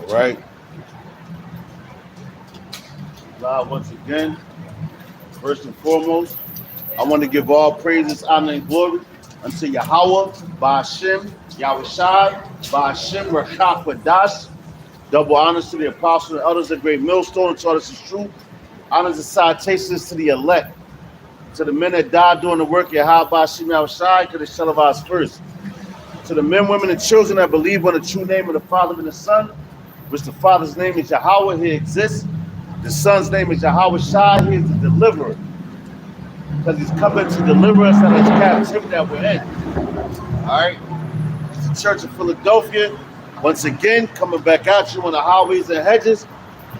All right. God, once again, first and foremost, I want to give all praises, honor, and glory unto Yahweh, Ba'ashem, Yahushai, Ba'ashem, Rakah, Quadash. Double honors to the apostles and elders of Great Millstone and taught us the truth. Honors and salutations to the elect, to the men that died doing the work of Yahweh, Ba'ashem, Yahushai, to the shall of us first. To the men, women, and children that believe on the true name of the Father and the Son, which the Father's name is Yahweh, he exists. The Son's name is Yahweh Shai, he is the deliverer. Because he's coming to deliver us out of this captivity that we're in. All right? It's the Church of Philadelphia, once again, coming back at you on the highways and hedges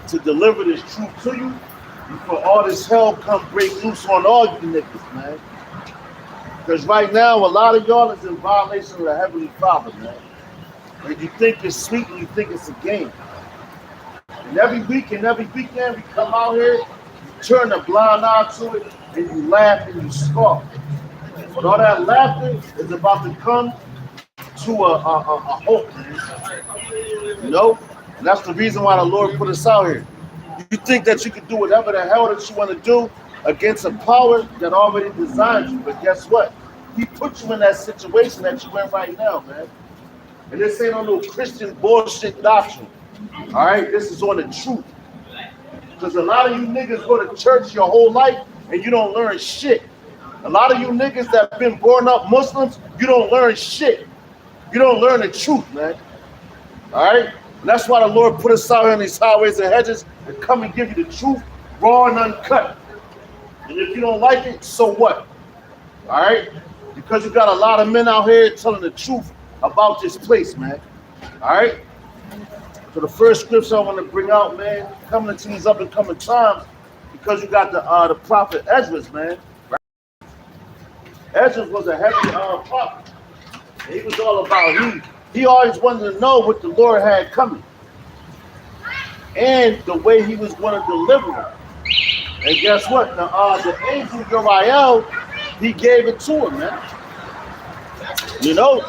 to deliver this truth to you before all this hell come break loose on all you niggas, man. Because right now, a lot of y'all is in violation of the Heavenly Father, man. And you think it's sweet and you think it's a game. And every week and every weekend, we come out here, you turn a blind eye to it, and you laugh and you scoff. But all that laughter is about to come to a hope, man. You know? And that's the reason why the Lord put us out here. You think that you can do whatever the hell that you want to do against a power that already designed you. But guess what? He put you in that situation that you're in right now, man. And this ain't on no Christian bullshit doctrine. All right? This is on the truth. Because a lot of you niggas go to church your whole life and you don't learn shit. A lot of you niggas that have been born up Muslims, you don't learn shit. You don't learn the truth, man. All right? And that's why the Lord put us out here on these highways and hedges to come and give you the truth, raw and uncut. And if you don't like it, so what? All right? Because you got a lot of men out here telling the truth about this place, man. All right? So the first scripture I want to bring out, man, coming into these up and coming times, because you got the prophet Esdras, man. Right? Esdras was a heavy prophet. And he was all about, he always wanted to know what the Lord had coming. And the way he was going to deliver him. And guess what? The angel Uriel, he gave it to him, man. You know?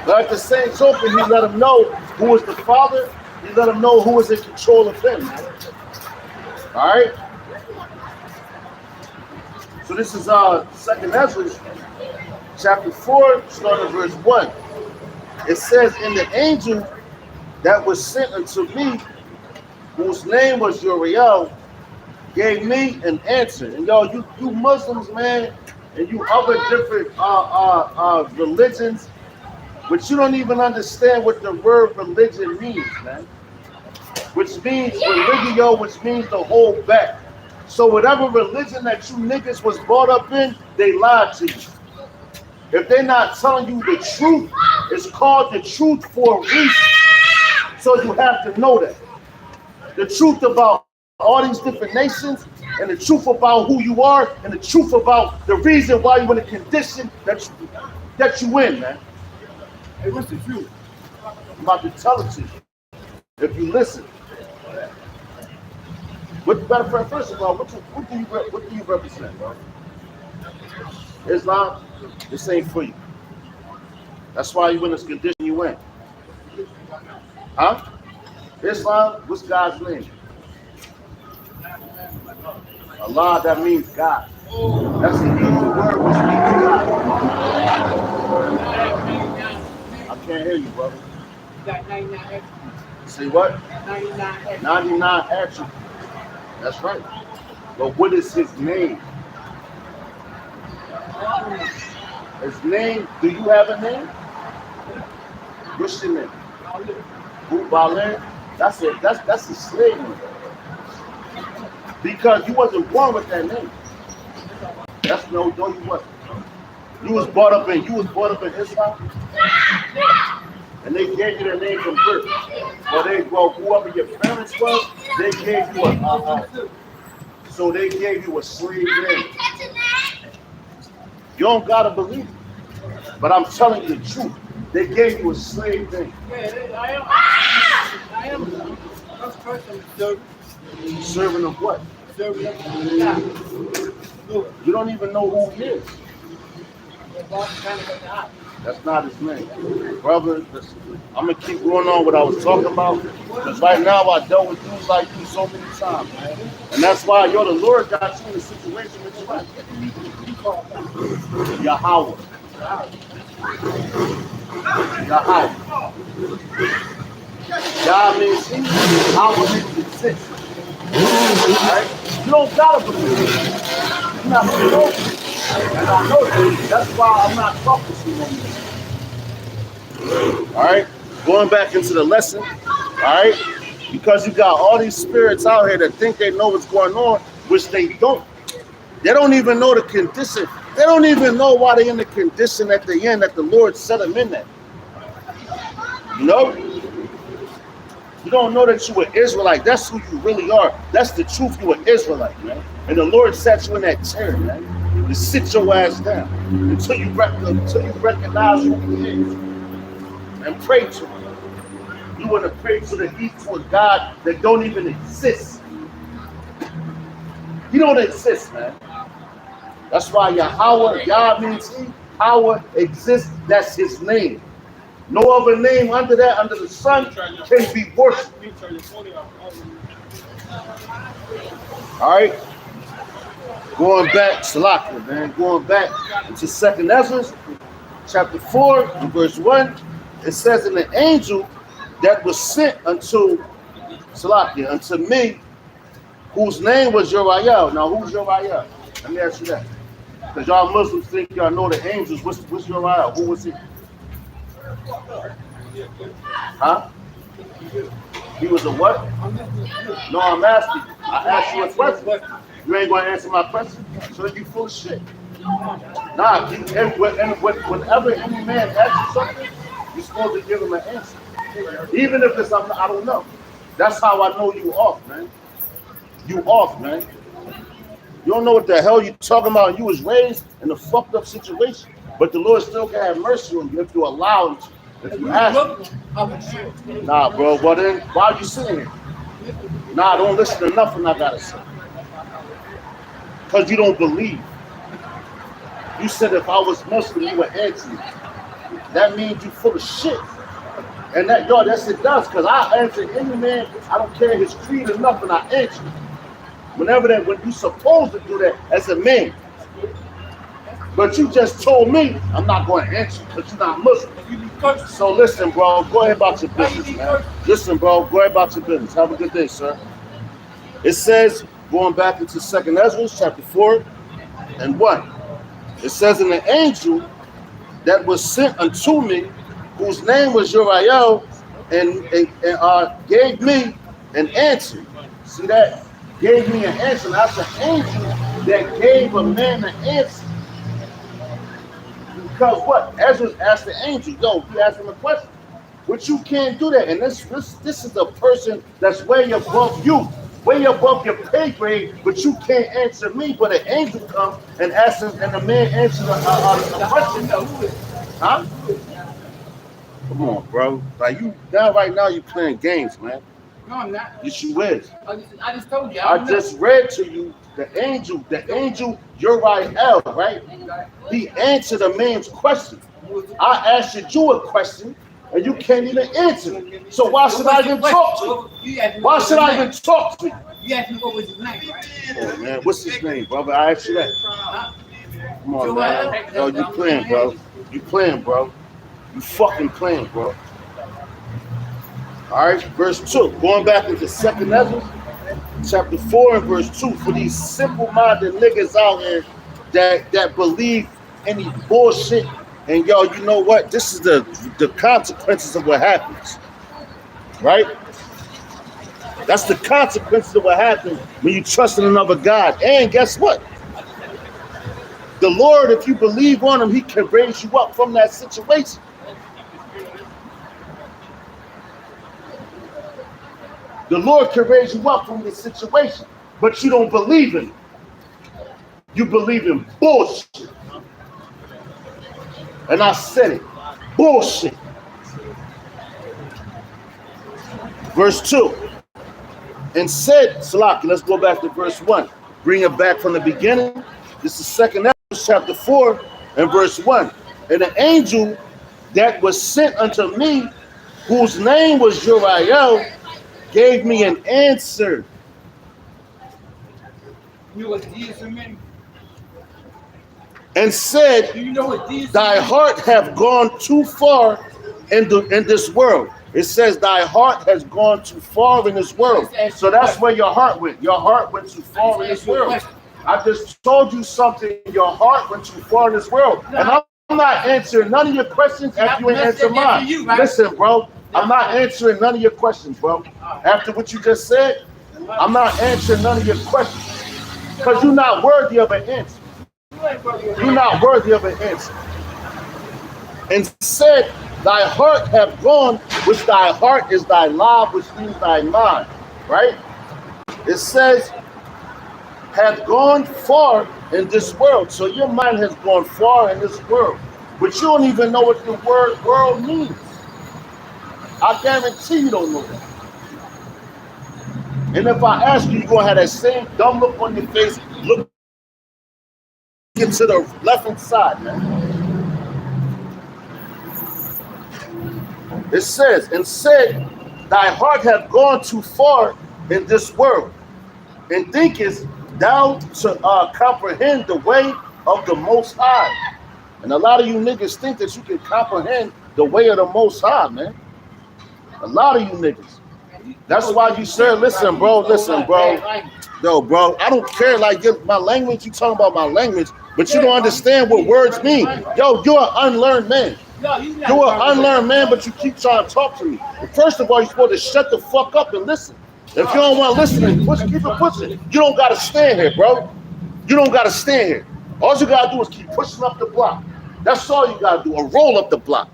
But at the same token, he let him know who was the Father. He let him know who was in control of him, man. All right? So this is 2nd Ezra, chapter 4, starting at verse 1. It says, "And the angel that was sent unto me, whose name was Uriel, gave me an answer." And y'all, you Muslims, man, and you other different religions, but you don't even understand what the word religion means, man. Which means religio, which means to hold back. So whatever religion that you niggas was brought up in, they lied to you. If they're not telling you the truth, it's called the truth for a reason. So you have to know that. The truth about all these different nations, and the truth about who you are, and the truth about the reason why you're in the condition that you in, man. Hey, what's the truth? I'm about to tell it to you. If you listen. First of all, what do you represent, bro? Islam, this ain't for you. That's why you in this condition you in. Huh? Islam, what's God's name? Allah, that means God. That's the Hebrew word which means God. I can't hear you, brother. You got 99 attributes. Say what? 99 attributes. 99 attributes. That's right. But what is his name? His name, do you have a name? What's your name? Who, Balin? That's it. That's a slave name. Because you wasn't born with that name. That's no, you wasn't. You was brought up in Islam, and they gave you the name from birth. Well, whoever your parents was, they gave you so they gave you a slave name. You don't gotta believe it, but I'm telling you the truth. They gave you a slave name. I am the first person serving. Serving of what? Serving of God. You don't even know who he is. That's not his name. Brother, listen, I'm going to keep going on what I was talking about. Because right now I dealt with dudes like you so many times, man. And that's why, the Lord got you in a situation that you're in. Yahweh. Yahweh. Yah means he. Yahweh means exist. Right? You don't gotta believe it. You're not supposed to. And I know that. That's why I'm not talking to you anymore. Alright? Going back into the lesson. Alright? Because you got all these spirits out here that think they know what's going on, which they don't. They don't even know the condition. They don't even know why they're in the condition at the end that the Lord set them in that. You know? You don't know that you an Israelite. That's who you really are. That's the truth. You an Israelite, man. And the Lord sat you in that chair, man, to sit your ass down until you recognize who He is and pray to Him. You want to pray to the equal God that don't even exist. He don't exist, man. That's why Yahweh, Yah means He. Power exists. That's His name. No other name under the sun can be worshipped. All right. Going back, Salakia, man. Going back to 2nd Ezra, chapter 4, and verse 1. It says, "And the angel that was sent unto Salakia, unto me, whose name was Uriah." Now, who's Uriah? Let me ask you that. Because y'all Muslims think y'all know the angels. What's Uriah? Who was he? Huh? He was a what? No, I'm asking. I asked you a question. You ain't going to answer my question? So you full of shit. Nah, whenever any man asks you something, you're supposed to give him an answer. Even if it's something I don't know. That's how I know you off, man. You off, man. You don't know what the hell you talking about. You was raised in a fucked up situation. But the Lord still can have mercy on you if you allow him to. If you ask him. Nah, bro. Well then, why are you sitting here? Nah, don't listen to nothing I gotta say. Because you don't believe. You said if I was Muslim, you would answer me. That means you full of shit. And that, that's it does. Because I answer any man, I don't care his creed or nothing, I answer. When you supposed to do that as a man. But you just told me I'm not going to answer because you're not Muslim. So listen, bro, go ahead about your business, man. Listen, bro, go ahead about your business. Have a good day, sir. It says, going back into 2nd Ezra, chapter 4 and 1. It says, "And the angel that was sent unto me, whose name was Uriah, and gave me an answer." See that? Gave me an answer. That's an angel that gave a man an answer. Because what? Ezra asked the angel, he asked him a question. But you can't do that. And this is a person that's way above you, way above your pay grade, but you can't answer me. But an angel comes and asks him, and the man answers a question. Huh? Come on, bro. Like right now you playing games, man. No, I'm not. Yes, you is. I just told you. I just read to you the angel Uriah, right? He answered a man's question. I asked you a question, and you can't even answer. So why should I even talk to you? Why should I even talk to you? You asked me what was his name, right? Oh, man, what's his name, brother? I asked you that. Come on, man. Yo, you playing, bro. You playing, bro. You fucking playing, bro. All right, verse 2. Going back into 2nd Ezra, chapter 4 and verse 2. For these simple-minded niggas out here that believe any bullshit. And yo, you know what? This is the consequences of what happens. Right? That's the consequences of what happens when you trust in another God. And guess what? The Lord, if you believe on him, he can raise you up from that situation. The Lord can raise you up from the situation, but you don't believe in it. You believe in bullshit. And I said it, bullshit. Verse 2. And said, Salaki, let's go back to verse 1. Bring it back from the beginning. This is 2nd chapter 4 and verse 1. And the angel that was sent unto me, whose name was Uriel, gave me an answer. You know what deism mean? And said, Do you know what deism thy mean? heart have gone too far in this world. It says thy heart has gone too far in this world. So that's where your heart went. Your heart went too far in this world. I just told you something. Your heart went too far in this world. And I'm not answering none of your questions after you ain't answer mine. Listen, bro. I'm not answering none of your questions, bro. After what you just said, I'm not answering none of your questions. Because you're not worthy of an answer. You're not worthy of an answer. And said, thy heart have gone, which thy heart is thy life, which means thy mind. Right? It says, have gone far in this world. So your mind has gone far in this world. But you don't even know what the word world means. I guarantee you don't know that. And if I ask you, you're going to have that same dumb look on your face, look into the left-hand side, man. It says, and said, thy heart hath gone too far in this world, and thinkest thou to comprehend the way of the Most High. And a lot of you niggas think that you can comprehend the way of the Most High, man. A lot of you niggas. That's why you say, listen, bro. Yo, bro, I don't care like my language. You talking about my language, but you don't understand what words mean. Yo, you're an unlearned man. You're an unlearned man, but you keep trying to talk to me. And first of all, you're supposed to shut the fuck up and listen. If you don't want to listen, keep it pushing. You don't got to stand here, bro. You don't got to stand here. All you got to do is keep pushing up the block. That's all you got to do, or roll up the block.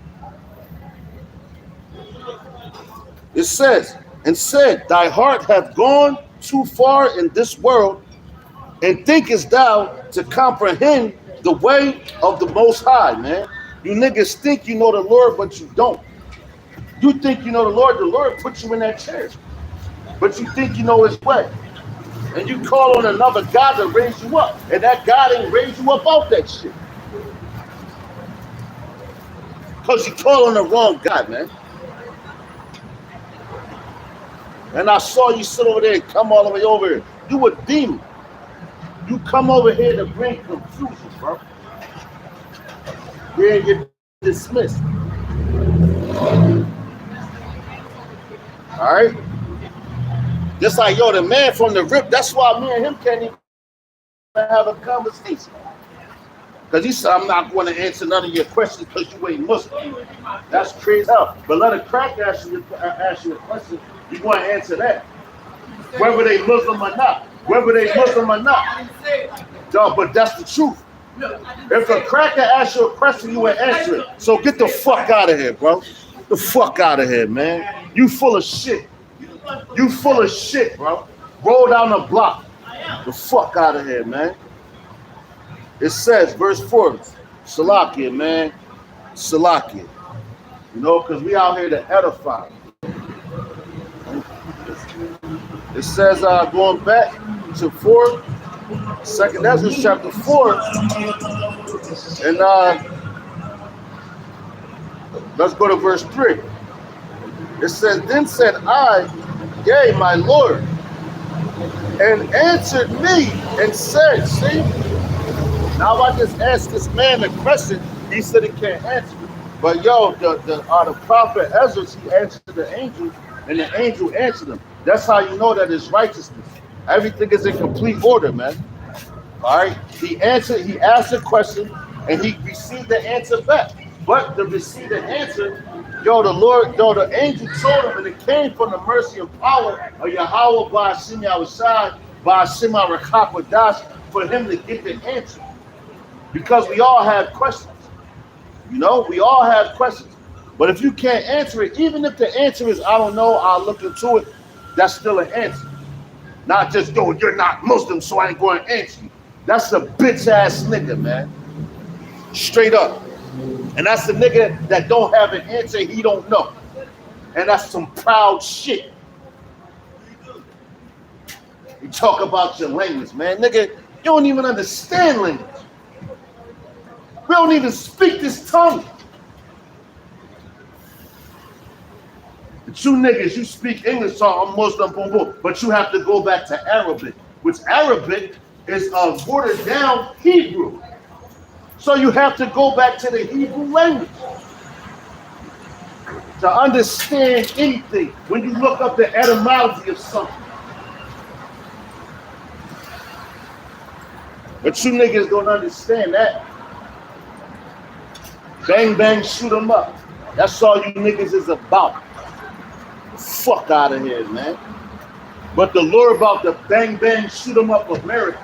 It says, and said, thy heart hath gone too far in this world, and thinkest thou to comprehend the way of the Most High, man. You niggas think you know the Lord, but you don't. You think you know the Lord put you in that chair. But you think you know his way. And you call on another God to raise you up. And that God ain't raise you up out that shit. Because you call on the wrong God, man. And I saw you sit over there and come all the way over here. You a demon. You come over here to bring confusion, bro. Yeah, you're dismissed. All right? Just like, yo, the man from the rip, that's why me and him can't even have a conversation. Because he said, I'm not going to answer none of your questions because you ain't Muslim. That's crazy. But let a crack ask you a question, you want to answer that. Whether they Muslim or not. No, but that's the truth. If a cracker asks you a question, you will answer it. So get the fuck out of here, bro. The fuck out of here, man. You full of shit. You full of shit, bro. Roll down the block. The fuck out of here, man. It says, verse 4, Salakia, man. Salakia. You know, because we out here to edify. It says, going back to 4, 2nd Ezra chapter 4, and let's go to verse 3. It says, then said I, yea, my Lord, and answered me and said, see, now I just asked this man a question, he said he can't answer it. But yo, the prophet Ezra, he answered the angel, and the angel answered him. That's how you know that it's righteousness. Everything is in complete order, man. All right, he asked a question, and he received the answer back. But to receive the answer, Yo, the Lord, yo, the angel told him, and it came from the mercy and power of Yahweh Ba'ashim Yahushai, Ba'ashim Rakakwadash, for him to get the answer. Because we all have questions. You know, we all have questions. But if you can't answer it, even if the answer is, I don't know, I'll look into it, that's still an answer. Not just, yo, you're not Muslim, so I ain't going to answer you. That's a bitch ass nigga, man. Straight up. And that's the nigga that don't have an answer he don't know. And that's some proud shit. You talk about your language, man. Nigga, you don't even understand language. We don't even speak this tongue. But you niggas, you speak English, so I'm Muslim, boom, boom. But you have to go back to Arabic, which Arabic is a watered down Hebrew. So you have to go back to the Hebrew language to understand anything when you look up the etymology of something. But you niggas don't understand that. Bang, bang, shoot 'em up. That's all you niggas is about. Fuck out of here, man. But the lure about the bang, bang, shoot 'em up America.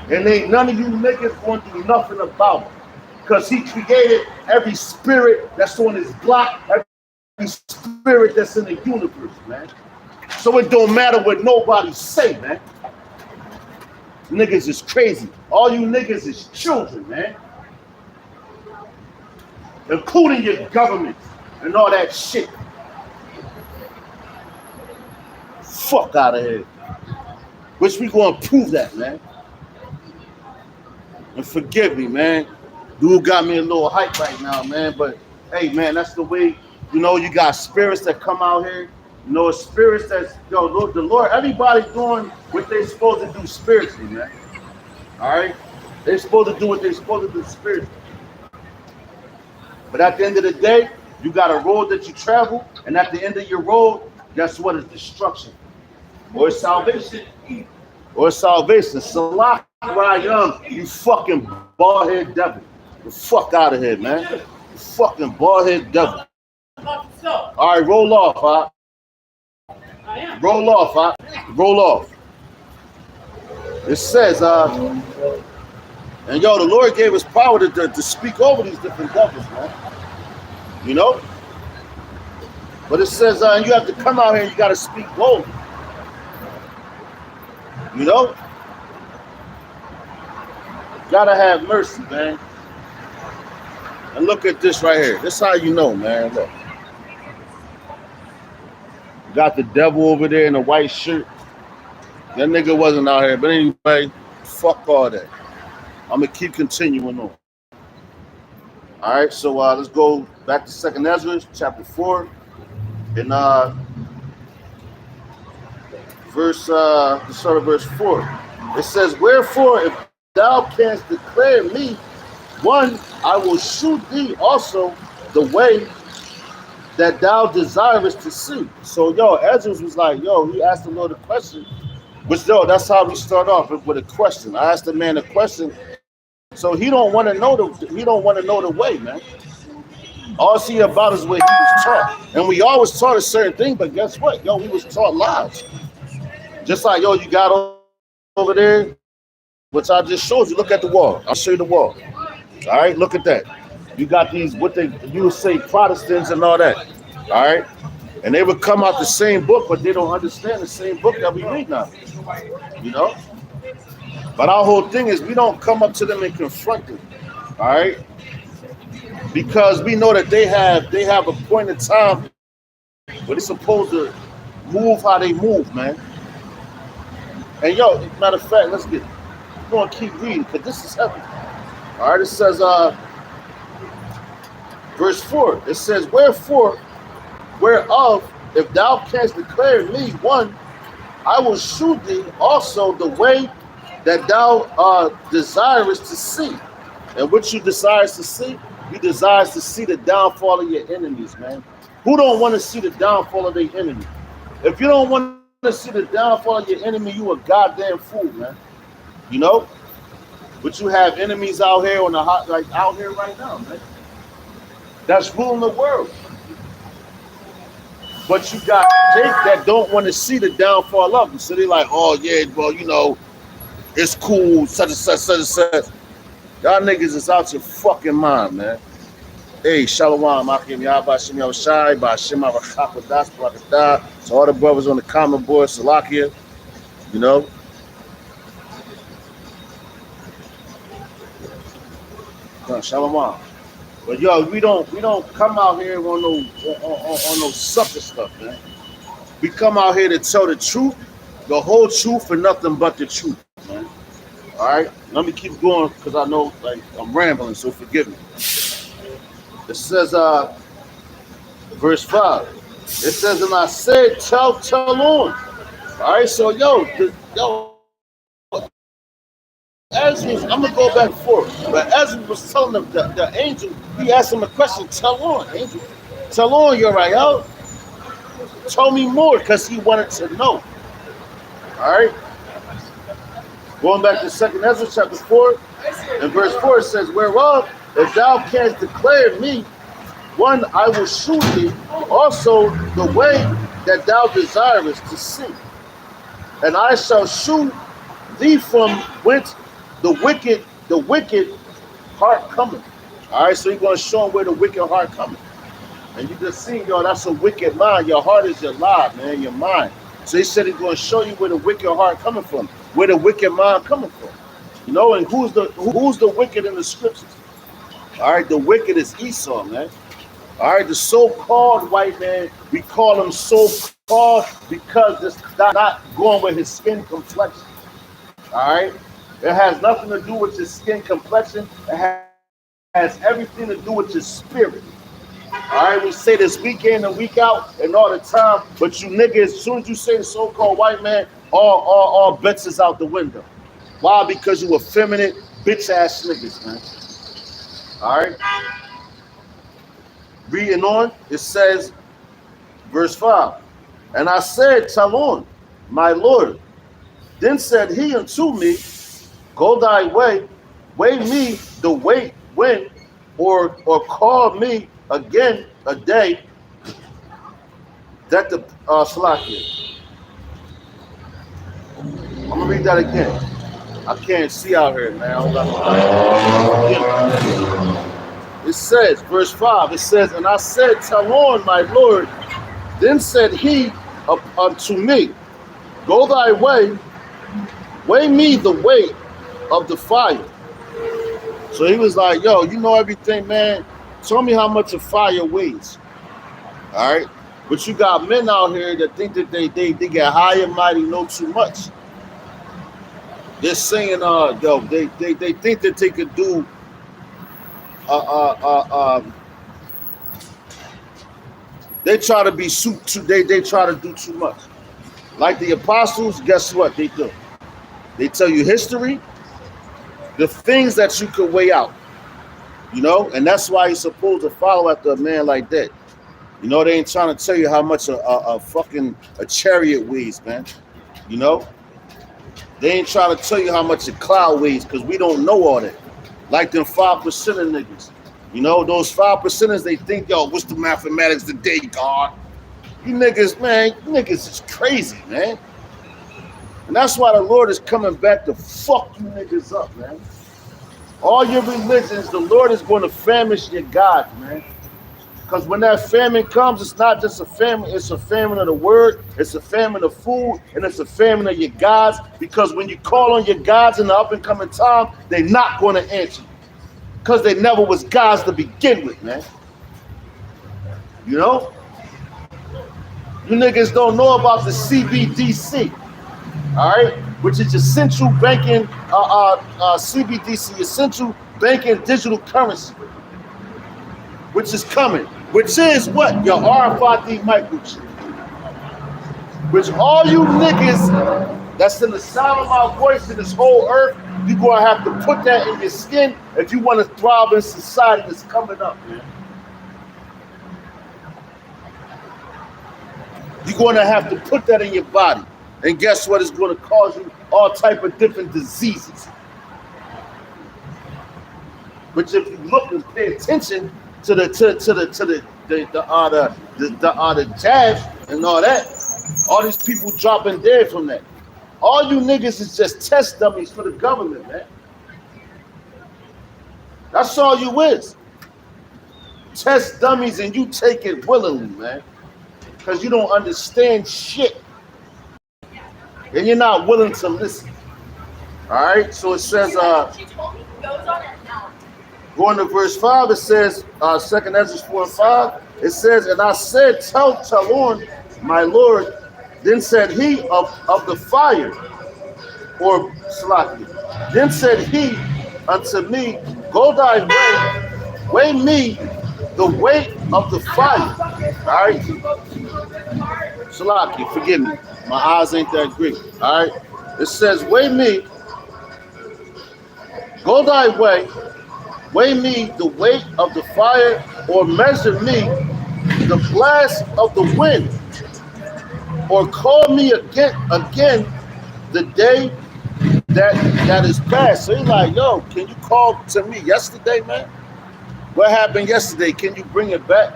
And ain't none of you niggas going to do nothing about it. Because he created every spirit that's on his block, every spirit that's in the universe, man. So it don't matter what nobody say, man. Niggas is crazy. All you niggas is children, man. Including your government and all that shit. Fuck out of here. Which we gonna prove that, man. And forgive me, man. Dude got me a little hype right now, man. But hey, man, that's the way. You know, you got spirits that come out here. You know, spirits that's, yo, the Lord, everybody doing what they're supposed to do spiritually, man. All right? They're supposed to do what they're supposed to do spiritually. But at the end of the day, you got a road that you travel, and at the end of your road, guess what? It's destruction. Or it's salvation. Or it's salvation. Salah Rayam, you fucking bald-head devil. The fuck out of here, man. You fucking bald-head devil. All right, roll off, huh? Roll off, huh? Roll off. It says, and yo, the Lord gave us power to speak over these different devils, man. You know? But it says, you have to come out here and you got to speak boldly. You know? Gotta have mercy, man. And look at this right here. This is how you know, man. Look. Got the devil over there in a white shirt. That nigga wasn't out here. But anyway, fuck all that. I'm going to keep continuing on. All right, so let's go back to 2nd Ezra, chapter 4. And start of verse 4. It says, wherefore, if thou canst declare me, one, I will shoot thee also the way that thou desirest to see. So, yo, Ezra was like, yo, he asked the Lord a question. Which, yo, that's how we start off with a question. I asked the man a question. So he don't want to know the way, man. All he about is what he was taught. And we always taught a certain thing, but guess what? Yo, we was taught lies. Just like, yo, you got over there, which I just showed you. Look at the wall. I'll show you the wall. All right, look at that. You got these, you would say Protestants and all that. All right? And they would come out the same book, but they don't understand the same book that we read now. You know? But our whole thing is we don't come up to them and confront them. All right? Because we know that they have a point in time where they're supposed to move how they move, man. And yo, matter of fact, we're going to keep reading because this is heavy. All right, it says, verse 4, it says, wherefore, whereof, if thou canst declare me, one, I will shoot thee also the way that thou desirest to see. And what you desires to see? You desires to see the downfall of your enemies, man. Who don't want to see the downfall of their enemy? If you don't want to see the downfall of your enemy, you a goddamn fool, man. You know? But you have enemies out here on the hot, like out here right now, man. That's ruling the world. But you got Jake that don't want to see the downfall of him. So they're like, oh yeah, well, you know, it's cool, such and such, such and such. Y'all niggas is out your fucking mind, man. Hey, Shalom, Akim Yabashim Yahushai, Bashim Avakapadas, Brakada. To all the brothers on the common board, Salakia, you know. Shalom. But yo, we don't come out here on no sucker stuff, man. We come out here to tell the truth, the whole truth, and nothing but the truth, man. All right, let me keep going because I know like I'm rambling, so forgive me. It says, verse 5. It says, and I said, tell on. All right, so yo, Ezra, I'm gonna go back and forth, but Ezra was telling them the angel. He asked him a question. Tell on, angel. Tell on, Uriel. Tell me more, because he wanted to know. All right. Going back to 2nd Ezra chapter 4, and verse 4 it says, whereof if thou canst declare me, one, I will shew thee also the way that thou desirest to see, and I shall shew thee from whence the wicked heart cometh. All right, so you're going to show him where the wicked heart cometh. And you just see, yo, that's a wicked mind. Your heart is your lie, man, your mind. So he said he's going to show you where the wicked heart coming from, where the wicked mind coming from. You know, and who's the wicked in the scriptures? All right, the wicked is Esau, man. All right, the so-called white man, we call him so-called because it's not going with his skin complexion. All right, it has nothing to do with your skin complexion. It has everything to do with your spirit. All right, we say this week in and week out and all the time, but you niggas, as soon as you say the so-called white man, all bets is out the window. Why? Because you effeminate, bitch-ass niggas, man. All right. Reading on, it says, verse 5, and I said, tell on, my Lord. Then said he unto me, go thy way, weigh me the weight when, or call me again a day, that the Salakia. I'm gonna read that again. I can't see out here, man. I don't got it says, verse 5, it says, and I said, tell on, my Lord. Then said he unto me, go thy way, weigh me the weight of the fire. So he was like, yo, you know everything, man. Tell me how much a fire weighs. All right. But you got men out here that think that they get high and mighty, know too much. They're saying, yo, they think that they could do they try to be they try to do too much. Like the apostles, guess what they do? They tell you history, the things that you could weigh out, you know, and that's why you're supposed to follow after a man like that. You know, they ain't trying to tell you how much a fucking chariot weighs, man. You know, they ain't trying to tell you how much a cloud weighs, because we don't know all that. Like them 5% niggas. You know, those 5%ers, they think, yo, what's the mathematics today, God? You niggas, man, you niggas is crazy, man. And that's why the Lord is coming back to fuck you niggas up, man. All your religions, the Lord is going to famish your God, man. Because when that famine comes, it's not just a famine, it's a famine of the word, it's a famine of food, and it's a famine of your gods. Because when you call on your gods in the up and coming time, they're not going to answer you. Because they never was gods to begin with, man. You know? You niggas don't know about the CBDC, all right? Which is your central banking, CBDC, your central banking digital currency, which is coming. Which is what? Your RFID microchip. Which all you niggas that's in the sound of my voice in this whole earth, you're going to have to put that in your skin if you want to thrive in society that's coming up, man. You're going to have to put that in your body. And guess what? It's going to cause you all type of different diseases. But if you look and pay attention, the jab and all that. All these people dropping dead from that. All you niggas is just test dummies for the government, man. That's all you is. Test dummies, and you take it willingly, man. Because you don't understand shit. And you're not willing to listen. Alright, so it says, going to verse 5, it says, 2nd Ezra 4 and 5, it says, and I said, tell Talon, my Lord, then said he of the fire, or Salaki. Then said he unto me, go thy way, weigh me the weight of the fire. All right, Salaki, forgive me. My eyes ain't that great. All right, it says, weigh me, go thy way, weigh me the weight of the fire, or measure me the blast of the wind, or call me again the day that is past. So he's like, yo, can you call to me yesterday, man? What happened yesterday? Can you bring it back?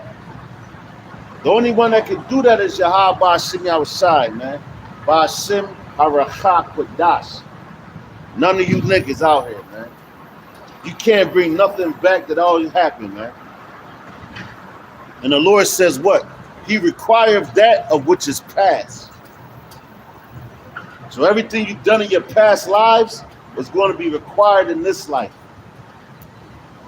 The only one that can do that is Yahweh Ba'ashim Yahushai, man. Ba'ashim Harachak Qudash. None of you niggas out here, man. You can't bring nothing back that always happened, man. And the Lord says what? He requires that of which is past. So everything you've done in your past lives is going to be required in this life.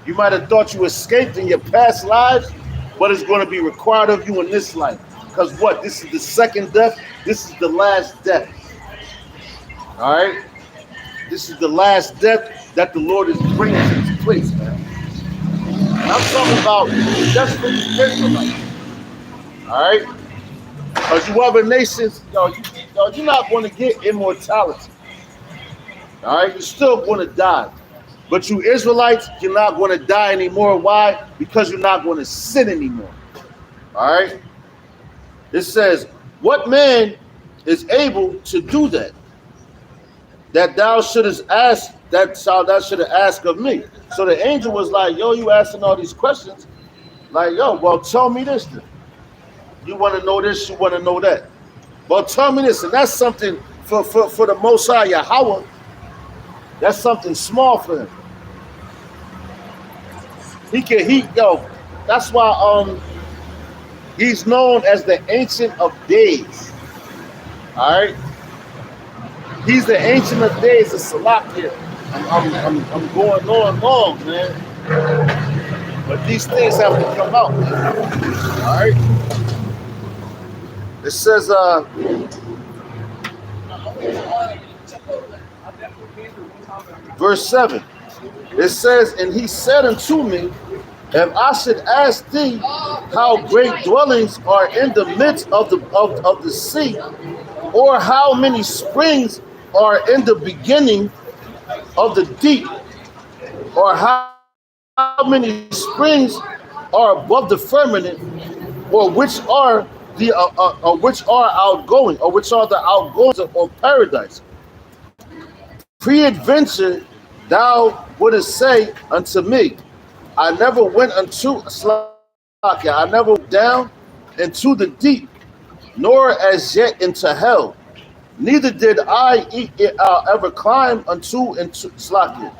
You might have thought you escaped in your past lives, but it's going to be required of you in this life. Because what? This is the second death. This is the last death. All right? This is the last death that the Lord is bringing to this place, man. And I'm talking about just for the Israelites. All right? Because you other nations, you're not going to get immortality. All right? You're still going to die. But you Israelites, you're not going to die anymore. Why? Because you're not going to sin anymore. All right? It says, what man is able to do that? That thou shouldest ask, that thou shouldest ask of me. So the angel was like, yo, you asking all these questions. Like, yo, well, tell me this then. You want to know this, you want to know that. Well, tell me this, and that's something for the Most High Yahweh. That's something small for him. That's why he's known as the Ancient of Days. All right? He's the Ancient of Days of Salakia. I'm going on long, man. But these things have to come out, man. All right? It says, verse 7, it says, and he said unto me, if I should ask thee how great dwellings are in the midst of the sea, or how many springs are in the beginning of the deep, or how many springs are above the firmament, or which are the which are outgoing, or which are the outgoings of paradise. Pre-adventure, thou wouldest say unto me, I never went I never went down into the deep, nor as yet into hell. Neither did I ever climb into Slakia.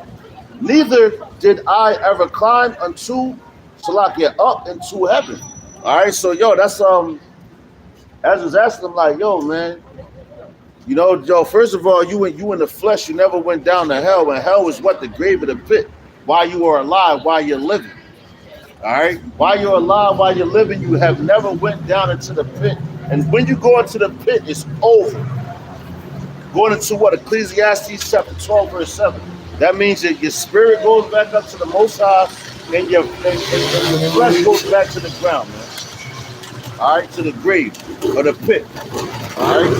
Neither did I ever climb unto Slakia up into heaven. All right, so yo, that's as was asking him, like, yo, man, you know, yo, first of all, you in the flesh, you never went down to hell, and hell is what? The grave of the pit. While you are alive, while you're living. All right? While you're alive, while you're living, you have never went down into the pit. And when you go into the pit, it's over. Going into what? Ecclesiastes chapter 12, verse 7. That means that your spirit goes back up to the Most High, and your flesh goes back to the ground, man. All right? To the grave or the pit. All right?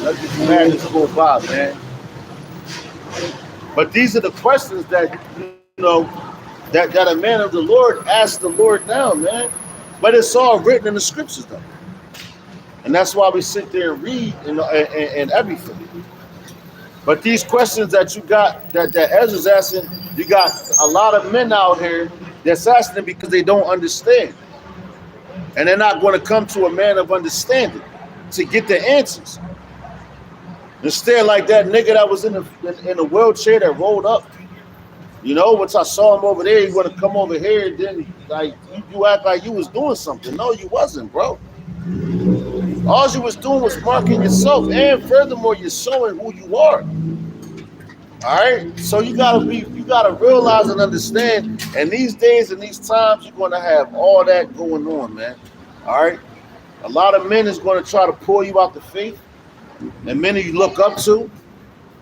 Let this madness go by, man. But these are the questions that, you know, that a man of the Lord asks the Lord now, man. But it's all written in the scriptures, though. And that's why we sit there and read and everything. But these questions that you got, that Ezra's asking, you got a lot of men out here that's asking because they don't understand. And they're not going to come to a man of understanding to get the answers. Instead, like that nigga that was in a wheelchair that rolled up, which I saw him over there, he want to come over here, and then like you act like you was doing something. No, you wasn't, bro. All you was doing was marking yourself, and furthermore, you're showing who you are. All right, so you gotta realize and understand. And these days and these times, you're gonna have all that going on, man. All right, a lot of men is gonna try to pull you out the faith, and many you look up to,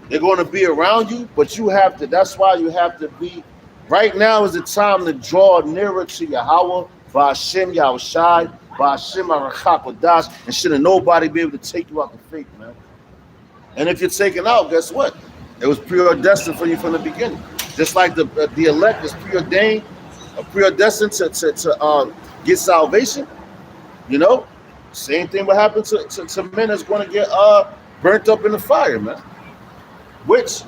they're gonna be around you, but you have to. That's why you have to be. Right now is the time to draw nearer to Yahweh, Ba'ashem Yahushai, Ba'ashem Arachak, and shouldn't nobody be able to take you out the faith, man. And if you're taken out, guess what? It was preordained for you from the beginning. Just like the elect is preordained, predestined to get salvation. Same thing will happen to men that's going to get burnt up in the fire, man. Which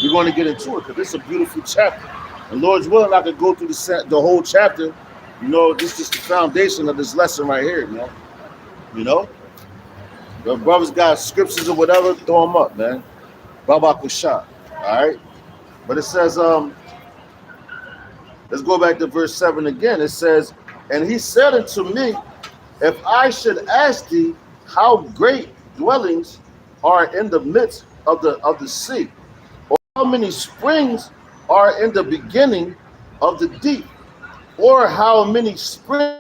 we're going to get into it because it's a beautiful chapter. And Lord's willing, I could go through the whole chapter. This is the foundation of this lesson right here, man. The brothers got scriptures or whatever, throw them up, man. Baba Kusha. All right. But it says, let's go back to verse 7 again. It says, and he said unto me, if I should ask thee how great dwellings are in the midst of the sea, or how many springs are in the beginning of the deep, or how many springs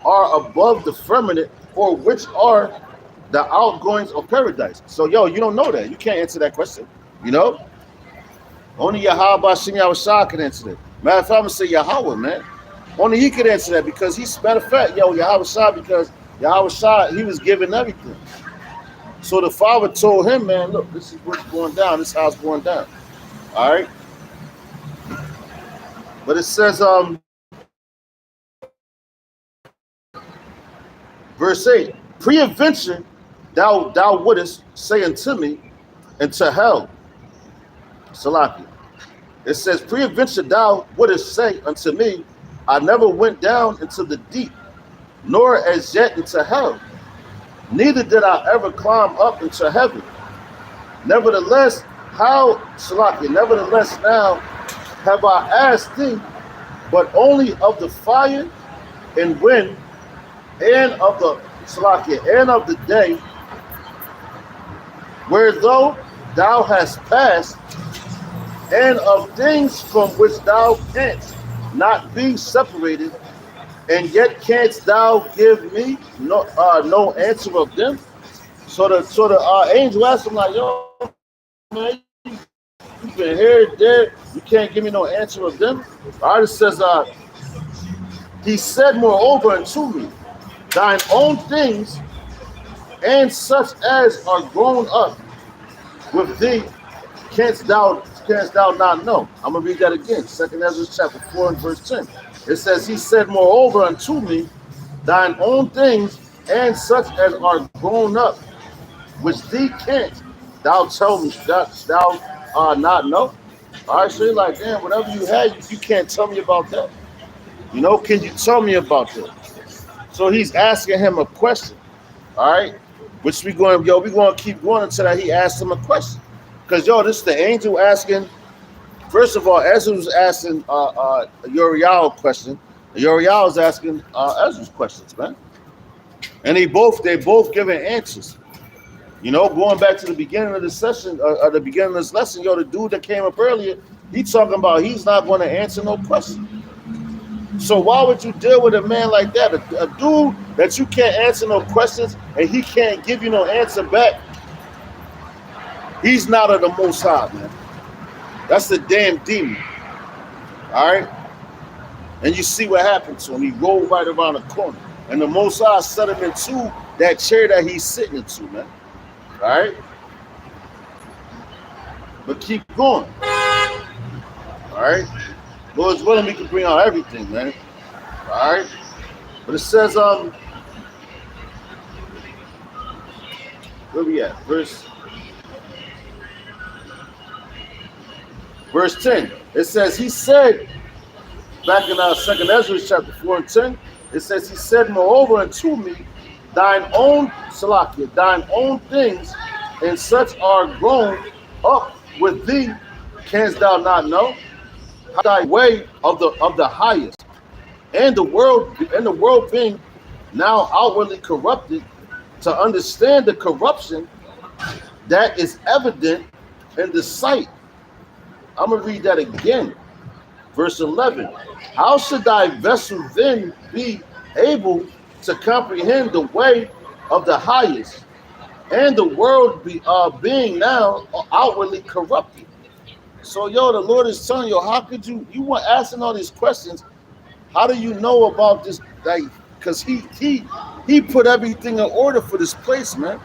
are above the firmament, or which are the outgoings of paradise. So, you don't know that. You can't answer that question. Only Yahweh Ba'ashem Yahushua can answer that. Matter of fact, I'm going to say Yahweh, man. Only he could answer that because he's, matter of fact, Yahweh Shah, because Yahweh Shah, he was given everything. So the Father told him, man, look, this is what's going down. This is how it's going down. All right. But it says, verse 8, preadventure thou wouldest say unto me, into hell. Salaki. It says, preadventure thou wouldest say unto me, I never went down into the deep, nor as yet into hell. Neither did I ever climb up into heaven. Nevertheless, nevertheless now have I asked thee, but only of the fire and wind, and of the and of the day, wherethough thou hast passed, and of things from which thou canst not be separated, and yet canst thou give me no answer of them. So the angel asked him, like, yo, man, you've been here, there, you can't give me no answer of them. All right, it says, he said moreover unto me, thine own things and such as are grown up with thee canst thou not know. I'm gonna read that again. 2nd Ezra chapter 4 and verse 10. It says, he said moreover unto me, thine own things and such as are grown up, which thee can't thou tell me that thou not know. All right, so you're like, damn, whatever you had, you can't tell me about that. Can you tell me about that? So he's asking him a question. All right, which we're going to keep going until that he asks him a question. Because this is the angel asking. First of all, Ezra was asking Uriel a question. Uriel was asking Ezra's questions, man. And they both giving answers. Going back to the beginning of the session, the beginning of this lesson, the dude that came up earlier, he talking about he's not going to answer no question. So why would you deal with a man like that? A dude that you can't answer no questions and he can't give you no answer back. He's not of the Most High, man. That's the damn demon. All right? And you see what happened to him. He rolled right around the corner. And the Most High set him into that chair that he's sitting into, man. All right? But keep going. All right? Lord's willing, we can bring out everything, man. All right? But it says, where we at? Verse 10. It says, he said, back in our 2nd Ezra chapter 4 and 10, it says, he said, moreover unto me, thine own Salakia, thine own things, and such are grown up with thee, canst thou not know? Thy way of the highest, and the world being now outwardly corrupted, to understand the corruption that is evident in the sight. I'm gonna read that again. Verse 11. How should thy vessel then be able to comprehend the way of the highest, and the world being now outwardly corrupted? So, the Lord is telling you, how could you were asking all these questions? How do you know about this? Like, because he put everything in order for this place, man.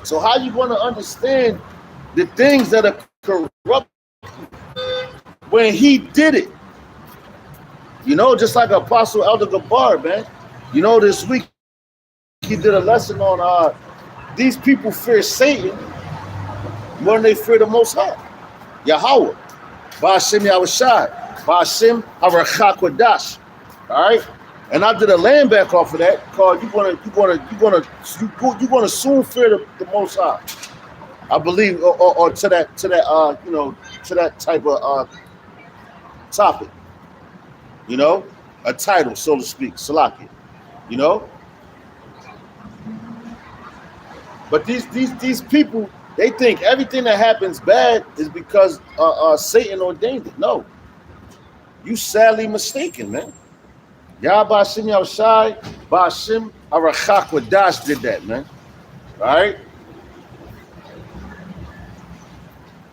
So how you going to understand the things that are corrupt when he did it? Just like Apostle Elder Gabar, man. This week he did a lesson on these people fear Satan more than they fear the Most High, Yahweh, Ba'ashem Yahushai, Ba'ashem Harachakwadash. All right, and I did a land back off of that called you're gonna soon fear the Most High. I believe, or to that type of topic. A title, so to speak, Salaki. But these people, they think everything that happens bad is because Satan ordained it. No, you sadly mistaken, man. Yah Ba'ashem Yahushai, Ba'ashem Harachakwadash did that, man. All right?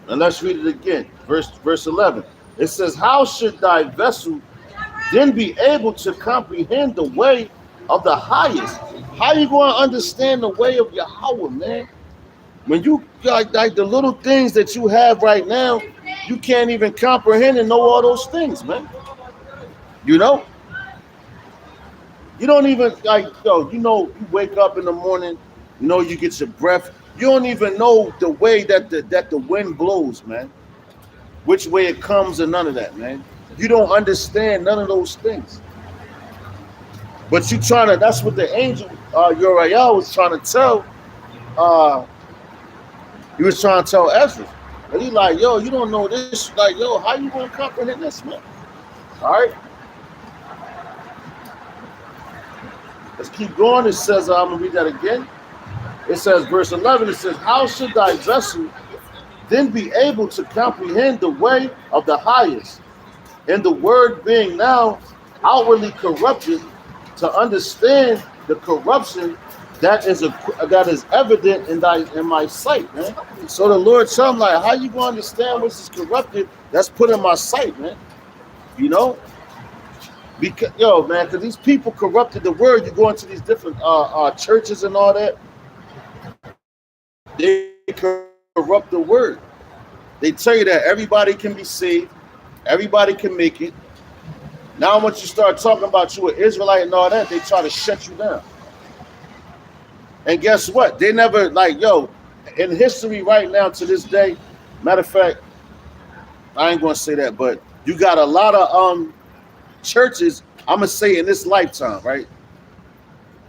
And let's read it again. Verse 11. It says, how should thy vessel then be able to comprehend the way of the highest? How you going to understand the way of Yahweh, man? When you like the little things that you have right now, you can't even comprehend and know all those things, man. You don't even you wake up in the morning, you get your breath. You don't even know the way that the wind blows, man. Which way it comes and none of that, man. You don't understand none of those things. But that's what the angel Uriah was trying to tell. He was trying to tell Ezra. And he like, you don't know this. Like, how you gonna comprehend this, man? All right. Let's keep going. It says, I'm going to read that again. It says, verse 11, it says, how should thy vessel then be able to comprehend the way of the highest, and the word being now outwardly corrupted, to understand the corruption that is evident in my sight, man? So the Lord told him, like, how you going to understand what is corrupted that's put in my sight, man? Because because these people corrupted the word. You go into these different churches and all that, they corrupt the word. They tell you that everybody can be saved, everybody can make it. Now once you start talking about you an Israelite and all that, they try to shut you down. And guess what? They never in history right now to this day. Matter of fact, I ain't gonna say that, but you got a lot of churches, I'm gonna say in this lifetime, right?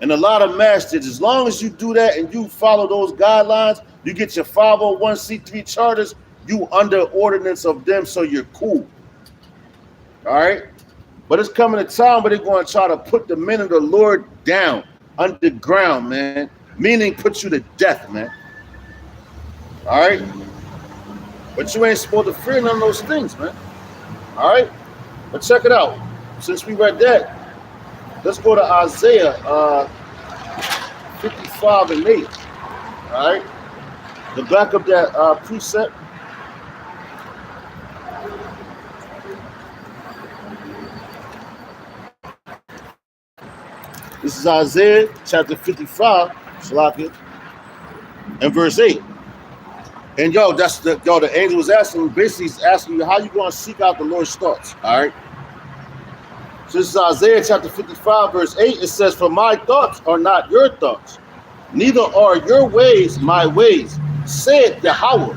And a lot of masters, as long as you do that and you follow those guidelines, you get your 501c3 charters, you under ordinance of them, so you're cool. All right? But it's coming a time where they're going to try to put the men of the Lord down underground, man. Meaning put you to death, man. All right? But you ain't supposed to fear none of those things, man. All right? But check it out. Since we read that, let's go to Isaiah 55 and 8. All right? The back of that precept. This is Isaiah chapter 55, Shalakia, and verse 8. And the angel was asking, basically he's asking you, how you going to seek out the Lord's thoughts? All right. So this is Isaiah chapter 55, verse 8. It says, for my thoughts are not your thoughts, Neither are your ways my ways, said Yahweh,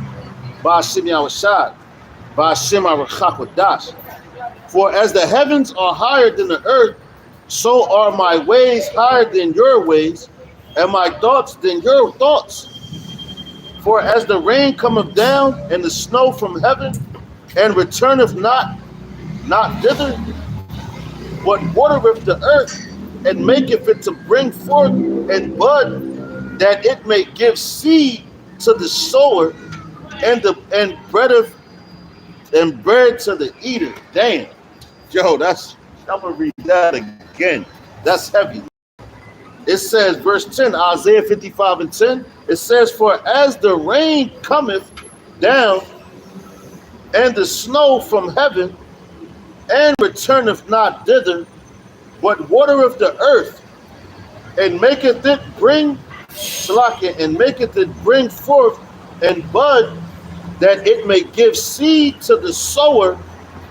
Ba'ashem Yahushai, Ba'ashem Arachakodash. For as the heavens are higher than the earth, so are my ways higher than your ways, and my thoughts than your thoughts. For as the rain cometh down and the snow from heaven, and returneth not thither, but watereth the earth, and maketh it to bring forth and bud, that it may give seed to the sower, and bread to the eater. Damn, yo, I'm gonna read that again. That's heavy. It says, verse 10, Isaiah 55 and 10. It says, for as the rain cometh down and the snow from heaven, and returneth not thither, but watereth the earth, and maketh it bring and maketh it bring forth and bud, that it may give seed to the sower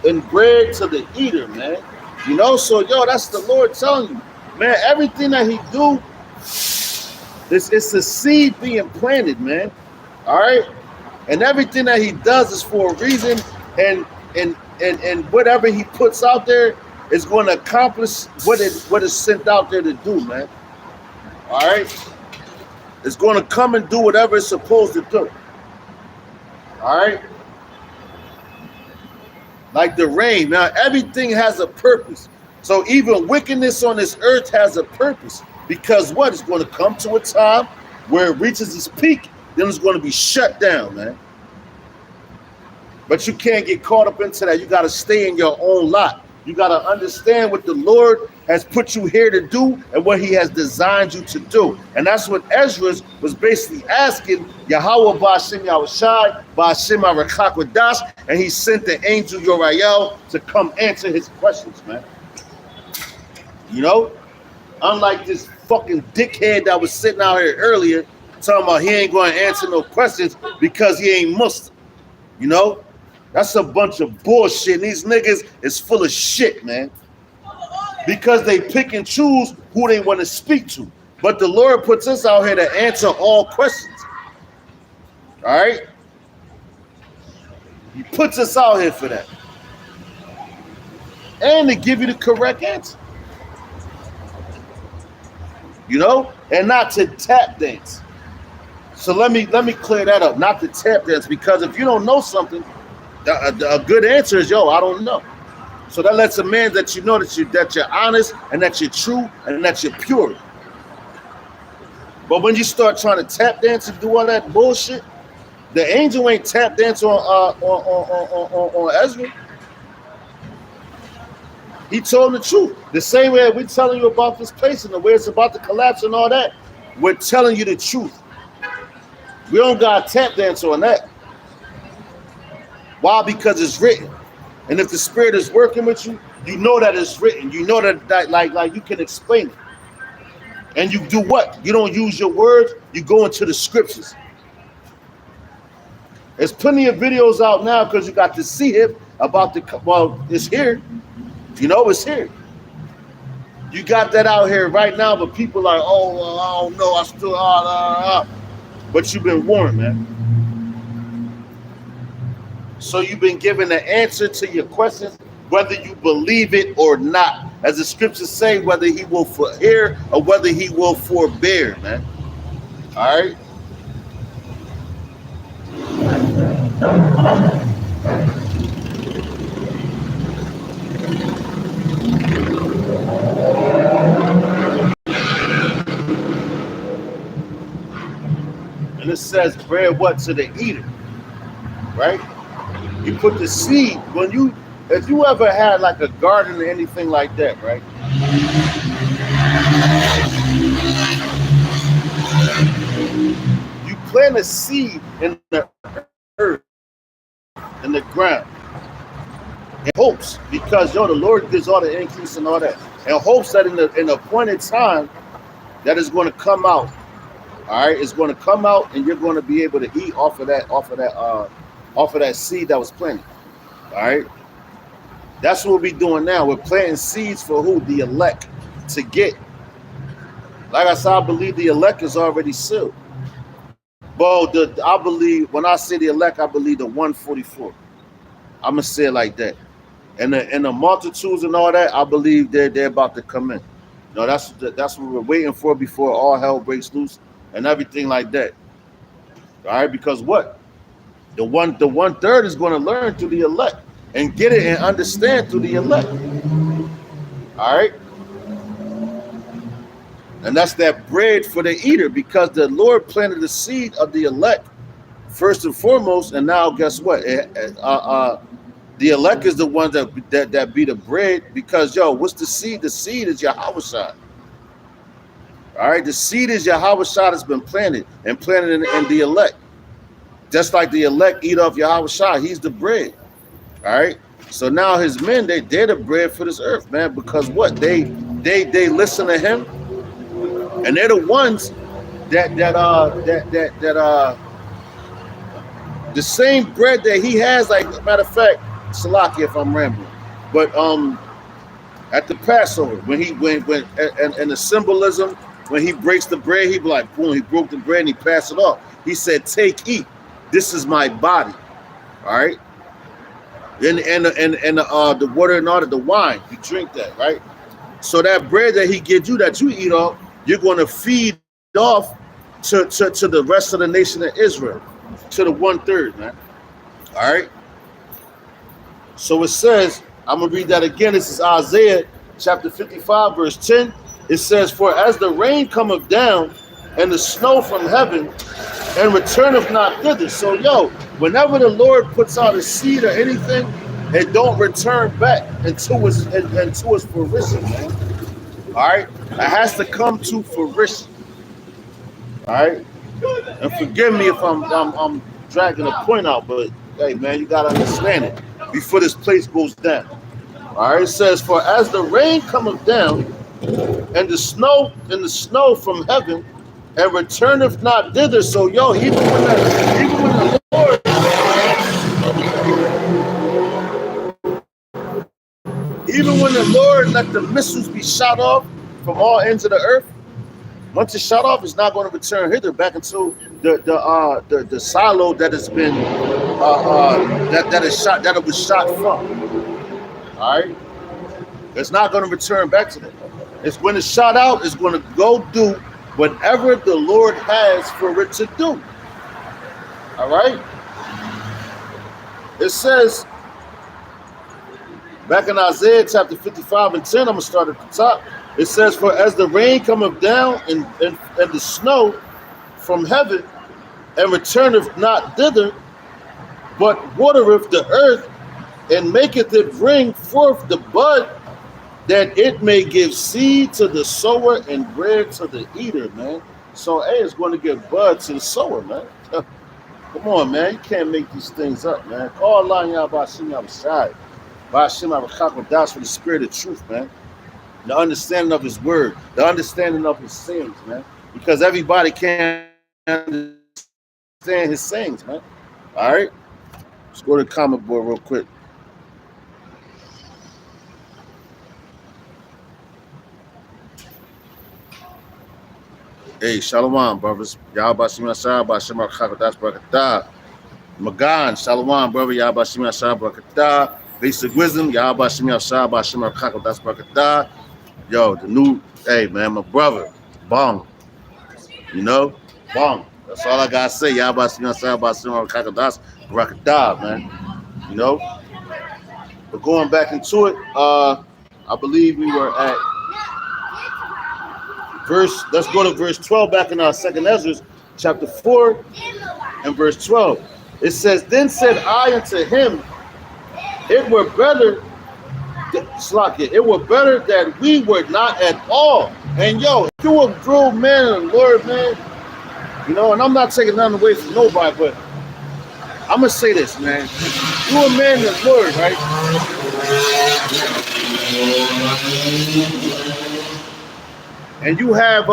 and bread to the eater, man. You know, so yo, that's the Lord telling you, man, everything that he do, it's a seed being planted, man. All right? And everything that he does is for a reason, and whatever he puts out there is going to accomplish what is sent out there to do, man. All right? It's going to come and do whatever it's supposed to do. All right? Like the rain. Now, everything has a purpose. So even wickedness on this earth has a purpose. Because what? It's going to come to a time where it reaches its peak, then it's going to be shut down, man. But you can't get caught up into that. You got to stay in your own lot. You got to understand what the Lord has put you here to do and what he has designed you to do. And that's what Ezra was basically asking Yahweh Ba'ashem Yahushai, Ba'ashem Arachakodash, and he sent the angel Uriel to come answer his questions, man. You know? Unlike this fucking dickhead that was sitting out here earlier talking about he ain't going to answer no questions because he ain't Muslim. You know? That's a bunch of bullshit. And these niggas is full of shit, man. Because they pick and choose who they want to speak to. But the Lord puts us out here to answer all questions. All right? He puts us out here for that. And to give you the correct answer. You know? And not to tap dance. So let me clear that up. Not to tap dance, because if you don't know something, a good answer is, yo, I don't know. So that lets a man that you know that you're honest and that you're true and that you're pure. But when you start trying to tap dance and do all that bullshit, the angel ain't tap dance on Ezra. He told him the truth. The same way we're telling you about this place and the way it's about to collapse and all that, we're telling you the truth. We don't got to tap dance on that. Why? Because it's written. And if the Spirit is working with you, you know that it's written. You know that like you can explain it. And you do what? You don't use your words. You go into the scriptures. There's plenty of videos out now because you got to see it about it's here. You know, it's here. You got that out here right now, but people are, I don't know. I still, but you've been warned, man. So you've been given the answer to your questions, whether you believe it or not. As the scriptures say, whether he will forbear or whether he will forbear, man. All right? And it says, bread what? To the eater. Right? You put the seed, if you ever had like a garden or anything like that, right? You plant a seed in the earth, in the ground, in hopes, because the Lord gives all the increase and all that, in hopes that in the appointed time that is going to come out. All right, it's going to come out, and you're going to be able to eat off of that seed that was planted. All right, that's what we're doing now. We're planting seeds for who? The elect, to get Like I said, I believe the elect is already sealed. Well, I believe when I say the elect, I believe the 144. I'm gonna say it like that. And the multitudes and all that, I believe they're about to come in. No, that's what we're waiting for before all hell breaks loose and everything like that. All right, because what the one third is going to learn through the elect and get it and understand through the elect. All right, and that's that bread for the eater because the Lord planted the seed of the elect first and foremost, and now guess what? The elect is the ones that be the bread because what's the seed? The seed is Yahushua. All right, the seed is Yahushua that's been planted and planted in the elect. Just like the elect eat off Yahushua, he's the bread. All right. So now his men, they're the bread for this earth, man, because what? They listen to him, and they're the ones that the same bread that he has, like matter of fact, Salaki if I'm rambling. But at the Passover, when and the symbolism, when he breaks the bread, he be like, boom, he broke the bread and he passed it off. He said, take, eat. This is my body. All right. And the water and all the wine, you drink that, right? So that bread that he gives you that you eat off, you're going to feed off to the rest of the nation of Israel, to the 1/3, man. All right. So it says, I'm going to read that again. This is Isaiah chapter 55, verse 10. It says, for as the rain cometh down and the snow from heaven and returneth not thither. So, whenever the Lord puts out a seed or anything, it don't return back until it's fruition, man. All right? It has to come to fruition. All right? And forgive me if I'm dragging a point out, but, hey, man, you got to understand it before this place goes down. All right? It says, for as the rain cometh down and the snow from heaven and returneth not thither. So even when the Lord let the missiles be shot off from all ends of the earth, once it's shot off, it's not going to return hither back until the silo that has been that it was shot from. All right, it's not going to return back to that. It's when it's shot out, it's going to go do whatever the Lord has for it to do. All right? It says, back in Isaiah chapter 55 and 10, I'm going to start at the top. It says, for as the rain cometh down and the snow from heaven, and returneth not thither, but watereth the earth, and maketh it bring forth the bud, that it may give seed to the sower and bread to the eater, man. So, it's going to give bud to the sower, man. Come on, man. You can't make these things up, man. Call Allah Yahbashim Yahbashai. Bashim Abakakodas for the spirit of truth, man. The understanding of his word, the understanding of his sayings, man. Because everybody can't understand his sayings, man. All right? Let's go to the comment board real quick. Hey, shalom, brothers. Yahbashim Yahshai, Bashim Abakakodas Barakatah. Magan, shalom, brother. Yahbashim Yahshai, Barakatah. Basic wisdom, Yahbashim Yahshai, Bashim Abakakodas Barakatah. Yo, the new, hey, man, my brother, bong. You know, bong. That's all I gotta say. Yahbashim Yahshai, Bashim Abakakodas Barakatah, man. You know? But going back into it, I believe we were at let's go to verse 12 back in our second Ezra, chapter 4 and verse 12. It says, then said I unto him, it were better that we were not at all. And if you a real man and Lord, man, and I'm not taking nothing away from nobody, but I'm gonna say this, man. You a man and Lord, right? And you have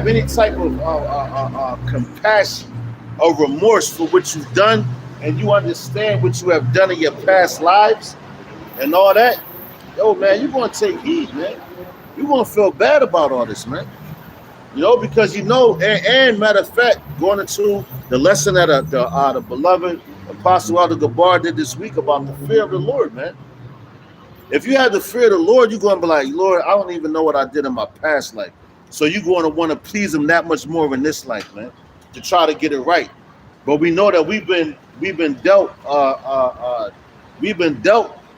any type of compassion or remorse for what you've done, and you understand what you have done in your past lives and all that, man, you're going to take heed, man. you're gonna feel bad about all this, man. You know, because you know, and matter of fact, going into the lesson that the beloved Apostle Elder Gabar did this week about the fear of the Lord, man. If you have the fear of the Lord, you're going to be like, Lord, I don't even know what I did in my past life. So you're going to want to please him that much more in this life, man, to try to get it right. But we know that we've been dealt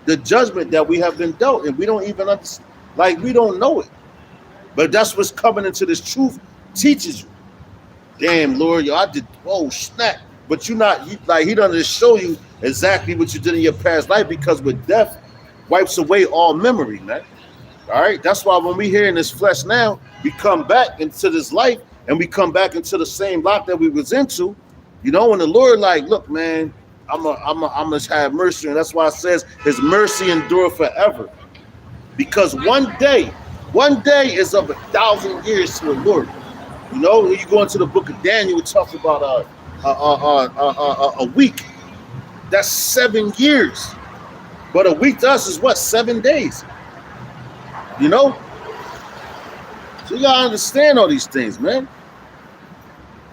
the judgment that we have been dealt, and we don't even understand, like we don't know it. But that's what's coming into this truth teaches you. Damn, Lord, yo, I did, oh, snap. But you're not, like, he doesn't show you exactly what you did in your past life, because with death wipes away all memory, man. All right? That's why when we here in this flesh now, we come back into this life and we come back into the same life that we was into, you know, and the Lord like, look, man, I'm gonna have mercy. And that's why it says his mercy endure forever. Because one day is of 1,000 years to the Lord. You know, when you go into the book of Daniel, it talks about a week. That's 7 years. But a week to us is what? 7 days. You know? So you gotta understand all these things, man.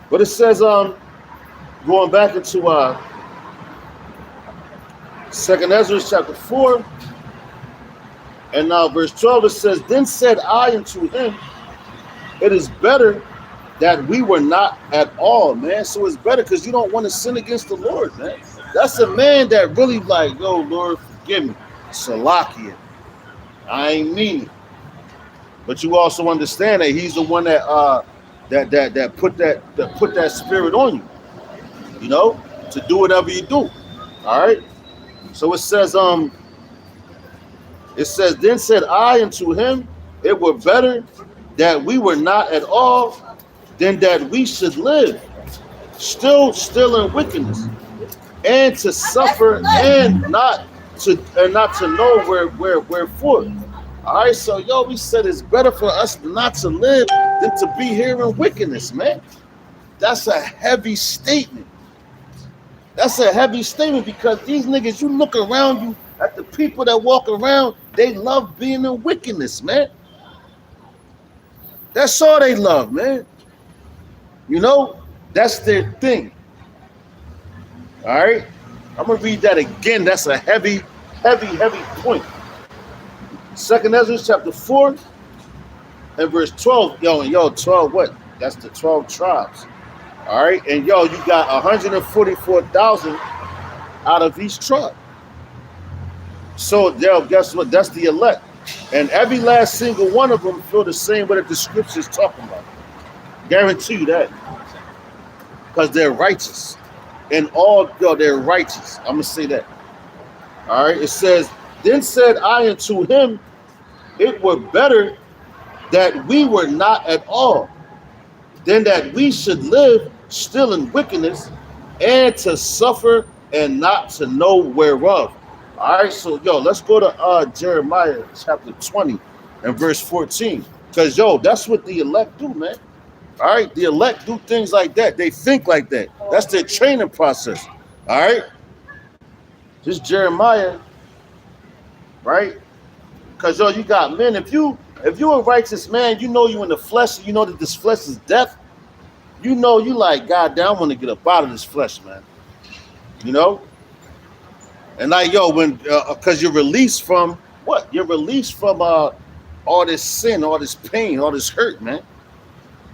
But it says, going back into 2nd Ezra chapter 4, and now verse 12, it says, then said I unto him, it is better that we were not at all, man. So it's better because you don't want to sin against the Lord, man. That's a man that really like, yo, Lord, forgive me. Salakia. I ain't mean it. But you also understand that he's the one that put that spirit on you, you know, to do whatever you do. All right. So it says, then said I unto him, it were better that we were not at all than that we should live, still in wickedness, and to suffer and not to know wherefore. All right, so yo, we said it's better for us not to live than to be here in wickedness, man. That's a heavy statement. That's a heavy statement because these niggas, you look around you at the people that walk around, they love being in wickedness, man. That's all they love, man. You know, that's their thing. All right, I'm gonna read that again. That's a heavy point. 2nd Ezra chapter 4 and verse 12. Yo, 12 what? That's the 12 tribes. All right, and yo, you got 144,000 out of each tribe. So yo, guess what? That's the elect. And every last single one of them feel the same way that the scriptures talking about. Guarantee you that. Because they're righteous. And all, yo, they're righteous. I'm going to say that. All right. It says, then said I unto him, it were better that we were not at all, than that we should live still in wickedness, and to suffer and not to know whereof. All right, so yo, let's go to Jeremiah chapter 20 and verse 14. Because yo, that's what the elect do, man. All right, the elect do things like that. They think like that. That's their training process. All right, this Jeremiah, right? Because yo, you got men. If you a righteous man, you know you in the flesh. You know that this flesh is death. You know you like, God damn, I want to get up out of this flesh, man. You know. And like, yo, when, because you're released from what? You're released from all this sin, all this pain, all this hurt, man.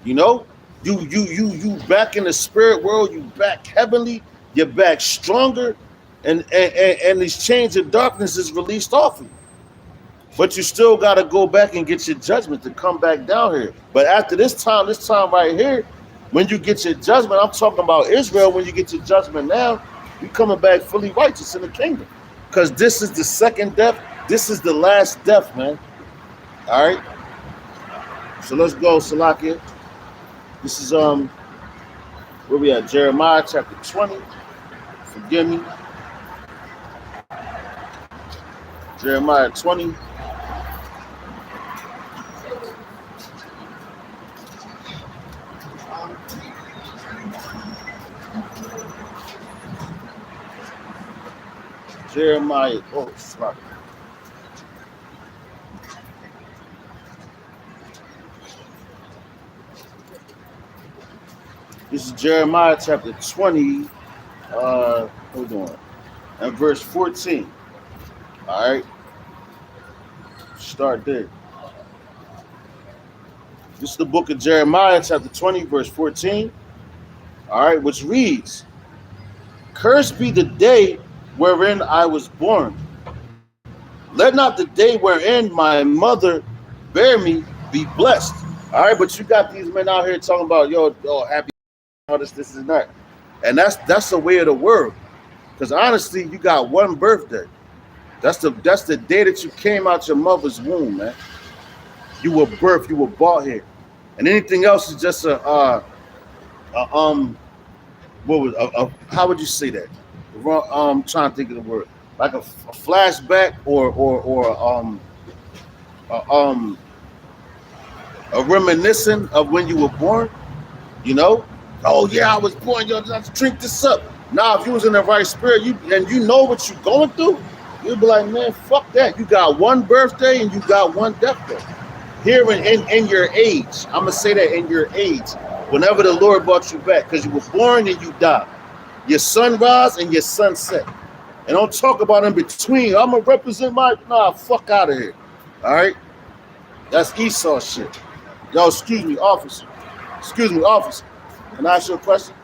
You know, you back in the spirit world, you back heavenly, you're back stronger, and this change of darkness is released off of you. But you still got to go back and get your judgment to come back down here. But after this time right here, when you get your judgment, I'm talking about Israel, when you get your judgment now, you coming back fully righteous in the kingdom. Because this is the second death. This is the last death, man. All right. So let's go, Salakia. This is where we at? Jeremiah chapter 20. Forgive me. Jeremiah 20. Jeremiah, oh, sorry. This is Jeremiah chapter 20. Hold on. And verse 14. All right. Start there. This is the book of Jeremiah chapter 20, verse 14. All right, which reads, Cursed be the day wherein I was born. Let not the day wherein my mother bare me be blessed. All right, but you got these men out here talking about, yo, happy, all this and that. And that's the way of the world. Because honestly, you got one birthday. That's the day that you came out your mother's womb, man. You were birthed, you were brought here. And anything else is just how would you say that? I'm trying to think of the word. Like a flashback or a reminiscent of when you were born, you know? Oh yeah, I was born, yo, let's drink this up. Now, if you was in the right spirit, you know what you're going through, you'd be like, man, fuck that. You got one birthday and you got one death day. Here in your age, I'm gonna say that in your age, whenever the Lord brought you back, because you were born and you died. Your sunrise and your sunset. And don't talk about in between. I'm gonna represent fuck out of here. All right? That's Esau shit. Yo, excuse me, officer. Can I ask you a question?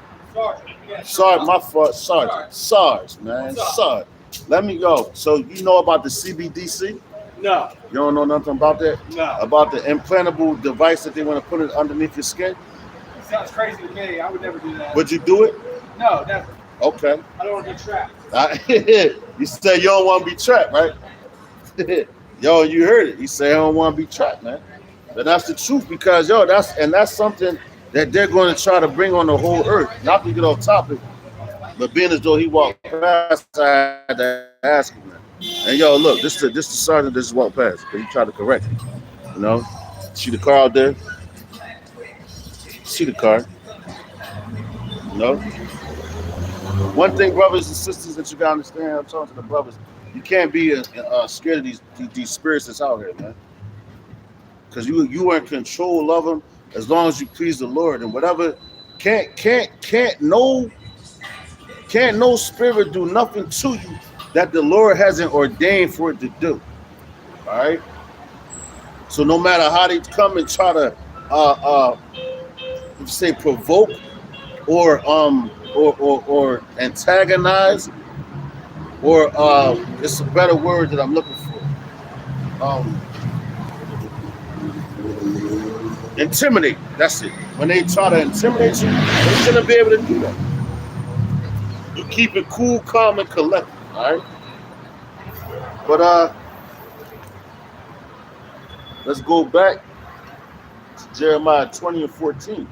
Sorry, my fault. Sorry, man. Sorry. Let me go. So you know about the CBDC? No. You don't know nothing about that? No. About the implantable device that they want to put it underneath your skin? It sounds crazy to me. I would never do that. Would you do it? No, never. Okay. I don't want to be trapped. You say you don't want to be trapped, right? Yo, you heard it. He said I don't want to be trapped, man. But that's the truth because, yo, that's something that they're going to try to bring on the whole earth. Not to get off topic, but being as though he walked past, I had to ask him that. And yo, look, this the sergeant that just walked past, but he tried to correct me. You know, see the car out there? See the car? You know? One thing, brothers and sisters, that you gotta understand, I'm talking to the brothers, you can't be scared of these spirits that's out here, man. Because you are in control of them as long as you please the Lord and whatever. Can't no spirit do nothing to you that the Lord hasn't ordained for it to do. All right. So no matter how they come and try to say provoke or antagonize, or it's a better word that I'm looking for. Intimidate. That's it. When they try to intimidate you, they're gonna be able to do that. You keep it cool, calm, and collected. All right. But let's go back to Jeremiah 20 and 14.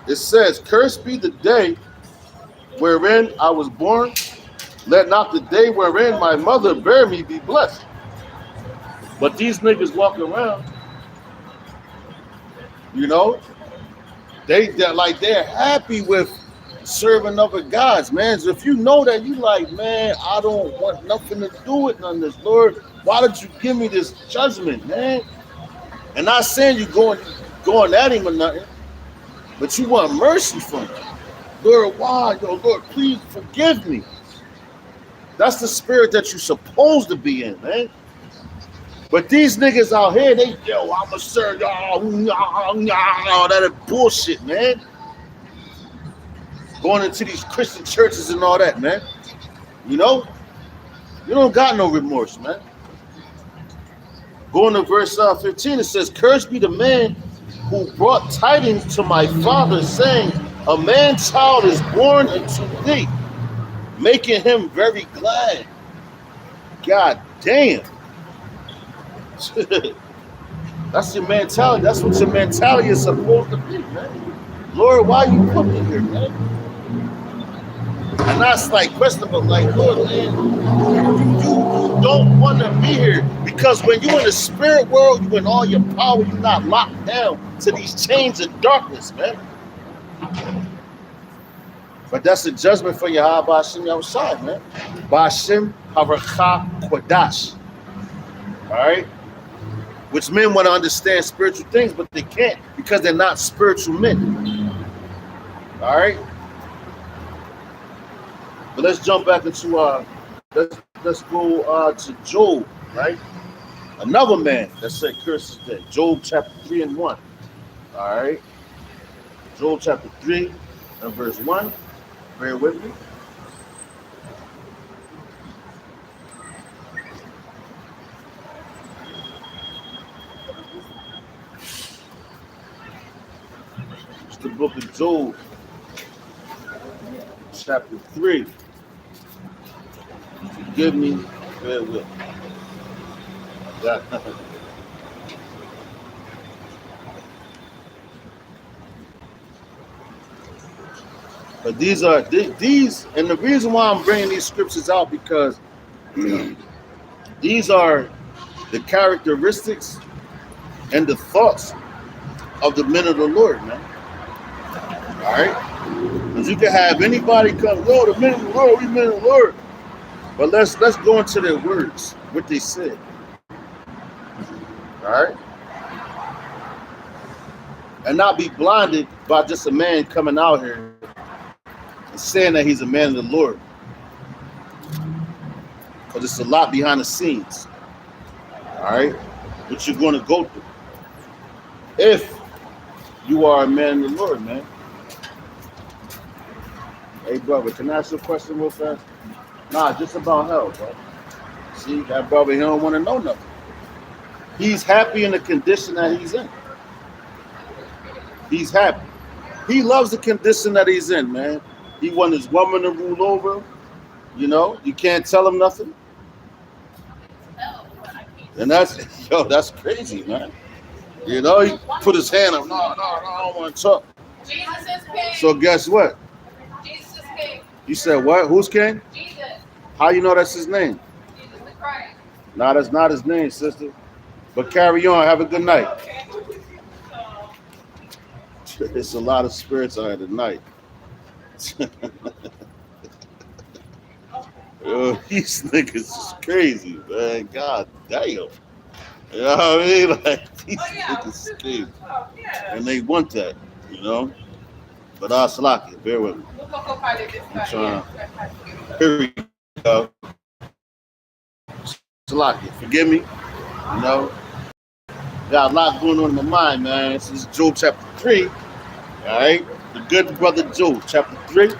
It says, "Cursed be the day wherein I was born. Let not the day wherein my mother bare me be blessed." But these niggas walking around, you know, they're happy with serving other gods, man. So if you know that, you like, man, I don't want nothing to do with none of this, Lord. Why did you give me this judgment, man? And not saying you going at him or nothing, but you want mercy from him. Lord, why? Yo, Lord, please forgive me. That's the spirit that you're supposed to be in, man. But these niggas out here, I'ma serve y'all, that is bullshit, man. Going into these Christian churches and all that, man. You know? You don't got no remorse, man. Going to verse 15, it says, "Cursed be the man who brought tidings to my father, saying, a man-child is born unto thee, making him very glad." God damn. That's your mentality. That's what your mentality is supposed to be, man. Lord, why you put me here, man? And that's like questionable, like, Lord, man, you don't want to be here, because when you're in the spirit world, you in all your power, you're not locked down to these chains of darkness, man. But that's the judgment for Yahweh Ba'ashem Yahushai, man. Ba'ashem Haracha Kodash. All right? Which men want to understand spiritual things, but they can't because they're not spiritual men. All right. But let's jump back into let's go to Job, right? Another man that said curses dead. Job chapter 3 and 1. All right. Job chapter 3 and verse 1. Bear with me. It's the book of Job, chapter 3. Forgive me, bear with me. Yeah. But these, and the reason why I'm bringing these scriptures out because these are the characteristics and the thoughts of the men of the Lord, man. All right, because you can have anybody come, oh, the men of the Lord, we men of the Lord. But let's go into their words, what they said. All right, and not be blinded by just a man coming out here and saying that he's a man of the Lord, because it's a lot behind the scenes. All right, what you're going to go through if you are a man of the Lord, man. Hey, brother, can I ask you a question real fast? Nah, just about hell, bro. See, that brother, he don't want to know nothing. He's happy in the condition that he's in. He's happy. He loves the condition that he's in, man. He want his woman to rule over him. You know, you can't tell him nothing. And that's crazy, man. You know, he put his hand up. No, I don't want to talk. Jesus is king. So guess what? Jesus is king. You said what? Who's king? Jesus. How you know that's his name? Jesus the Christ. No, that's not his name, sister. But carry on. Have a good night. There's a lot of spirits out here tonight. Yo, these niggas is crazy, man. God damn. You know what I mean? Like, these niggas is crazy. And they want that, you know? But Salaki, bear with me. I'm trying. Here we go. Salaki, forgive me. You know? Got a lot going on in my mind, man. This is Job chapter 3. All right? The good brother Job, chapter 3.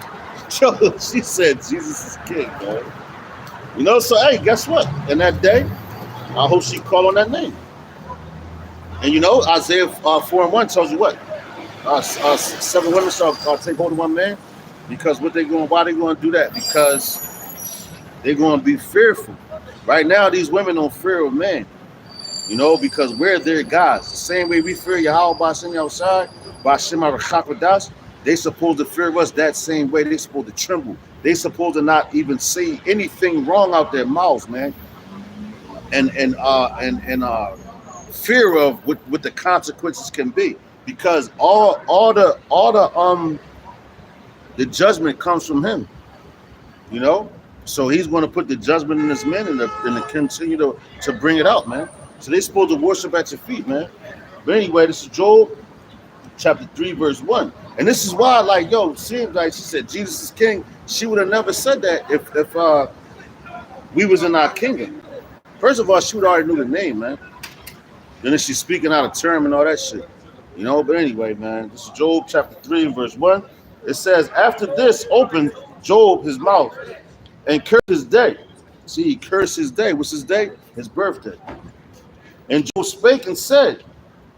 Job, she said Jesus is king, man. You know, so hey, guess what? In that day, I hope she called on that name. And you know, Isaiah 4 and 1 tells you what? 7 women shall take hold of one man. Because why they going to do that? Because they're going to be fearful. Right now, these women don't fear a man. You know, because we're their gods. The same way we fear Yahweh Ba'ashem Yahushai, Ba'ashem Arachakwadas, they supposed to fear us that same way. They supposed to tremble. They supposed to not even say anything wrong out their mouths, man. And fear of what the consequences can be. Because all the judgment comes from him. You know? So he's going to put the judgment in his men and continue to bring it out, man. So they're supposed to worship at your feet, man. But anyway, this is Job chapter 3, verse 1. And this is why, like, yo, seems like she said Jesus is king. She would have never said that if we was in our kingdom. First of all, she would already knew the name, man. Then she's speaking out of term and all that shit. You know, but anyway, man, this is Job chapter 3, verse 1. It says, after this opened Job his mouth and cursed his day. See, he cursed his day. What's his day? His birthday. And Job spake and said,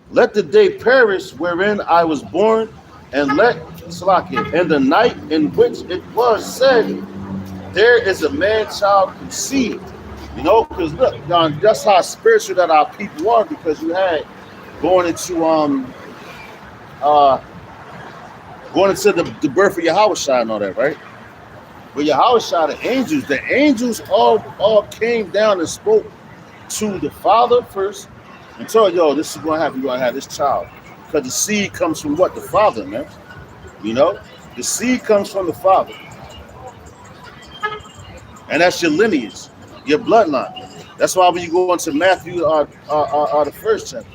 let the day perish wherein I was born, and let and the night in which it was said, there is a man child conceived. You know, because look, that's how spiritual that our people are, because you had going into the birth of Yahushua and all that, right? But Yahushua, the angels all came down and spoke to the father first and told, yo, this is going to happen. You're going to have this child. Because the seed comes from what? The father, man. You know? The seed comes from the father. And that's your lineage, your bloodline. That's why when you go into Matthew, the first chapter,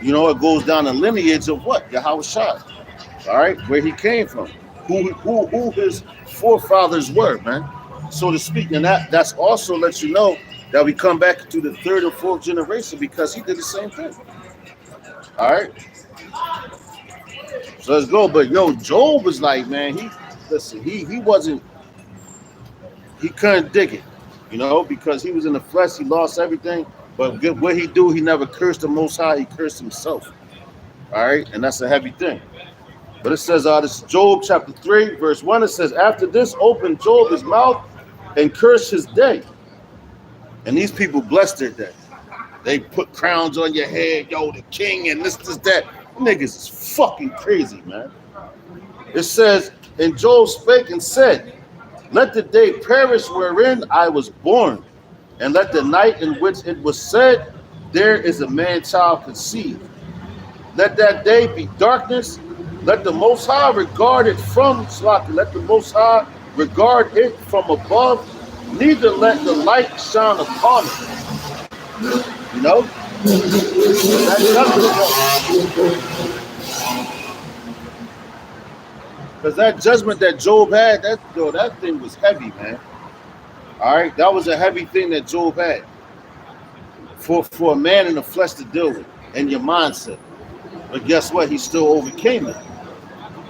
you know, it goes down the lineage of what? Yahushua. All right, where he came from, who his forefathers were, man, so to speak. And that's also lets you know that we come back to the third or fourth generation because he did the same thing. All right, so let's go. But yo, Job was like, man, he wasn't, he couldn't dig it, because he was in the flesh. He lost everything. But what he do, he never cursed the Most High. He cursed himself. All right, and that's a heavy thing. But it says, this is Job chapter 3, verse 1. It says, after this opened Job his mouth and cursed his day. And these people blessed their day. They put crowns on your head, yo, the king, and this, that. Niggas is fucking crazy, man. It says, and Job spake and said, let the day perish wherein I was born, and let the night in which it was said, there is a man-child conceived. Let that day be darkness. Let the Most High regard it from Slaki. Let the Most High regard it from above. Neither let the light shine upon it. Because that judgment that Job had, that thing was heavy, man. All right, that was a heavy thing that Job had for a man in the flesh to deal with and your mindset. But guess what? He still overcame it.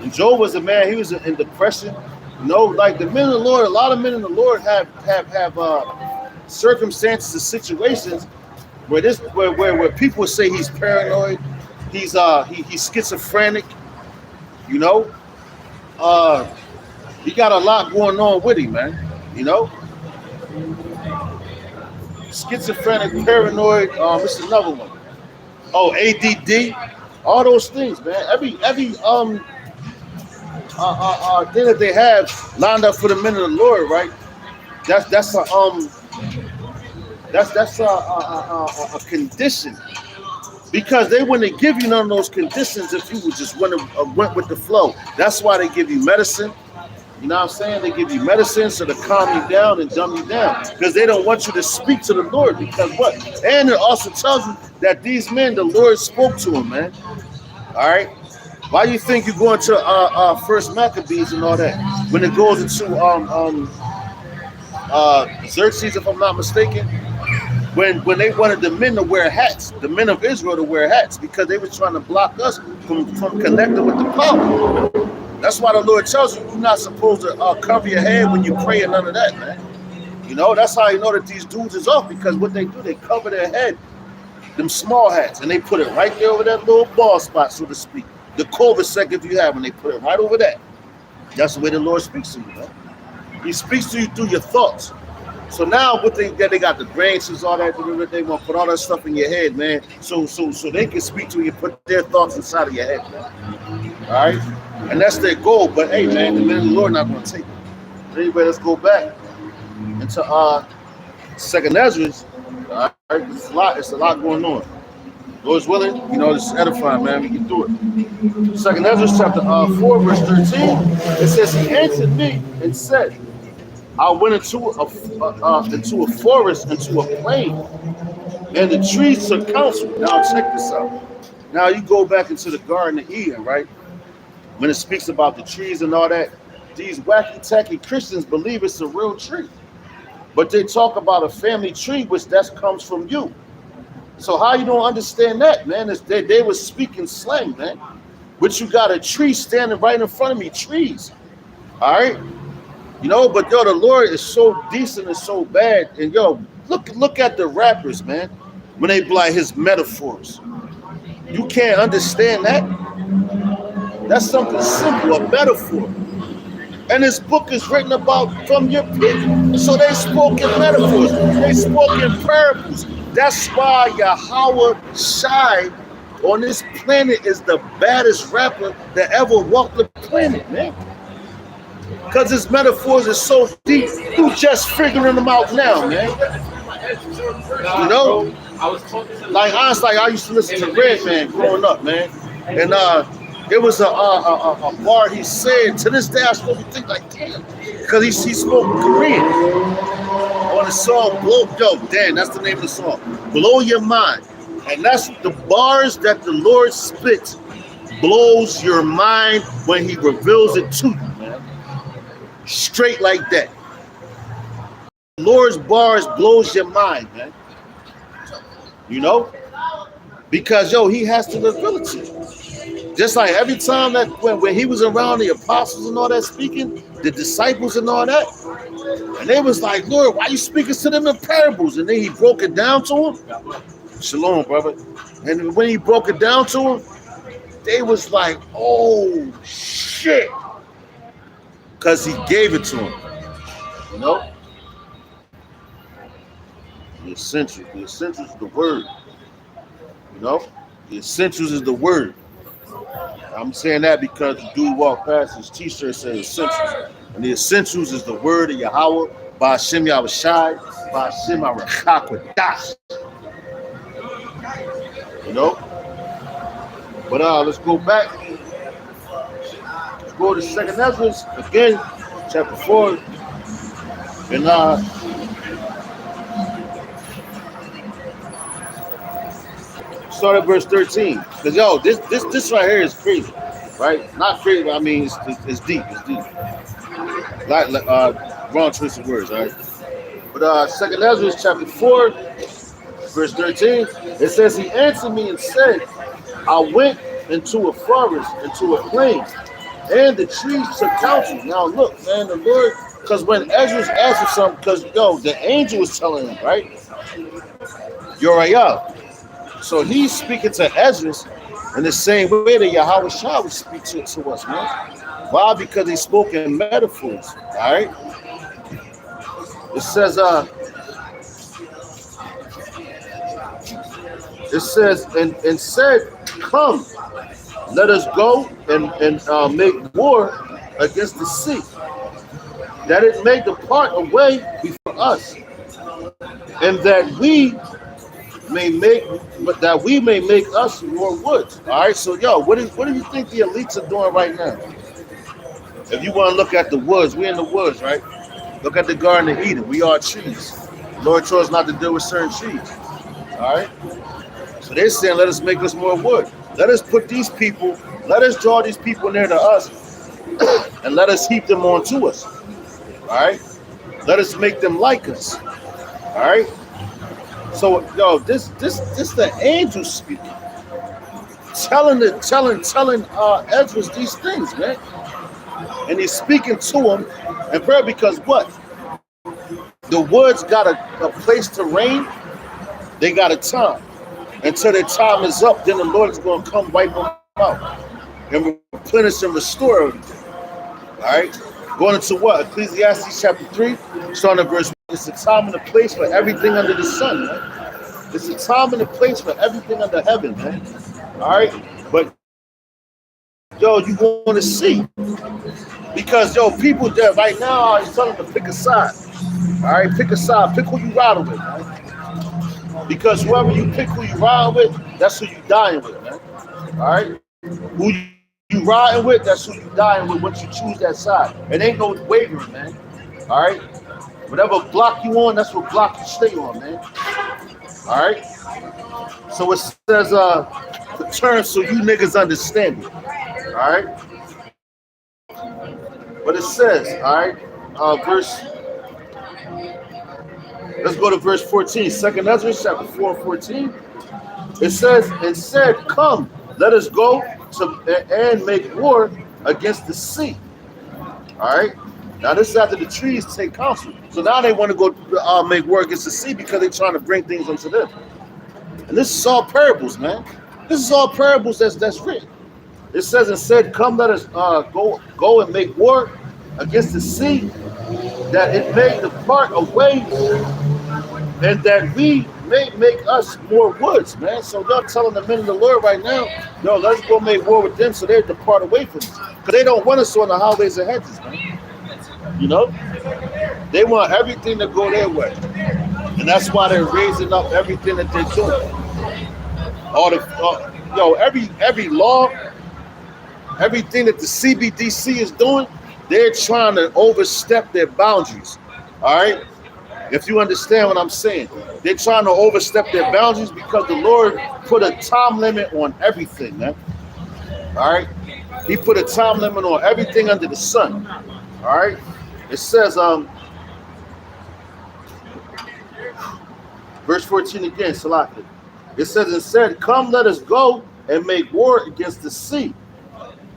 And Job was a man. He was in depression. Like the men of the Lord. A lot of men in the Lord have circumstances and situations where people say he's paranoid. He's schizophrenic. He got a lot going on with him, man. Schizophrenic, paranoid. It's another one. Oh, ADD. All those things, man. Every thing that they have lined up for the men of the Lord, right? That's a condition, because they wouldn't give you none of those conditions if you would just went with the flow. That's why they give you medicine. You know what I'm saying? They give you medicine so to calm you down and dumb you down, because they don't want you to speak to the Lord. Because what? And it also tells you that these men, the Lord spoke to them, man. All right. Why do you think you go into First Maccabees and all that when it goes into Xerxes, if I'm not mistaken? When they wanted the men to wear hats, the men of Israel to wear hats, because they were trying to block us from connecting with the power. That's why the Lord tells you you're not supposed to cover your head when you pray and none of that, man. That's how you know that these dudes is off, because what they do, they cover their head, them small hats, and they put it right there over that little ball spot, so to speak. The cul-de-sac, if you have, and they put it right over that. That's the way the Lord speaks to you, man. He speaks to you through your thoughts. So now what they got the branches, all that, they want to put all that stuff in your head, man. So they can speak to you, put their thoughts inside of your head, man. All right? And that's their goal. But hey, man, the men of the Lord not going to take it. But anyway, let's go back into Second Ezra. All right? It's a lot going on. Lord's willing, it's edifying, man. We can do it. Second Ezra chapter 4, verse 13. It says, he answered me and said, I went into a forest, into a plain, and the trees took counsel. Now check this out. Now you go back into the Garden of Eden, right? When it speaks about the trees and all that, these wacky tacky Christians believe it's a real tree, but they talk about a family tree, which that comes from you. So how you don't understand that, man? They were speaking slang, man. But you got a tree standing right in front of me, trees. All right? But the Lord is so decent and so bad. And look at the rappers, man, when they apply his metaphors. You can't understand that. That's something simple, a metaphor. And this book is written about from your people. So they spoke in metaphors. They spoke in parables. That's why Yahweh Shai on this planet is the baddest rapper that ever walked the planet, man. Because his metaphors are so deep, you just figuring them out now, man. Like honestly, I used to listen to Redman growing up, man. And it was a bar he said, to this day I still think like, damn, because he spoke Korean on the song damn, that's the name of the song, Blow Your Mind. And that's the bars that the Lord spits blows your mind when he reveals it to you, man. Straight like that. Lord's bars blows your mind, man. You know? Because, yo, he has to reveal it to you. Just like every time that when he was around the apostles and all that speaking, the disciples and all that, and they was like, Lord, why you speaking to them in parables? And then he broke it down to them. Shalom, brother. And when he broke it down to them, they was like, oh, shit. Because he gave it to them. You know? The essentials is the word. You know? The essentials is the word. I'm saying that because the dude walked past, his t-shirt says essentials. And the essentials is the word of Yahweh, Ba'ashem Yahushai, Ba'ashem Arachakwadash. You know? But let's go back. Let's go to 2nd Ezra again, chapter 4. And start at verse 13. Because yo, this right here is crazy. Right? Not crazy, but I mean it's deep. It's deep. Wrong choice of words, all right? But 2nd Ezra chapter 4, verse 13, it says, he answered me and said, I went into a forest, into a plain, and the trees took counsel. Now look, man, the Lord, because when Ezra's asking something, because yo, the angel was telling him, right? Uriah. So he's speaking to Ezra in the same way that Yahweh Shah would speak to us, man. Why? Because he spoke in metaphors, all right? It says, and said, come, let us go and make war against the sea, that it may depart away before us, and that we may make us more woods. All right, so yo, what do you think the elites are doing right now? If you want to look at the woods, we're in the woods, right? Look at the Garden of Eden. We are trees. Lord chose not to deal with certain trees. All right. So they're saying, let us make us more wood. Let us put these people, let us draw these people near to us, and let us heap them onto us. All right. Let us make them like us. All right. So yo, this the angel speaking, telling Ezra these things, man, and he's speaking to him, and prayer because what? The woods got a place to reign. They got a time. Until their time is up, then the Lord is going to come wipe them out and replenish and restore everything. All right, going into what? Ecclesiastes chapter 3, starting at verse 1. It's a time and a place for everything under the sun, man. It's a time and a place for everything under heaven, man. All right, but yo, you want to see, because yo, people there right now are telling them to pick a side. All right, pick a side, pick who you riding with, man. Because whoever you pick, who you riding with, that's who you dying with, man. All right, who you riding with, that's who you dying with. Once you choose that side, it ain't no wavering, man. All right, whatever block you on, that's what block you stay on, man. All right. So it says, the term so you niggas understand it. All right. But it says, all right, let's go to verse 14. 2nd Ezra chapter 4:14. It says, and said, come, let us go and make war against the sea. All right. Now this is after the trees take counsel. So now they want to go make war against the sea because they're trying to bring things unto them. And this is all parables, man. This is all parables that's written. It says and said, come, let us go and make war against the sea, that it may depart away, and that we may make us more woods, man. So they're telling the men of the Lord right now, yo, let's go make war with them so they depart away from us. Because they don't want us on the highways and hedges, man. You know? They want everything to go their way. And that's why they're raising up everything that they're doing. Every law, everything that the CBDC is doing, they're trying to overstep their boundaries. All right? If you understand what I'm saying, they're trying to overstep their boundaries because the Lord put a time limit on everything, man. All right. He put a time limit on everything under the sun. All right. It says, verse 14 again, Salaki. It says, "And said, Come, let us go and make war against the sea,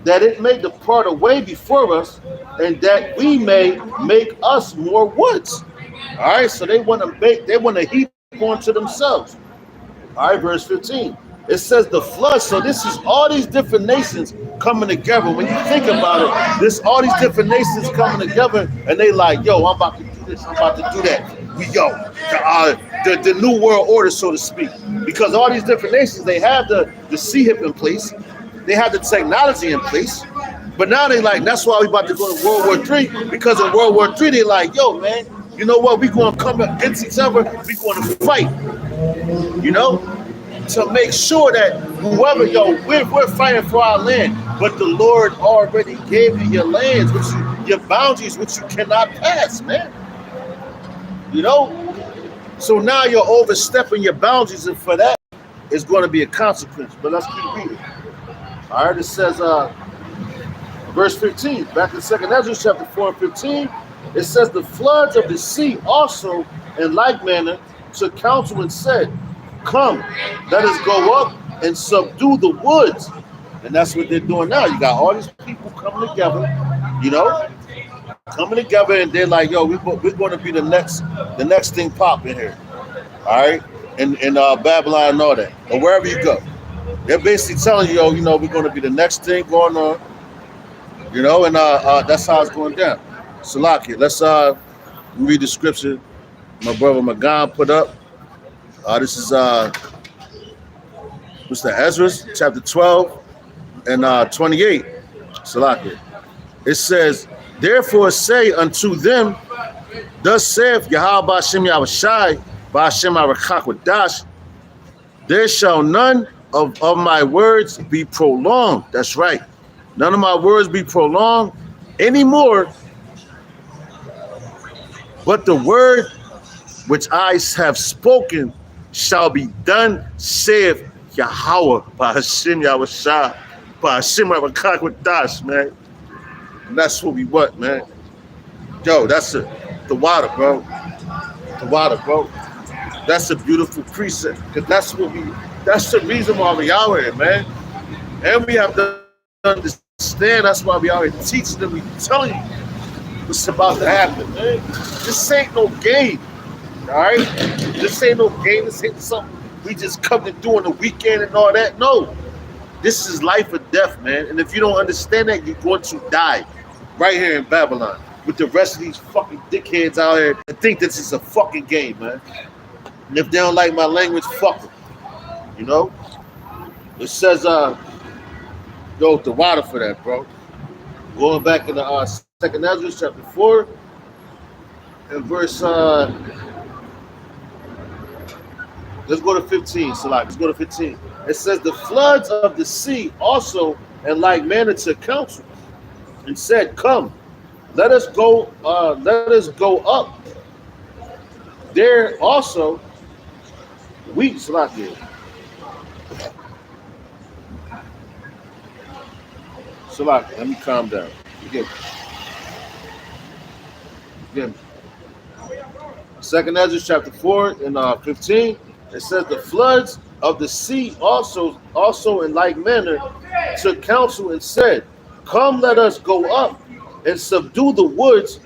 that it may depart away before us, and that we may make us more woods." All right, so they want to heap onto themselves. All right, verse 15. It says the flood. So this is all these different nations coming together. When you think about it, this all these different nations coming together, and they like, yo, I'm about to do this, I'm about to do that. The new world order, so to speak. Because all these different nations, they have the sea hip in place, they have the technology in place, but now they like, that's why we about to go to World War III, because in World War III, they like, yo, man, you know what? We going to come against each other. We going to fight, you know, to make sure that whoever, we're fighting for our land, but the Lord already gave you your lands, your boundaries, which you cannot pass, man. You know, so now you're overstepping your boundaries, and for that, it's going to be a consequence. But let's keep reading. All right, it says, verse 15, back in 2nd Ezra chapter 4 and 15. It says the floods of the sea also in like manner took counsel and said, Come, let us go up and subdue the woods. And that's what they're doing now. You got all these people coming together, you know, and they're like, yo, we're going to be the next thing popping here. All right. In Babylon and all that, or wherever you go. They're basically telling you, you know, we're going to be the next thing going on, you know, and that's how it's going down. Salaki, let's read the scripture my brother Magan put up. This is what's that? Ezra chapter 12 and 28. Salaki. It says, "Therefore say unto them, Thus saith Yahweh Ba'ashem Yahushai, Ba'ashem Arachakwadash, there shall none of my words be prolonged." That's right. None of my words be prolonged anymore. But the word which I have spoken shall be done, saith Yahweh, Ba'ashem Yahushai, Ba'ashem Arachakwadash, man. And that's what we want, man. Yo, that's the water, bro. The water, bro. That's a beautiful precept. Because that's the reason why we out here, man. And we have to understand that's why we out here teaching them, we telling you what's about to happen, man. This ain't no game. All right? This ain't no game. This ain't something we just come to do on the weekend and all that. No. This is life or death, man. And if you don't understand that, you're going to die right here in Babylon with the rest of these fucking dickheads out here that think this is a fucking game, man. And if they don't like my language, fuck them. You know? It says, the water for that, bro. Going back in the 2nd Ezra chapter 4 and verse, let's go to 15, Salak. Let's go to 15. It says, the floods of the sea also in like manner took counsel and said, Come, let us go up. There also wheat, Salak. Salak, let me calm down. Again. 2nd Ezra chapter 4 and 15. It says the floods of the sea also in like manner took counsel and said, Come, let us go up and subdue the woods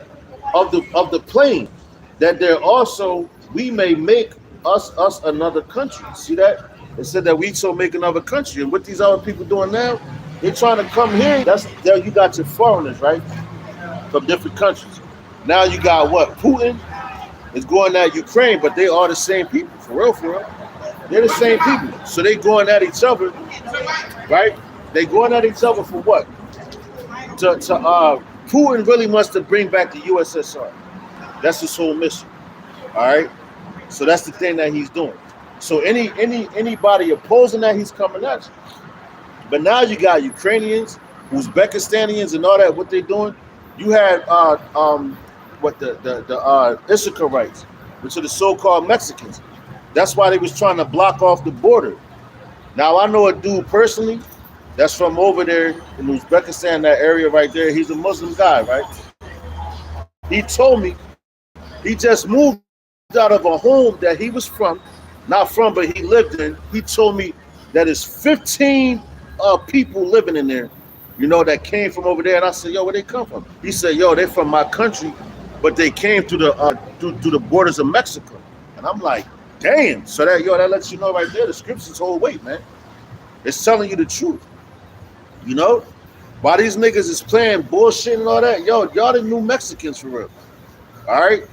of the plain, that there also we may make us another country. See that? It said that we shall make another country. And what these other people doing now, they're trying to come here. That's there. You got your foreigners, right, from different countries. Now you got what? Putin is going at Ukraine, but they are the same people, for real. They're the same people. So they going at each other, right? They going at each other for what? Putin really wants to bring back the USSR. That's his whole mission. All right. So that's the thing that he's doing. So anybody opposing that, he's coming at you. But now you got Ukrainians, Uzbekistanians, and all that. What they're doing, you had the Issacharites, which are the so-called Mexicans. That's why they was trying to block off the border. Now I know a dude personally that's from over there in Uzbekistan, that area right there. He's a Muslim guy, right? He told me he just moved out of a home that he was from, not from, but he lived in. He told me that it's 15 people living in there, you know, that came from over there. And I said, yo, where they come from? He said, yo, they're from my country, but they came through the borders of Mexico. And I'm like, damn. So that lets you know right there, the scriptures hold weight, man. It's telling you the truth. You know? Why these niggas is playing bullshit and all that, yo, y'all the new Mexicans for real. All right?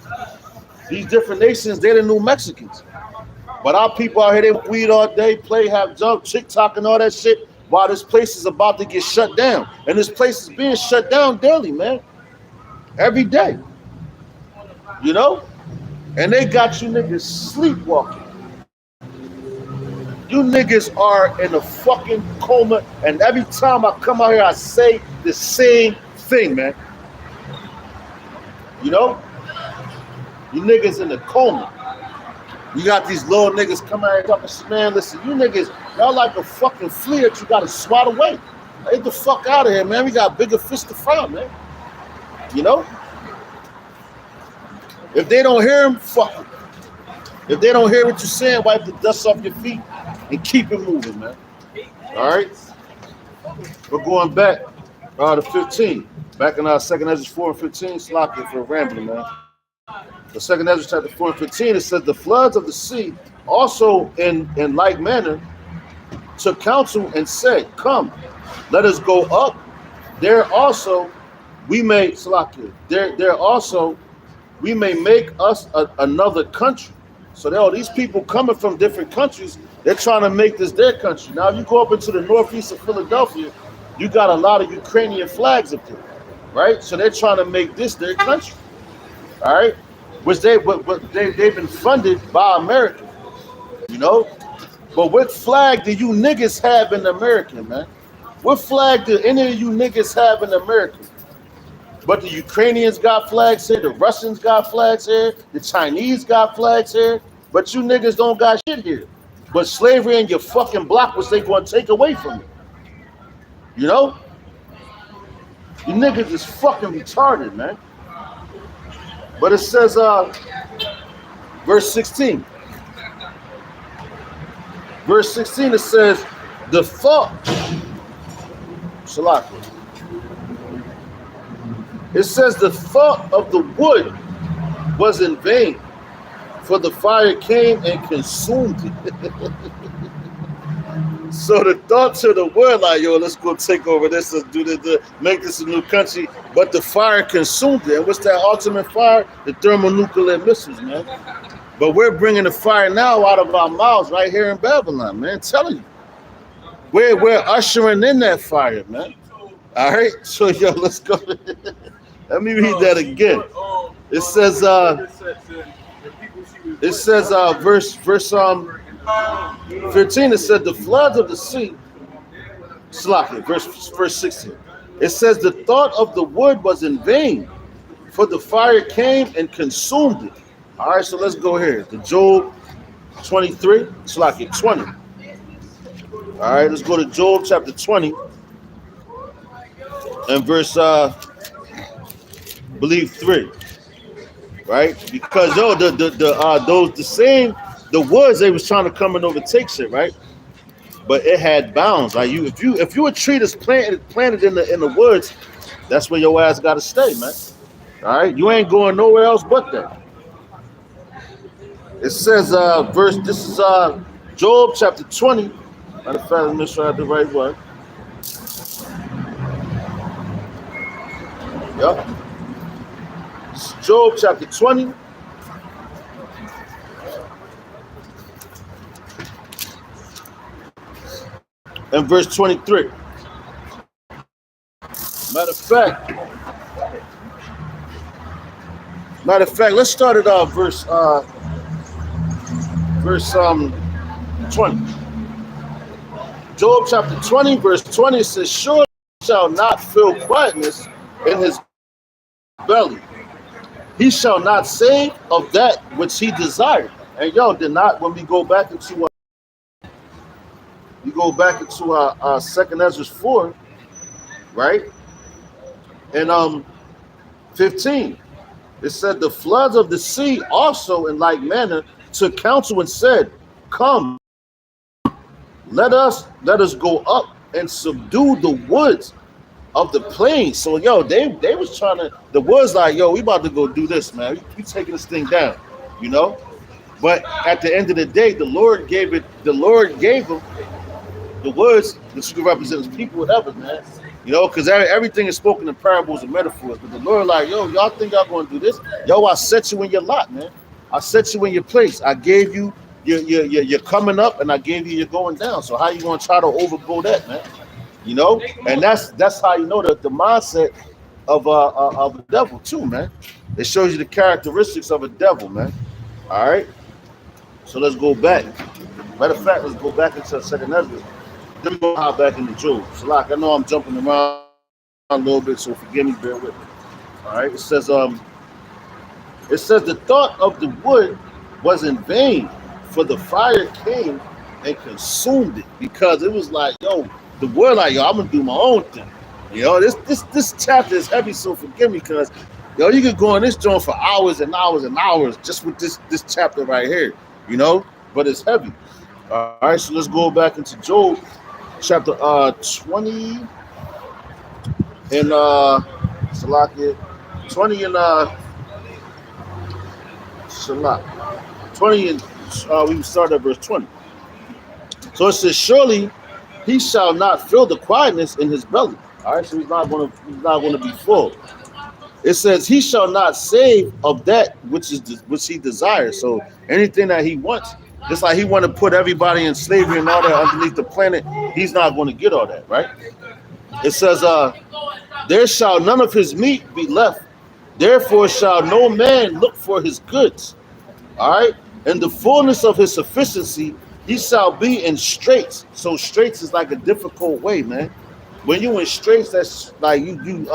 These different nations, they're the new Mexicans. But our people out here, they weed all day, play, have jump, TikTok and all that shit, while this place is about to get shut down. And this place is being shut down daily, man. Every day. You know? And they got you niggas sleepwalking. You niggas are in a fucking coma, and every time I come out here, I say the same thing, man. You know? You niggas in the coma. You got these little niggas coming out here talking shit, man. Listen, you niggas, y'all like a fucking flea that you gotta swat away. Get the fuck out of here, man. We got bigger fish to fry, man. You know? If they don't hear him, fuck them. If they don't hear what you're saying, wipe the dust off your feet and keep it moving, man. All right? We're going back to 15. Back in our 2nd Ezra 4 and 15, Slock it for rambling, man. The 2nd Ezra chapter 4 and 15, it says, the floods of the sea also in like manner took counsel and said, come, let us go up. There also we may, Slock it, there also we may make us another country. So there are these people coming from different countries. They're trying to make this their country. Now, if you go up into the northeast of Philadelphia, you got a lot of Ukrainian flags up there, right? So they're trying to make this their country, all right? Which they've been funded by America, you know? But what flag do you niggas have in America, man? What flag do any of you niggas have in America? But the Ukrainians got flags here, the Russians got flags here, the Chinese got flags here, but you niggas don't got shit here. But slavery in your fucking block was they gonna take away from you. You know? You niggas is fucking retarded, man. But it says, verse 16. Verse 16, it says, the thought, Shalaka. It says the thought of the wood was in vain, for the fire came and consumed it. So the thoughts of the wood, like, yo, let's go take over this, let's do this, make this a new country. But the fire consumed it. And what's that ultimate fire? The thermonuclear missiles, man. But we're bringing the fire now out of our mouths right here in Babylon, man. I'm telling you. We're ushering in that fire, man. All right? So, yo, let's go. Let me read that again. It says, verse 15, it said, the floods of the sea, Slocky, verse 16. It says, the thought of the wood was in vain, for the fire came and consumed it. All right, so let's go here. The Job 23, Slocky, 20. All right, let's go to Job chapter 20 and verse, believe 3. Right? Because yo, the woods, they was trying to come and overtake shit, right? But it had bounds. Like if you a tree that's planted in the woods, that's where your ass gotta stay, man. All right, you ain't going nowhere else but that. It says this is Job chapter 20. Matter of fact, let me make sure I have the right one. Yep. Job chapter 20. And verse 23. Matter of fact, let's start at verse 20. Job chapter 20, verse 20 says, surely he shall not feel quietness in his belly. He shall not save of that which he desired. And yo, did not, when we go back into you go back into our second Ezra 4, right? And 15. It said the floods of the sea also in like manner took counsel and said, come, let us go up and subdue the woods of the plains. So yo, they was trying to, the woods like, yo, we about to go do this, man. We taking this thing down, you know? But at the end of the day, the Lord gave them the words that should represent his people, whatever, man. You know, because everything is spoken in parables and metaphors. But the Lord, like, yo, y'all think y'all going to do this? Yo, I set you in your lot, man. I set you in your place. I gave you you're coming up, and I gave you you're going down. So how you going to try to overgo that, man? You know, and that's how you know that the mindset of a devil too, man. It shows you the characteristics of a devil, man. All right. So let's go back. Matter of fact, let's go back into second Ezra. Let me go hop back into Job. So like I know I'm jumping around a little bit, so forgive me, bear with me. All right, it says the thought of the wood was in vain, for the fire came and consumed it, because it was like, yo, the word like, yo, I'm gonna do my own thing. You know, this chapter is heavy, so forgive me, because yo, you could go on this joint for hours and hours and hours just with this chapter right here, you know, but it's heavy. All right, so let's go back into Job. Chapter 20 and Salakia, 20 and Shalak, 20 and we start at verse 20. So it says, surely he shall not fill the quietness in his belly. All right, so he's not going to be full. It says he shall not save of that which he desires. So anything that he wants. Just like he want to put everybody in slavery and all that underneath the planet, he's not going to get all that, right? It says, there shall none of his meat be left. Therefore shall no man look for his goods. All right? In the fullness of his sufficiency, he shall be in straits. So straits is like a difficult way, man. When you in straits, that's like you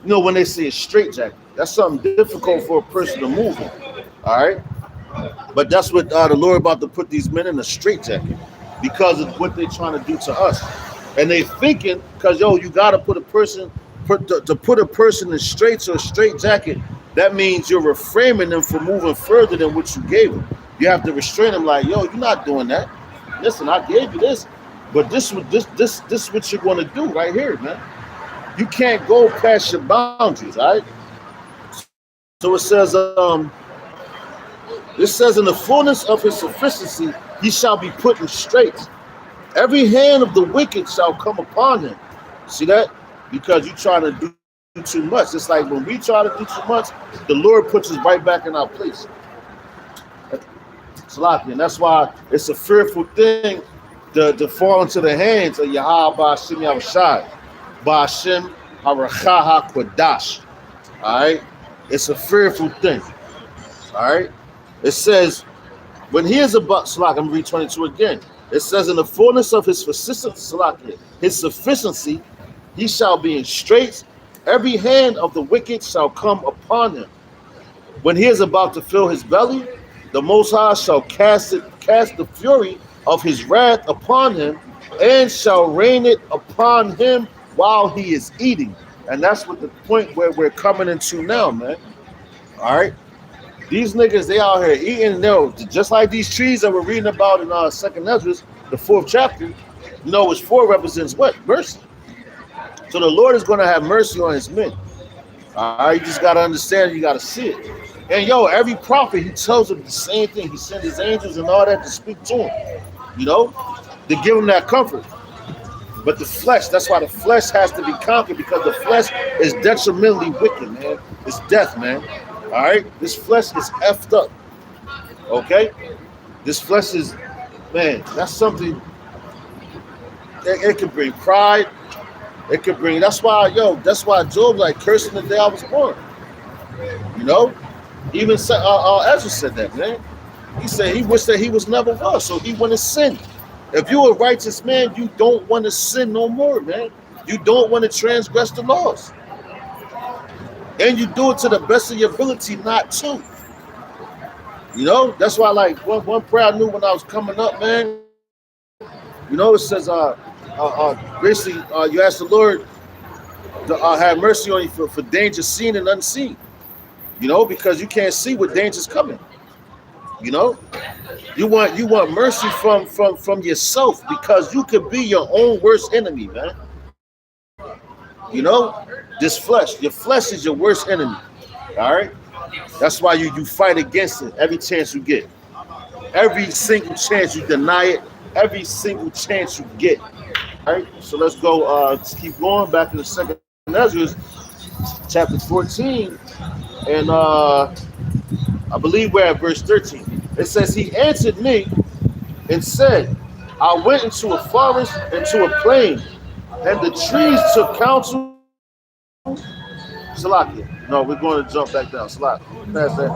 know, when they say a straitjacket, that's something difficult for a person to move in. All right? But that's what the Lord about to put these men in a straitjacket, because of what they're trying to do to us. And they thinking, because yo, you got to put a person in straits or a straitjacket, that means you're refraining them from moving further than what you gave them. You have to restrain them, like, yo, you're not doing that. Listen, I gave you this, but this is what you're going to do right here, man. You can't go past your boundaries, all right? So it says, in the fullness of his sufficiency, he shall be put in straits. Every hand of the wicked shall come upon him. See that? Because you're trying to do too much. It's like when we try to do too much, the Lord puts us right back in our place. And that's why it's a fearful thing to fall into the hands of Yahweh Ba'ashim Yahushai, Ba'ashim Harachaha Kodash. All right? It's a fearful thing. All right? It says, when he is about, Salak, I'm read 22 again. It says, in the fullness of his sufficiency, he shall be in straits. Every hand of the wicked shall come upon him. When he is about to fill his belly, the Most High shall cast the fury of his wrath upon him, and shall rain it upon him while he is eating. And that's what the point where we're coming into now, man. All right? These niggas, they out here eating, just like these trees that we're reading about in our second Ezra, the 4th chapter. You know, which 4 represents what? Mercy. So the Lord is going to have mercy on his men. All right, you just got to understand, you got to see it. And yo, every prophet, he tells them the same thing. He sent his angels and all that to speak to him, you know, to give him that comfort. But the flesh, that's why the flesh has to be conquered, because the flesh is detrimentally wicked, man. It's death, man. All right, this flesh is effed up. Okay, this flesh is, man, that's something. It can bring pride. It could bring. That's why Job like cursing the day I was born. You know, even Ezra said that, man. He said he wished that he was never was, so he wouldn't sin. If you're a righteous man, you don't want to sin no more, man. You don't want to transgress the laws. And you do it to the best of your ability not to. You know, that's why, like, one prayer I knew when I was coming up, man, You know, it says, basically, you ask the Lord to have mercy on you for danger seen and unseen. You know, because you can't see what danger's coming. You know, you want mercy from yourself because you could be your own worst enemy, man. You know, this flesh, your flesh is your worst enemy. All right, that's why you fight against it every chance you get. Every single chance you deny it, every single chance you get. All right, so let's go. Let's keep going back in the second Ezra, chapter 14, and I believe we're at verse 13. It says, "He answered me and said, I went into a forest, into a plain, and the trees took counsel." Salakia. No, we're going to jump back down. Salakia. Past that.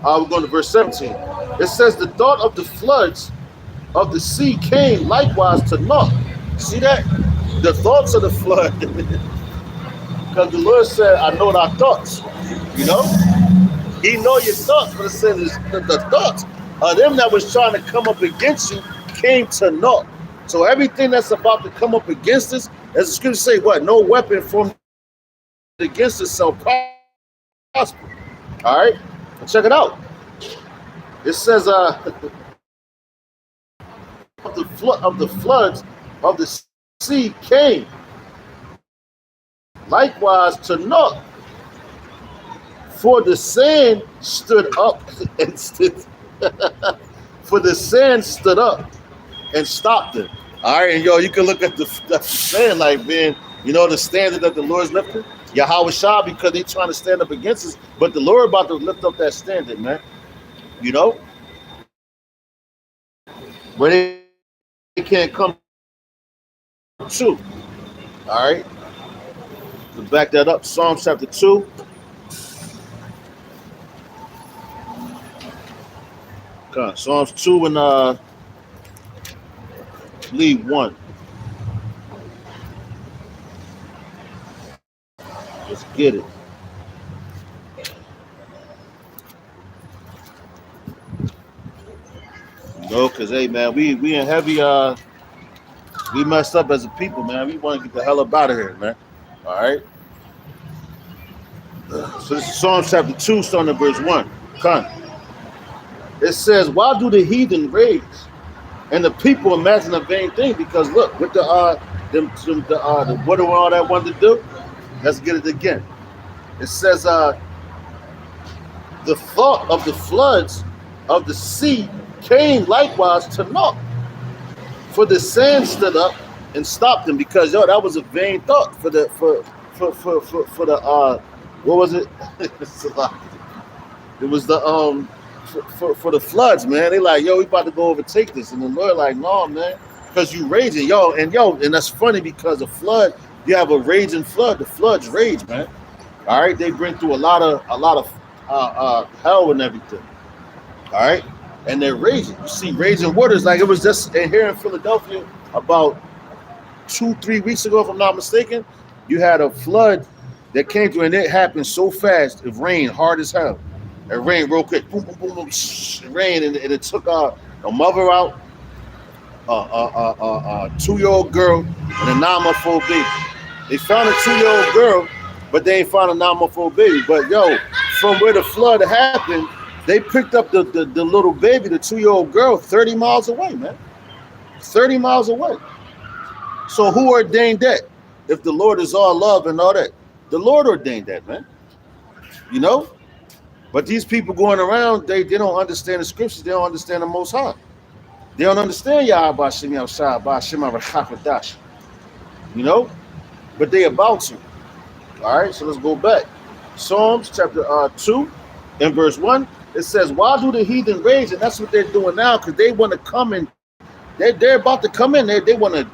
We're going to verse 17. It says, "The thought of the floods of the sea came likewise to naught." See that? The thoughts of the flood. Because the Lord said, "I know thy thoughts." You know? He know your thoughts, but it says the thoughts of them that was trying to come up against you came to naught. So everything that's about to come up against us, as the scripture say, what? No weapon formed against us shall prosper. All right? Check it out. It says, of the floods of the sea came likewise to naught. For the sand stood up and for the sand stood up and stopped them. All right, and yo, you can look at the sand like, man, you know the standard that the Lord's lifting? Yahweh Shah, because they trying to stand up against us, but the Lord about to lift up that standard, man. You know? Where they can't come true. All right? To back that up, Psalms chapter 2. Psalms 2 and leave 1. Let's get it. No, because hey man, we in heavy we messed up as a people, man. We want to get the hell up out of here, man. All right. So this is Psalms chapter 2, starting at verse 1. Come. It says, "Why do the heathen rage, and the people imagine a vain thing?" Because look, with the what do all that wanted to do? Let's get it again. It says, "The thought of the floods of the sea came likewise to naught. For the sand stood up and stopped them." Because yo, that was a vain thought for the what was it? It was the for the floods, man. They like, yo, we about to go overtake this, and the Lord like, no, man, because you raging, and that's funny because the flood, you have a raging flood. The floods rage, man. All right, they bring through a lot of hell and everything. All right, and they're raging. You see, raging waters. Like it was just here in Philadelphia about 2-3 weeks ago, if I'm not mistaken. You had a flood that came through, and it happened so fast. It rained hard as hell. It rained real quick. Boom, boom, boom, boom. It rained, and it took a mother out, a 2-year-old girl, and a 9-month-old baby. They found a 2-year-old girl, but they ain't found a 9-month-old baby. But yo, from where the flood happened, they picked up the little baby, the 2-year-old girl, 30 miles away, man. 30 miles away. So who ordained that? If the Lord is all love and all that, the Lord ordained that, man. You know. But these people going around, they don't understand the scriptures. They don't understand the Most High. They don't understand Yahweh Ba'Shem Yahushua Ba'Shem Arachakadash. You know? But they about to. All right, so let's go back. Psalms chapter 2 and verse 1. It says, "Why do the heathen rage?" And that's what they're doing now, because they want to come in. They're about to come in. They want to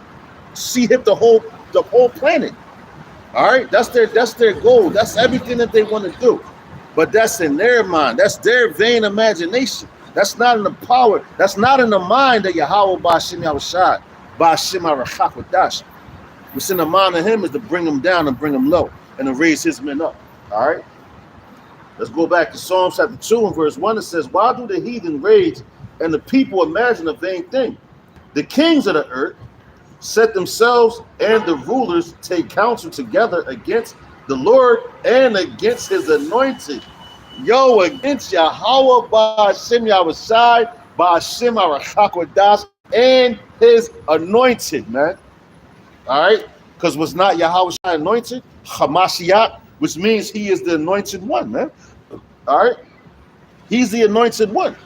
hit the whole planet. All right, that's their goal. That's everything that they want to do. But that's in their mind. That's their vain imagination. That's not in the power. That's not in the mind of Yahweh Ba'Shem Yahushua Ba'Shem Arachakadash. What's in the mind of him is to bring them down and bring them low and to raise his men up. All right. Let's go back to Psalms chapter 2 and verse 1. It says, "Why do the heathen rage and the people imagine a vain thing? The kings of the earth set themselves and the rulers take counsel together against the Lord and against his anointed. Yo, against Yahweh Ba'ashem Yahushai, Ba'ashem Arachakodas, and his anointed, man. All right? Because was not Yahweh anointed? Hamashiach, which means he is the anointed one, man. All right? He's the anointed one.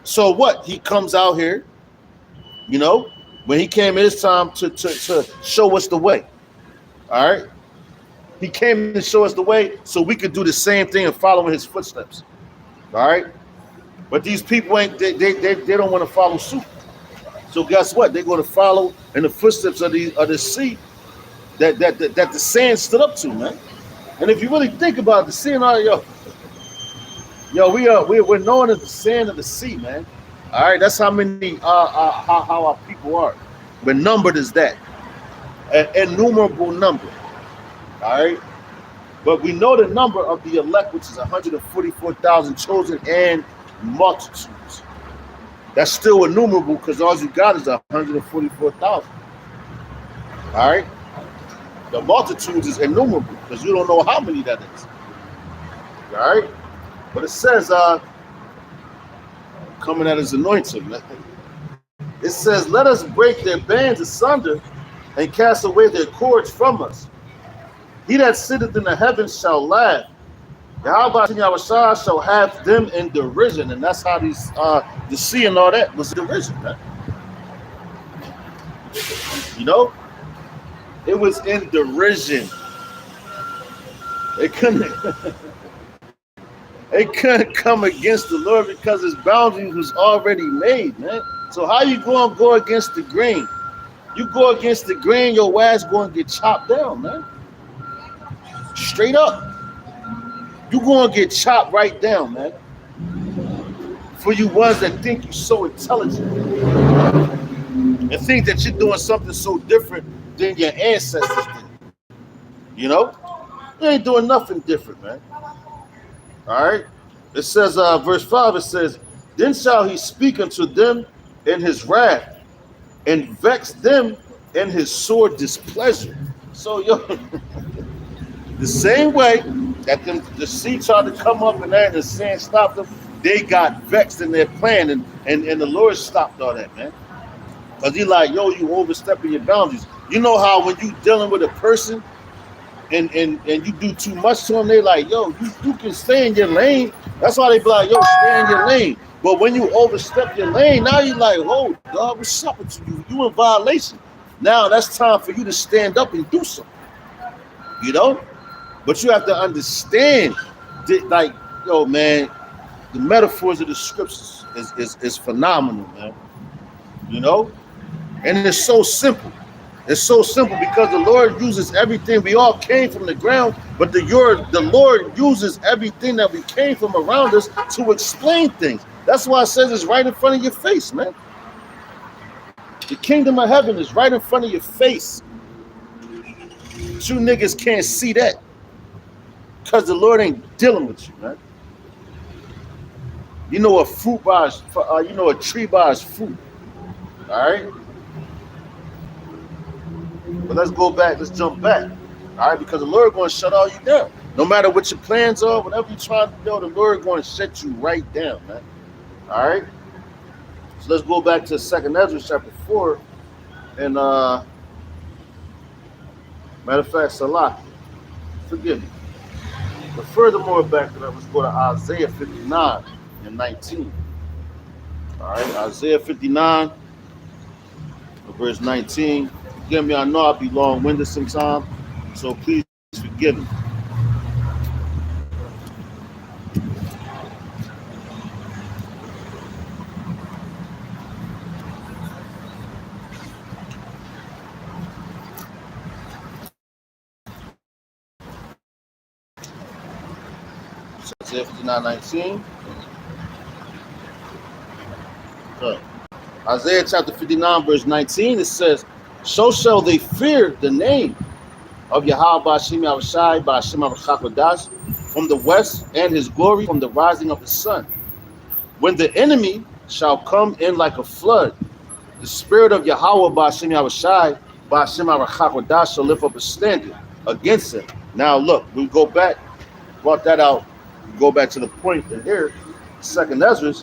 So what? He comes out here, you know, when he came, it's time to show us the way. All right? He came to show us the way so we could do the same thing and follow in his footsteps. All right? But these people ain't, they don't want to follow suit. So guess what? They're going to follow in the footsteps of the sea that the sand stood up to, man. And if you really think about it, the sea, we're known as the sand of the sea, man. All right, that's how many how our people are. We're numbered as that, an innumerable number. All right, but we know the number of the elect, which is 144,000 chosen and multitudes. That's still innumerable because all you got is 144,000. All right, the multitudes is innumerable because you don't know how many that is. All right, but it says coming at his anointing. It says, let us break their bands asunder and cast away their cords from us. He that sitteth in the heavens shall laugh. Yahweh Yahushua shall have them in derision. And that's how these the sea and all that was derision, man. You know? It was in derision. It couldn't come against the Lord because his boundaries was already made, man. So how you going to go against the grain? You go against the grain, your ass going to get chopped down, man. Straight up. You going to get chopped right down, man. For you ones that think you're so intelligent and think that you're doing something so different than your ancestors did. You know? You ain't doing nothing different, man. All right. It says, verse 5, it says, then shall he speak unto them in his wrath and vex them in his sore displeasure. So, the same way that the sea tried to come up and that and the sand stopped them, they got vexed in their plan and the Lord stopped all that, man. Because he like, you overstepping your boundaries. You know how when you dealing with a person and you do too much to them, they like, you can stay in your lane. That's why they be like, stay in your lane. But when you overstep your lane, now you like, God, what's up with you? You in violation. Now that's time for you to stand up and do something. You know? But you have to understand that, like, man, the metaphors of the scriptures is phenomenal, man. You know? And it's so simple. It's so simple because the Lord uses everything. We all came from the ground, but the Lord uses everything that we came from around us to explain things. That's why it says it's right in front of your face, man. The kingdom of heaven is right in front of your face. But you niggas can't see that because the Lord ain't dealing with you, man. You know a tree by its fruit. All right. But let's go back. Let's jump back. All right, because the Lord going to shut all you down. No matter what your plans are, whatever you're trying to do, the Lord going to shut you right down, man. All right. So let's go back to 2nd Ezra chapter 4. And matter of fact, Salah, forgive me. But furthermore, back to that, let's go to Isaiah 59 and 19. All right, Isaiah 59, verse 19. Forgive me, I know I'll be long-winded sometime, so please forgive me. Isaiah 59:19. Okay. Isaiah chapter 59, verse 19, it says, so shall they fear the name of Yahweh Ba'ashem Yahushai Ba'ashem Arachakodas from the west, and his glory from the rising of the sun. When the enemy shall come in like a flood, The spirit of Yahweh Ba'ashem Yahushai, Ba'ashem Arachakodash shall lift up a standard against him. Now look, we go back, brought that out, go back to the point in here, Second Ezra,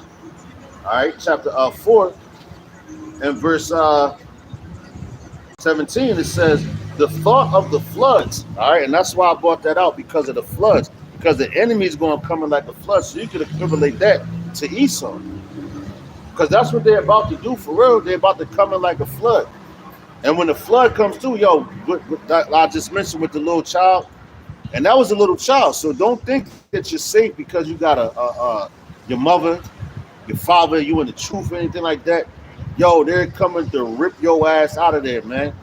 all right, chapter 4 and verse 17, it says, the thought of the floods, all right, and that's why I brought that out, because of the floods, because the enemy is going to come in like a flood, so you could equivalent that to Esau. Because that's what they're about to do for real. They're about to come in like a flood. And when the flood comes through, yo, I just mentioned with the little child, and that was a little child. So don't think that you're safe because you got your mother, your father, you in the truth or anything like that. Yo, they're coming to rip your ass out of there, man.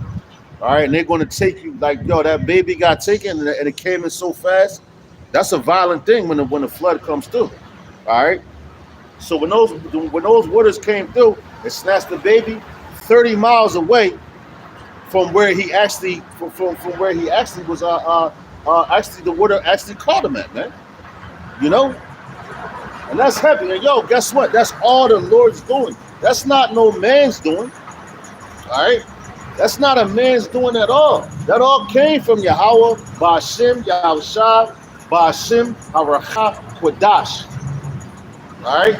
All right, and they're going to take you like, yo, that baby got taken and it came in so fast. That's a violent thing when the flood comes through. All right. So when those waters came through, it snatched the baby 30 miles away from where he actually from where he actually was actually the water actually caught him at, man. You know? And that's heavy. And yo, guess what? That's all the Lord's doing. That's not no man's doing. All right? That's not a man's doing at all. That all came from Yahweh, Ba'ashem, Yahushua, Ba'ashem, Aracha, Kodash. All right?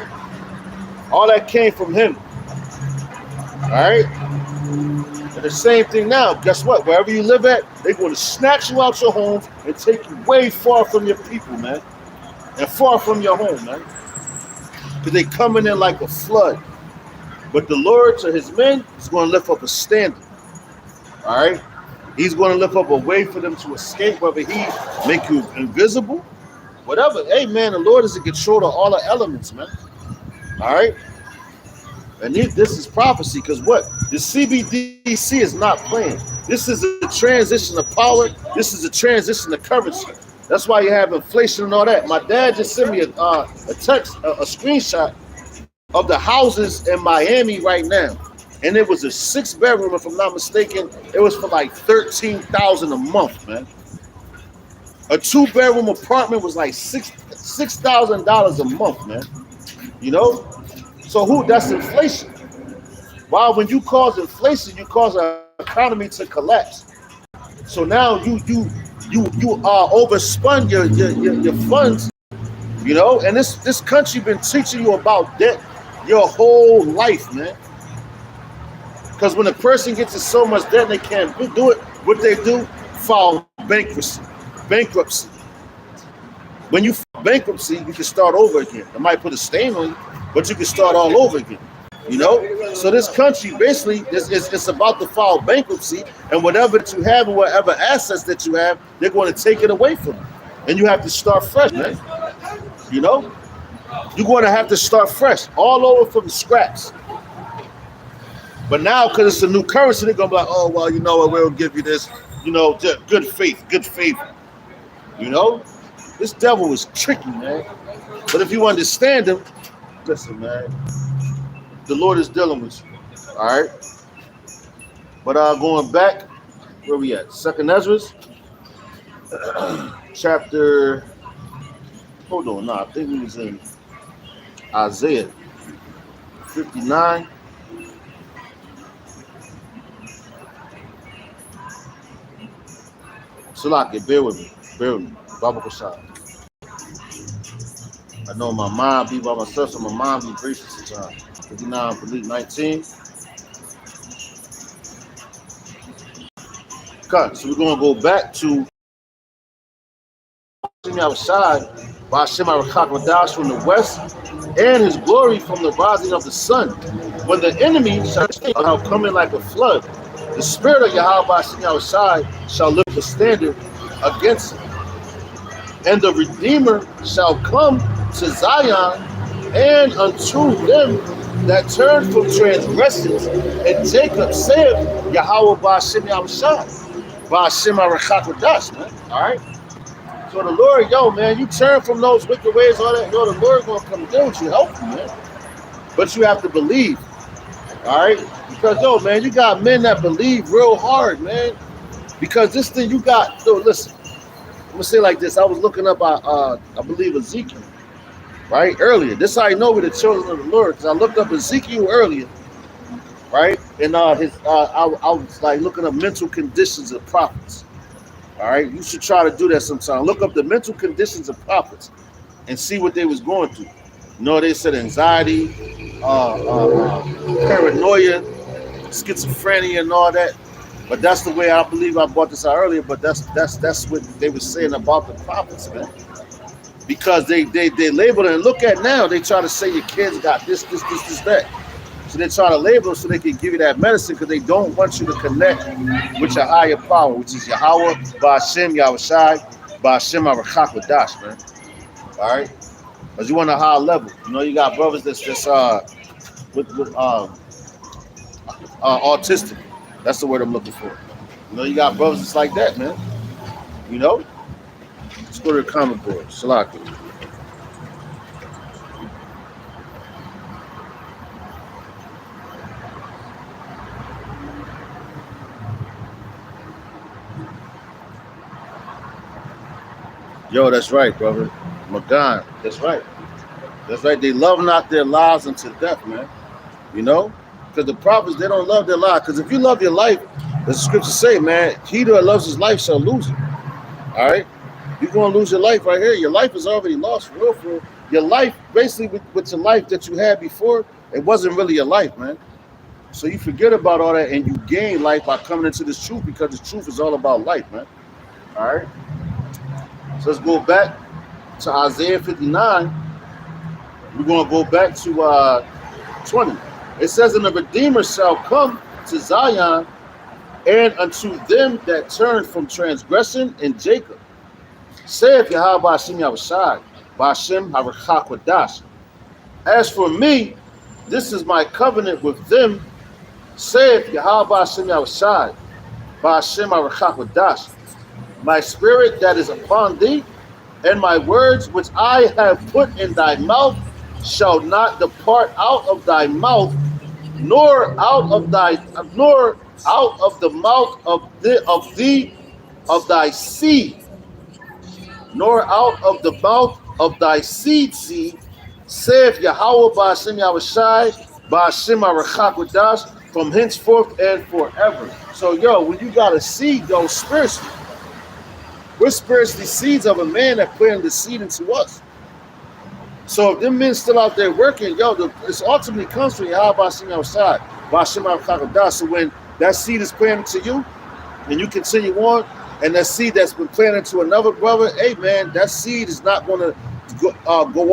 All that came from him. All right? And the same thing now. Guess what? Wherever you live at, they're going to snatch you out your homes and take you way far from your people, man. And far from your home, man. Because they coming in like a flood. But the Lord to his men is going to lift up a standard. All right? He's going to lift up a way for them to escape, whether he make you invisible, whatever. Hey, man, the Lord is in control of all the elements, man. All right? And this is prophecy, because what? The CBDC is not playing. This is a transition of power. This is a transition of currency. That's why you have inflation and all that. My dad just sent me a text, a screenshot of the houses in Miami right now. And it was a 6-bedroom, if I'm not mistaken. It was for like $13,000 a month, man. A 2-bedroom apartment was like $6,000 a month, man. You know? So that's inflation. Wow, when you cause inflation, you cause our economy to collapse. So now you overspun your funds, you know, and this country been teaching you about debt your whole life, man. Because when a person gets in so much debt they can't do it, what they do, file bankruptcy. When you file bankruptcy, you can start over again. It might put a stain on you, but you can start all over again. You know, so this country basically it's about to file bankruptcy, and whatever that you have and whatever assets that you have, they're going to take it away from you, and you have to start fresh, man. You know, you're going to have to start fresh, all over from scratch. But now, because it's a new currency, they're going to be like, oh, well, you know what, we'll give you this, you know, good faith, good favor. You know, this devil is tricky, man. But if you understand him, listen, man, the Lord is dealing with you. All right. But going back, where we at? Second Ezra, chapter. Hold on, no, I think we was in Isaiah 59. Salaki, bear with me. Baba Kashad. I know my mind be by myself, so my mind be gracious sometimes. 59, believe 19. Okay, so we're going to go back to outside by Shema Rakakadash from the west and his glory from the rising of the sun. When the enemy shall come in like a flood, the spirit of Yahweh outside shall lift a standard against him. And the Redeemer shall come to Zion and unto them that turn from transgressions, and Jacob said, Yahweh Ba'ashem Yahushua, Ba'ashem Arachakodash, man. All right? So the Lord, yo, man, you turn from those wicked ways, all that, yo, the Lord gonna come down with you, help you, man. But you have to believe, all right? Because, yo, man, you got men that believe real hard, man. Because this thing you got, yo, listen, I'm gonna say it like this. I was looking up, I believe, Ezekiel, right, earlier. This is how I know we're the children of the Lord, because I looked up Ezekiel earlier, right? And I was like looking up mental conditions of prophets. All right, you should try to do that sometime. Look up the mental conditions of prophets and see what they was going through. You know, they said anxiety, paranoia, schizophrenia, and all that. But that's the way I believe I brought this out earlier. But that's what they were saying about the prophets, man. Because they label it and look at now. They try to say your kids got this, that. So they try to label so they can give you that medicine because they don't want you to connect with your higher power, which is Yahweh, Ba'ashem, Yahushai, Ba'ashem, Arachak, man. All right? Because you want a high level. You know, you got brothers that's with autistic. That's the word I'm looking for. You know, you got brothers that's like that, man. You know? Let's go to the comment board. Shalaka. Yo, that's right, brother. Magan, that's right. That's right. They love not their lives unto death, man. You know? Because the prophets, they don't love their life. Because if you love your life, as the scriptures say, man, he that loves his life shall lose it. All right? You're going to lose your life right here. Your life is already lost, for real, for real. Your life, basically, with your life that you had before, it wasn't really your life, man. So you forget about all that and you gain life by coming into this truth because the truth is all about life, man. All right? So let's go back to Isaiah 59. We're going to go back to 20. It says, and the Redeemer shall come to Zion and unto them that turn from transgression in Jacob. Saith Yahweh Ba'ashem Yahushai, Ba'ashem Harachak. As for me, this is my covenant with them, saith Yahweh Ba'ashem Yahushai, Ba'ashem Harachak. My spirit that is upon thee, and my words which I have put in thy mouth shall not depart out of thy mouth, nor out of the mouth of thy seed, nor out of the mouth of thy seed, saith Yahweh Ba'ashem Yahushai, Ba'ashem Arachak, from henceforth and forever. So, yo, when you got a seed, yo, spiritually, we're spiritually seeds of a man that planted the seed into us. So if them men still out there working, yo, this ultimately comes from Yahweh Ba'ashem Yahushai, Ba'ashem Arachak. So when that seed is planted to you, and you continue on, and that seed that's been planted to another brother, hey man, that seed is not going to go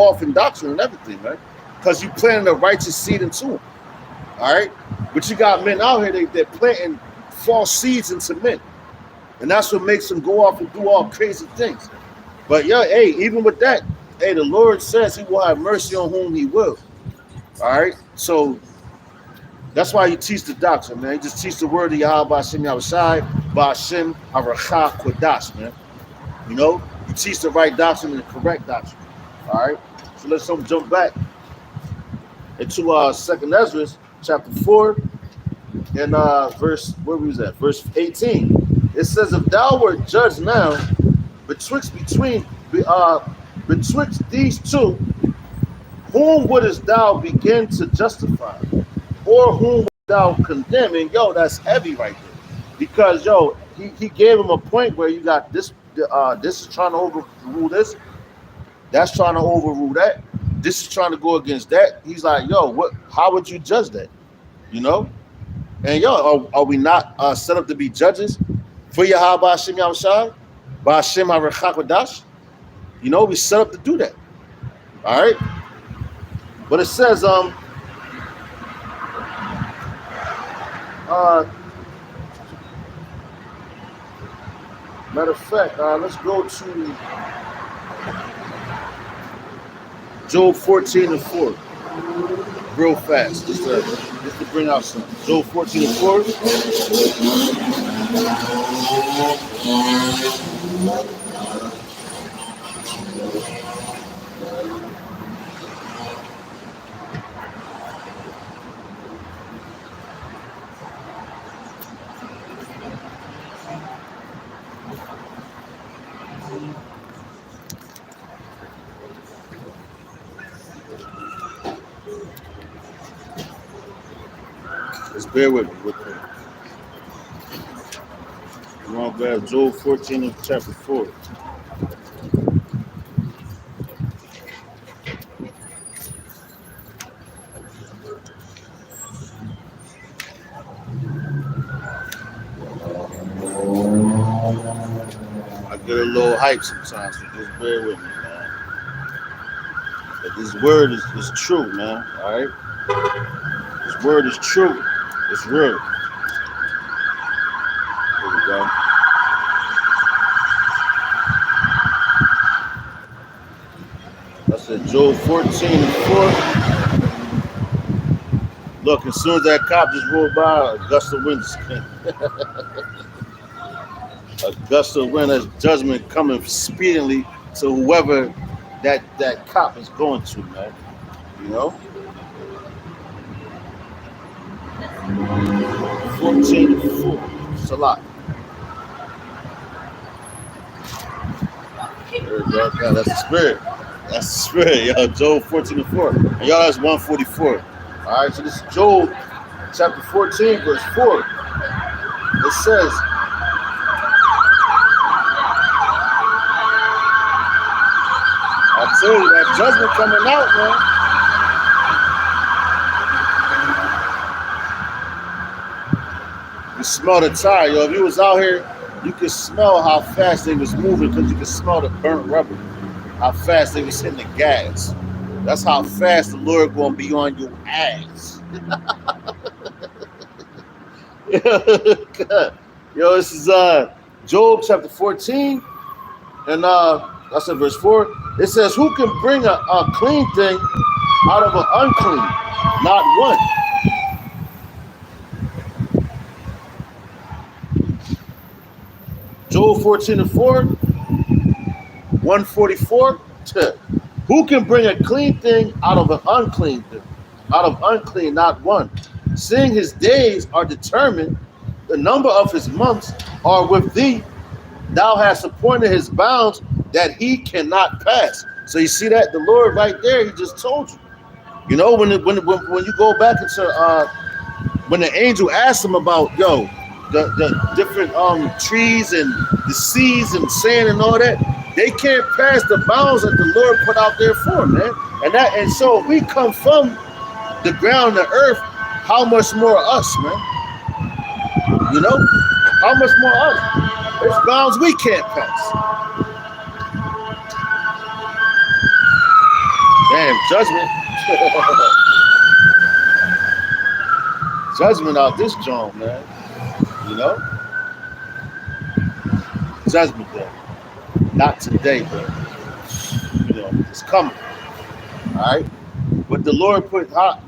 off in doctrine and everything, man, because you planted a righteous seed into them. All right, but you got men out here they're planting false seeds into men, and that's what makes them go off and do all crazy things. But yeah, hey, even with that, hey, the Lord says He will have mercy on whom He will. All right, so that's why you teach the doctrine, man. You just teach the word of Yahweh Ba'ashem Yahushai, Ba'ashem Arachak Kodash, man. You know, you teach the right doctrine and the correct doctrine. All right, so let's jump back into Second Ezra, chapter 4, and verse, where was that? Verse 18. It says, if thou wert judged now betwixt these two, whom wouldest thou begin to justify? Or whom wouldst thou condemn? And yo, that's heavy right there. Because yo, he gave him a point where you got this is trying to overrule this, that's trying to overrule that, this is trying to go against that. He's like, yo, how would you judge that? You know? And yo, are we not set up to be judges for Yahweh Ba'ashem Yahushai, Ba'ashem Arachak? You know, we set up to do that. All right? But it says, matter of fact, let's go to Job 14 and 4 real fast, just to bring out some. Job 14 and 4. It's Just bear with me real quick. We're going to grab Job 14 and chapter 4. I get a little hype sometimes, so just bear with me, man. But this word is true, man. All right? This word is true. It's real. Here we go. I said Job 14 and 4. Look, as soon as that cop just rolled by, a gust of wind just came. A gust of wind as judgment coming speedily to whoever that cop is going to, man. You know? 14 and 4. It's a lot. There we go. Yeah, that's the spirit. That's the spirit, y'all. Job 14 and 4. And y'all, that's 144. All right, so this is Job chapter 14, verse 4. It says, I tell you, that judgment coming out, man. You smell the tire, yo. If you was out here, you could smell how fast they was moving because you could smell the burnt rubber. How fast they was hitting the gas. That's how fast the Lord gonna be on your ass. Yo, this is Job chapter 14, and that's in verse 4. It says, who can bring a clean thing out of an unclean? Not one. Job 14 and 4, 144. Who can bring a clean thing out of an unclean thing? Out of unclean, not one. Seeing his days are determined, the number of his months are with thee. Thou hast appointed his bounds that he cannot pass. So you see that? The Lord right there, he just told you. You know, when you go back into when the angel asked him about, yo, the different trees and the seas and sand and all that, they can't pass the bounds that the Lord put out there for them, man. And so if we come from the ground, the earth, how much more us, man? You know, how much more us? There's bounds we can't pass. Damn, judgment. Judgment out this joint, man. You know? Judgment day. Not today, but you know, it's coming. All right? But the Lord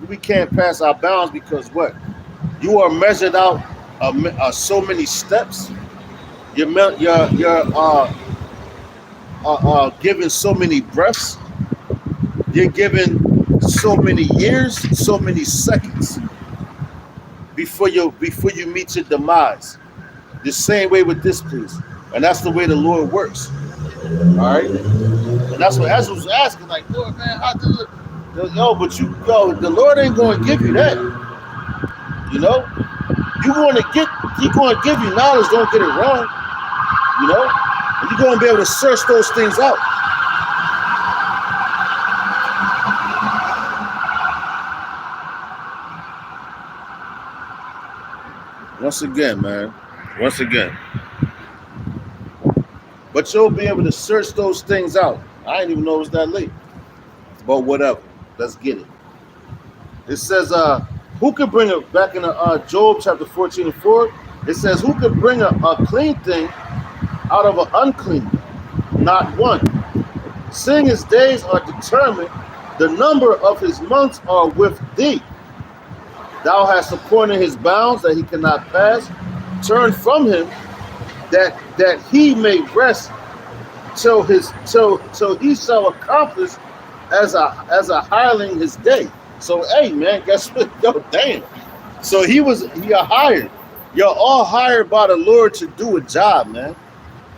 we can't pass our bounds because what? You are measured out so many steps. You're given so many breaths. You're given so many years, so many seconds before you meet your demise. The same way with this place. And that's the way the Lord works. All right? And that's what Ezra was asking, like, Lord, man, how do it? The Lord ain't going to give you that. You know? He's going to give you knowledge, don't get it wrong. You know? And you're going to be able to search those things out. Once again, man. Once again. But you'll be able to search those things out. I didn't even know it was that late. But whatever. Let's get it. It says, who could bring it back in Job chapter 14 and 4? It says, who could bring a clean thing out of an unclean? Not one. Seeing his days are determined, the number of his months are with thee. Thou hast appointed his bounds that he cannot pass. Turn from him that he may rest till he shall accomplish as a hireling his day. So hey man, guess what? Yo, damn. So you're hired. You're all hired by the Lord to do a job, man.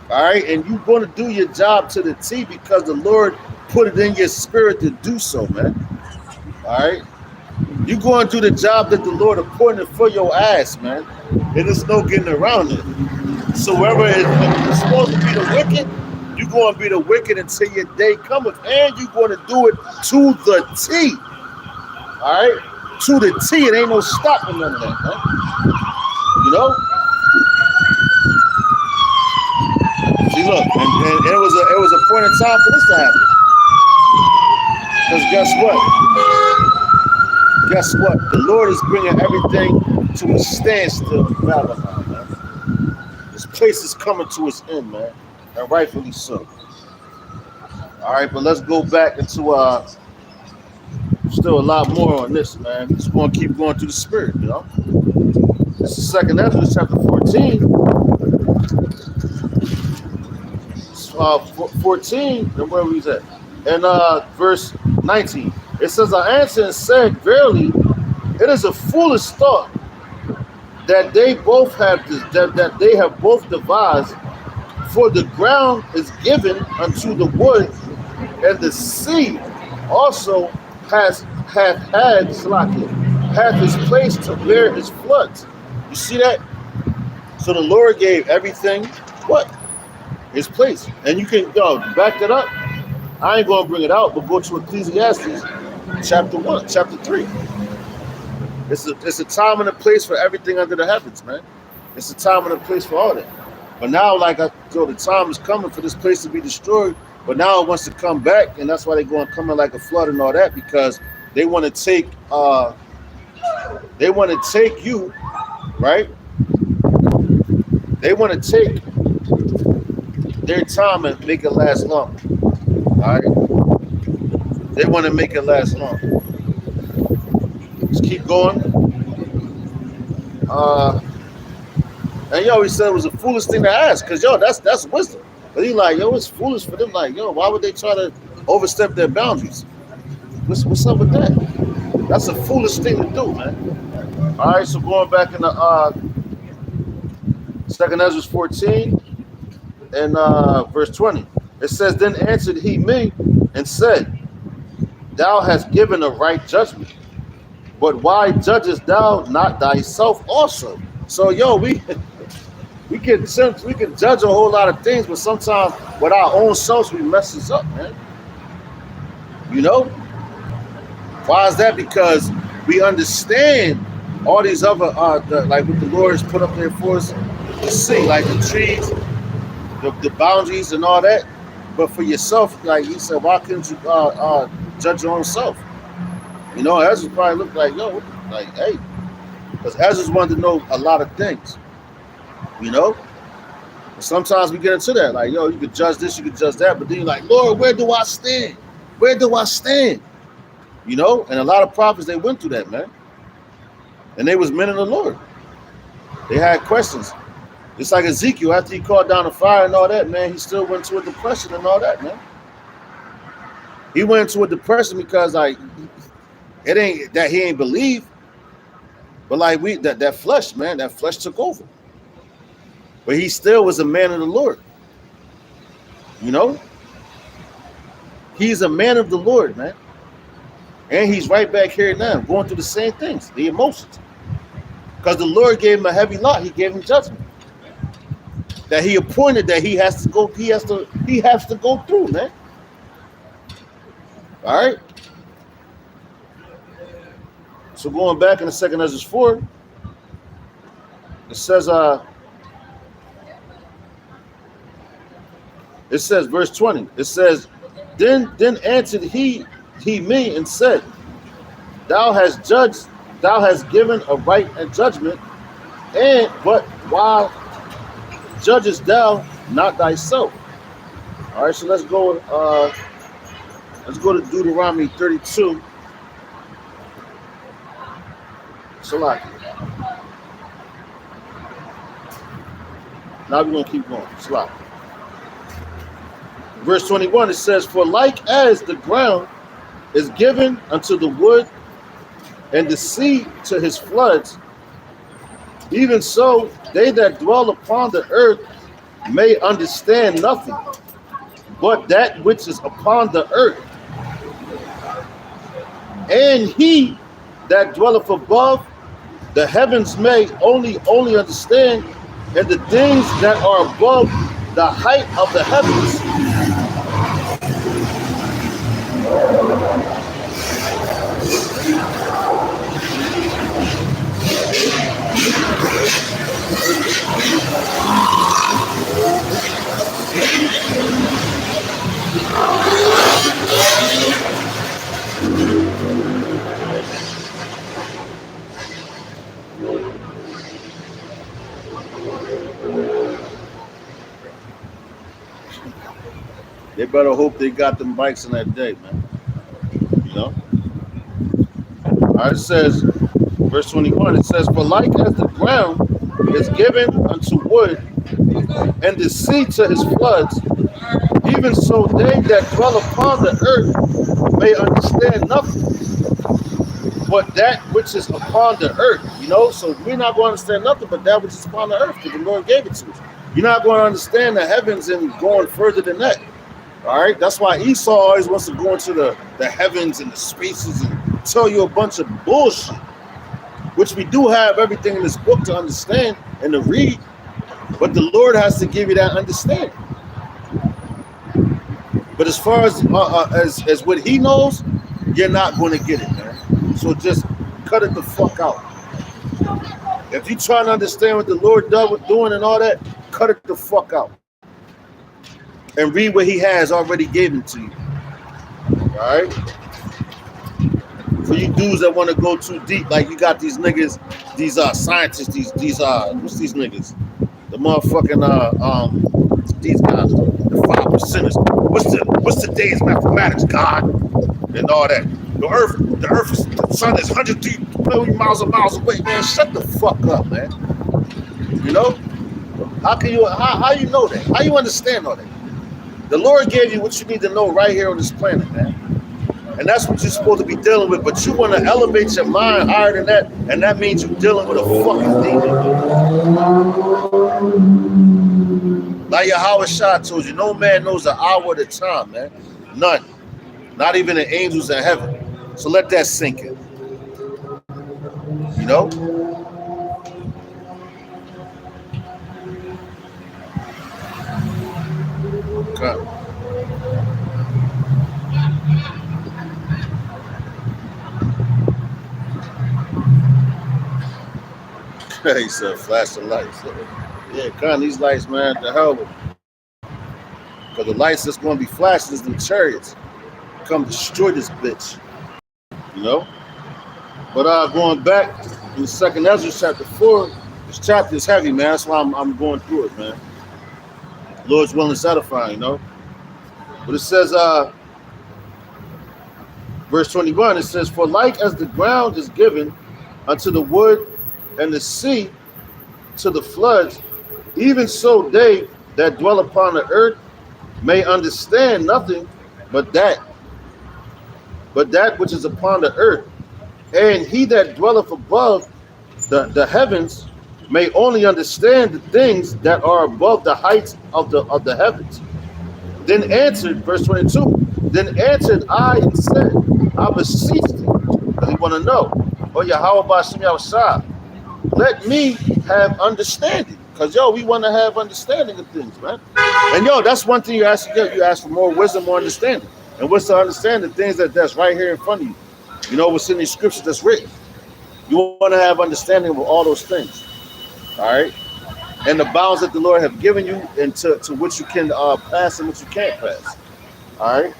All right, and you're going to do your job to the T because the Lord put it in your spirit to do so, man. All right. You going to do the job that the Lord appointed for your ass, man. And there's no getting around it. So wherever it's supposed to be the wicked, you're going to be the wicked until your day cometh. And you're going to do it to the T. All right? To the T. It ain't no stopping none of that, man. You know? See, look, and it was a point in time for this to happen. Because guess what? The Lord is bringing everything to a standstill in Babylon, man. This place is coming to its end, man, and rightfully so. All right, but let's go back into still a lot more on this, man. Just going to keep going through the spirit, you know. This is 2nd Ezra chapter 14. 14, and where we at? And verse 19. It says, I answered and said, verily, it is a foolish thought that they both have that they have both devised, for the ground is given unto the wood, and the sea also hath his place to bear his floods. You see that? So the Lord gave everything what? His place. And you can back that up. I ain't gonna bring it out, but go to Ecclesiastes chapter 1, chapter 3. It's a time and a place for everything under the heavens, man. It's a time and a place for all that. But now, the time is coming for this place to be destroyed. But now it wants to come back, and that's why they're going to come in like a flood and all that, because they want to take you, right? They want to take their time and make it last long. All right? They want to make it last long. Let's keep going. And he said it was a foolish thing to ask, because that's wisdom. But he like, it's foolish for them. Like, why would they try to overstep their boundaries? What's up with that? That's a foolish thing to do, man. All right, so going back in the 2nd Ezra 14 and verse 20, it says, then answered he me and said, thou hast given a right judgment, but why judgest thou not thyself also? So we can judge a whole lot of things, but sometimes with our own selves we mess this up, man. You know? Why is that? Because we understand all these other like what the Lord has put up there for us to see, like the trees, the boundaries and all that. But for yourself, like he said, why couldn't you judge your own self? Ezra probably looked like, hey, because Ezra wanted to know a lot of things. Sometimes we get into that, like, you could judge this, you could judge that, but then you're like, Lord, where do I stand? Where do I stand? And a lot of prophets, they went through that, man. And they was men of the Lord. They had questions. Just like Ezekiel, after he called down the fire and all that, man, he still went into a depression and all that, man. He went into a depression because, like, it ain't that he ain't believe, but like that flesh, man, that flesh took over. But he still was a man of the Lord. He's a man of the Lord, man. And he's right back here now, going through the same things, the emotions. Because the Lord gave him a heavy lot. He gave him judgment. That he appointed that he has to go through, man. All right. So going back in the 2nd Ezra 4, it says, verse 20, it says, then answered he me and said, thou hast given a right and judgment, but why judgest thou not thyself? All right, so let's go to Deuteronomy 32. Salaki. Now we're going to keep going. Salaki. Verse 21, it says, for like as the ground is given unto the wood, and the sea to his floods, even so they that dwell upon the earth may understand nothing but that which is upon the earth. And he that dwelleth above the heavens may only understand, and the things that are above the height of the heavens. They better hope they got them bikes in that day, man. You know? All right, it says, verse 21, it says, for like as the ground is given unto wood, and the sea to his floods, even so they that dwell upon the earth may understand nothing but that which is upon the earth. You know, so we're not going to understand nothing but that which is upon the earth, because the Lord gave it to us. You're not going to understand the heavens and going further than that. All right, that's why Esau always wants to go into the heavens and the spaces and tell you a bunch of bullshit, which we do have everything in this book to understand and to read, but the Lord has to give you that understanding. But as far as what He knows, you're not going to get it, man. So just cut it the fuck out. If you trying to understand what the Lord doing and all that, cut it the fuck out. And read what He has already given to you. All right? For you dudes that want to go too deep, like you got these niggas, these scientists, these what's these niggas? The motherfucking these guys, the 5%ers. What's today's mathematics, God? And all that. The sun is 100 million miles away, man. Shut the fuck up, man. You know? How you know that? How you understand all that? The Lord gave you what you need to know right here on this planet, man. And that's what you're supposed to be dealing with. But you want to elevate your mind higher than that, and that means you're dealing with a fucking demon. Like Yahweh Shah told you, no man knows the hour of the time, man. None. Not even the angels in heaven. So let that sink in. You know? Okay. He said, flash the lights. Yeah, kind of these lights, man, the hell with them. Because the lights that's going to be flashing is the chariots. Come destroy this bitch. You know? But going back in 2nd Ezra chapter 4, this chapter is heavy, man. That's why I'm going through it, man. Lord's willing is edifying, you know? But it says, verse 21, it says, for like as the ground is given unto the wood and the sea to the floods, even so they that dwell upon the earth may understand nothing but that which is upon the earth. And he that dwelleth above the heavens may only understand the things that are above the heights of the heavens. Then answered, verse 22, then answered I and said, I beseech thee, because you want to know, oh Yahweh Ba'ashem Yahushua, let me have understanding. Because, we want to have understanding of things, man. And, that's one thing you ask to get. You ask for more wisdom, more understanding. And what's to understand the things that's right here in front of you? You know, what's in these scriptures that's written. You want to have understanding of all those things. All right? And the bounds that the Lord have given you and to which you can pass and which you can't pass. All right?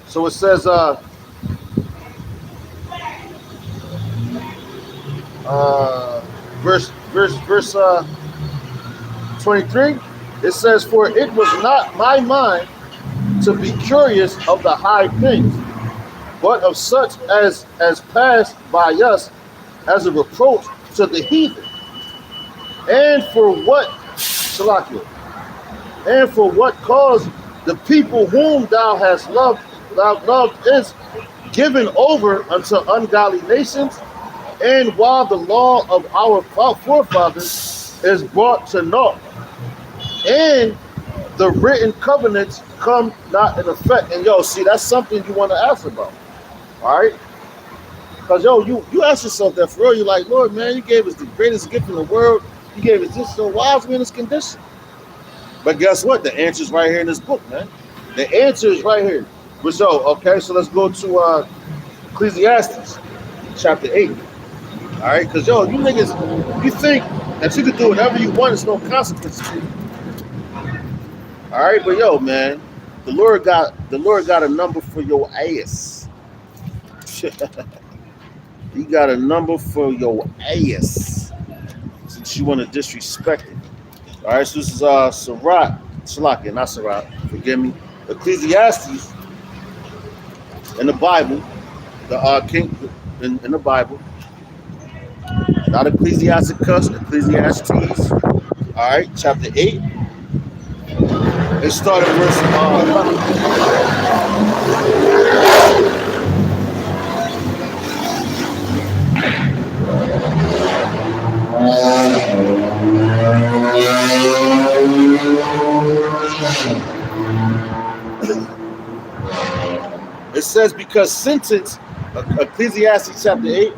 So it says, verse 23, it says, for it was not my mind to be curious of the high things, but of such as passed by us as a reproach to the heathen. And for what, Shalakia, and for what cause the people whom thou hast loved is given over unto ungodly nations, and while the law of our forefathers is brought to naught, and the written covenants come not in effect. And see, that's something you want to ask about. All right? Because, yo, you ask yourself that for real. You're like, Lord, man, you gave us the greatest gift in the world. You gave us this. So why is we in this condition? But guess what? The answer is right here in this book, man. The answer is right here. But so, okay, so let's go to Ecclesiastes chapter 8. All right? Because, yo, you niggas, you think that you can do whatever you want. There's no consequences to you. All right? But, yo, man, the Lord got a number for your ass. He got a number for your ass since you want to disrespect it. All right, so this is Sirach, Salakia, not Sirach, forgive me. Ecclesiastes in the Bible, the king in the Bible, not Ecclesiasticus, Ecclesiastes. All right, chapter 8. Let's start at verse 11. It says, because sentence, Ecclesiastes chapter 8,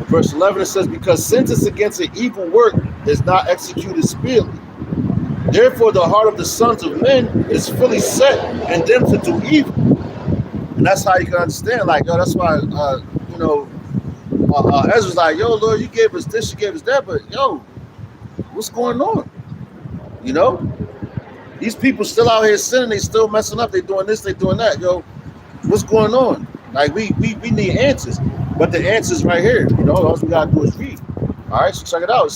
verse 11, it says, because sentence against an evil work is not executed speedily. Therefore, the heart of the sons of men is fully set in them to do evil. And that's how you can understand, like, yo, that's why, Ezra's like, yo, Lord, you gave us this, you gave us that, but yo, what's going on? You know? These people still out here sinning, they still messing up, they doing this, they doing that, yo. What's going on? Like, we need answers. But the answer's right here. You know, all we gotta do is read. All right, so check it out.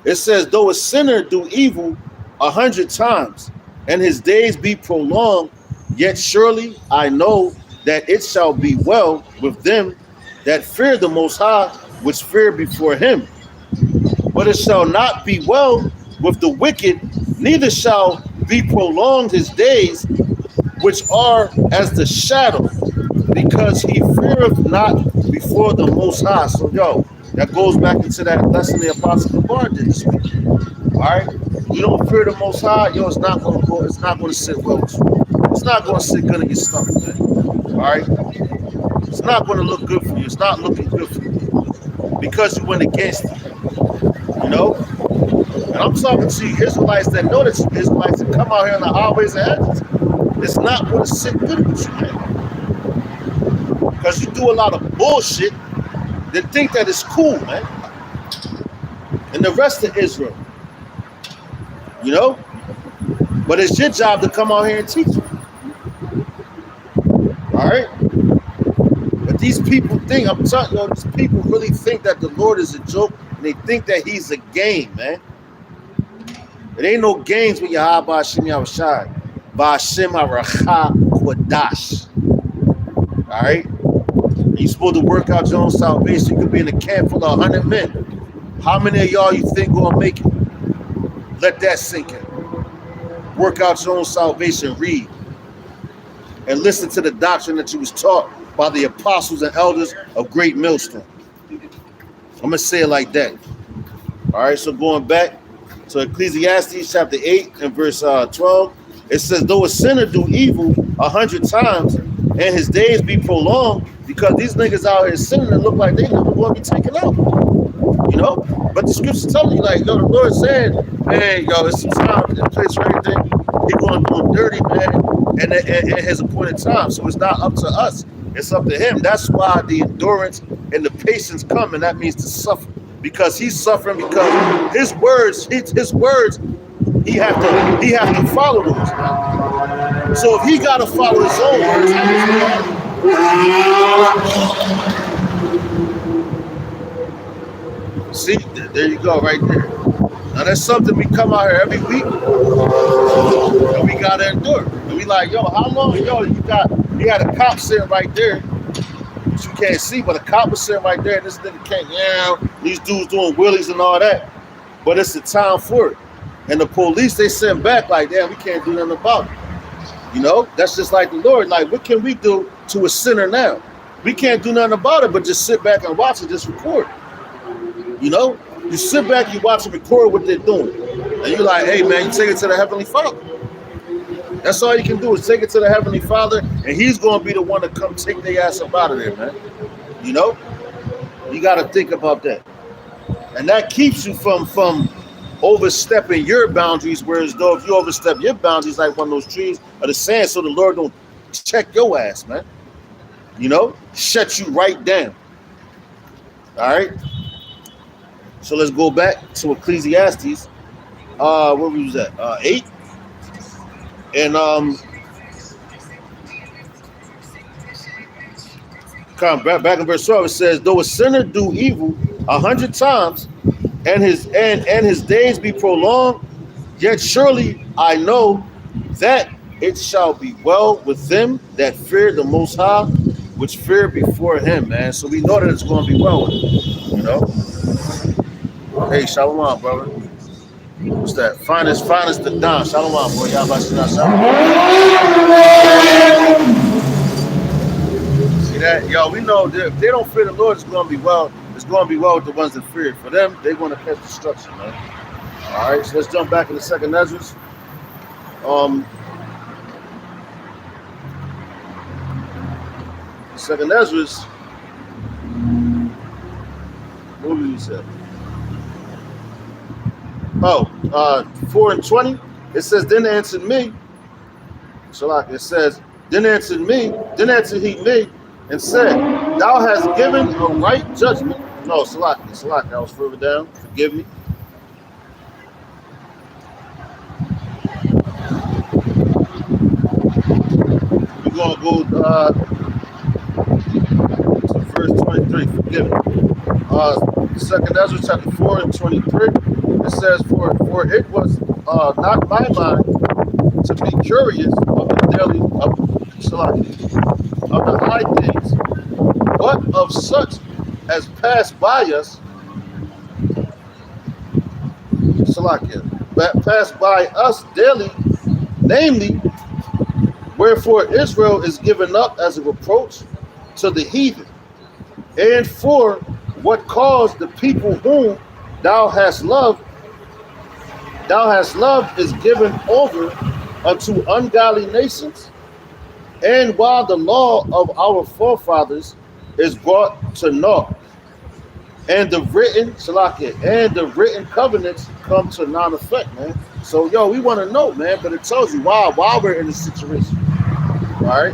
It says, though a sinner do evil 100 times, and his days be prolonged, yet surely I know that it shall be well with them that fear the Most High, which fear before him. But it shall not be well with the wicked, neither shall be prolonged his days, which are as the shadow, because he feareth not before the Most High. So, yo, that goes back into that lesson the Apostle Gabar did this week. All right, you don't fear the Most High, yo, it's not going to go. It's not going to sit well with you. It's not going to sit good in your stomach, man. All right, it's not going to look good for you. It's not looking good for you because you went against it. You know. And I'm talking to you Israelites that know that you Israelites that come out here on the highways and hedges. It's not going to sit good with you, man. Because you do a lot of bullshit that think that it's cool, man. And the rest of Israel. You know? But it's your job to come out here and teach them. All right? But these people think, I'm telling you, these people really think that the Lord is a joke, and they think that he's a game, man. It ain't no games when you're high by Hashem Yahushai. By Hashem Aracha Kodash. All right? You're supposed to work out your own salvation. You could be in a camp full of 100 men. How many of y'all you think gonna make it? Let that sink in. Work out your own salvation, read. And listen to the doctrine that you was taught by the apostles and elders of Great Millstone. I'm gonna say it like that. All right, so going back to Ecclesiastes chapter 8 and verse 12, it says, though a sinner do evil 100 times and his days be prolonged, because these niggas out here sinning and look like they never going to be taken out. You know? But the scripture's telling you, like, yo, the Lord said, man, yo, it's some time and place for everything. He's going to do them dirty, man, and his appointed time. So it's not up to us. It's up to him. That's why the endurance and the patience come, and that means to suffer. Because he's suffering because his words, he have to follow those. So if he got to follow his own words, see, there you go, right there. Now that's something we come out here every week, and we gotta endure. And we like, yo, how long, yo, you had a cop sitting right there, which you can't see, but a cop was sitting right there, and this nigga can't, these dudes doing wheelies and all that, but it's the time for it. And the police, they send back like, damn, we can't do nothing about it. You know, that's just like the Lord. Like, what can we do to a sinner now? We can't do nothing about it, but just sit back and watch it, just record. You know, you sit back, you watch and record what they're doing. And you're like, hey, man, you take it to the Heavenly Father. That's all you can do is take it to the Heavenly Father, and He's going to be the one to come take their ass up out of there, man. You know, you got to think about that, and that keeps you from overstepping your boundaries. Whereas though if you overstep your boundaries, like one of those trees of the sand, so the Lord don't check your ass, man. You know, shut you right down. All right. So let's go back to Ecclesiastes. Where was that? 8. And come back in verse 12. It says, "Though a sinner do evil 100 times, and his days be prolonged, yet surely I know that it shall be well with them that fear the Most High, which fear before Him." Man, so we know that it's going to be well with them. You know. Hey, shalom, brother. What's that? Finest the Don. Shalom, boy. Y'all about to shalom. See that? Yo, we know that if they don't fear the Lord, it's going to be well. It's going to be well with the ones that fear it. For them, they're going to catch destruction, man. All right, so let's jump back into Second Ezra. Second Ezra. What did you say? 4:20, it says, then answered me, Shalak, it says, then answered he me, and said, thou hast given a right judgment. No, Shalak, that was further down, forgive me. We're going to go to verse 23, forgive me. Second Ezra chapter 4:23. It says, for it was not my mind to be curious of the daily of the high things, but of such as pass by us, pass by us daily, namely, wherefore Israel is given up as a reproach to the heathen, and for what cause the people whom thou hast loved is given over unto ungodly nations, and while the law of our forefathers is brought to naught, and the written covenants come to non-effect, man. So we want to know, man, but it tells you why we're in this situation. All right,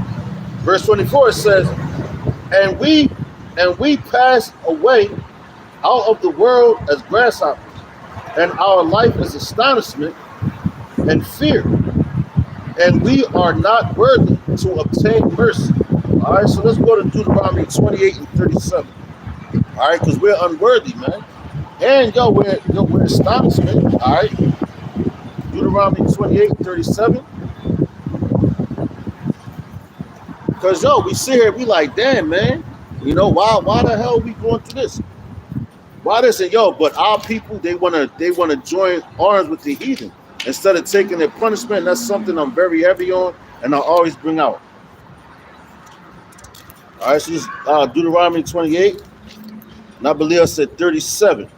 verse 24, it says, and we pass away out of the world as grasshoppers, and our life is astonishment and fear, and we are not worthy to obtain mercy. All right, so let's go to Deuteronomy 28 and 37. All right, because we're unworthy, man. And we're astonishment. All right, Deuteronomy 28 and 37. Because we sit here, we like, damn, man, why the hell are we going through this? Why this? And but our people, they wanna join arms with the heathen instead of taking their punishment. And that's something I'm very heavy on, and I always bring out. All right, so this is Deuteronomy 28, and I believe I said 37.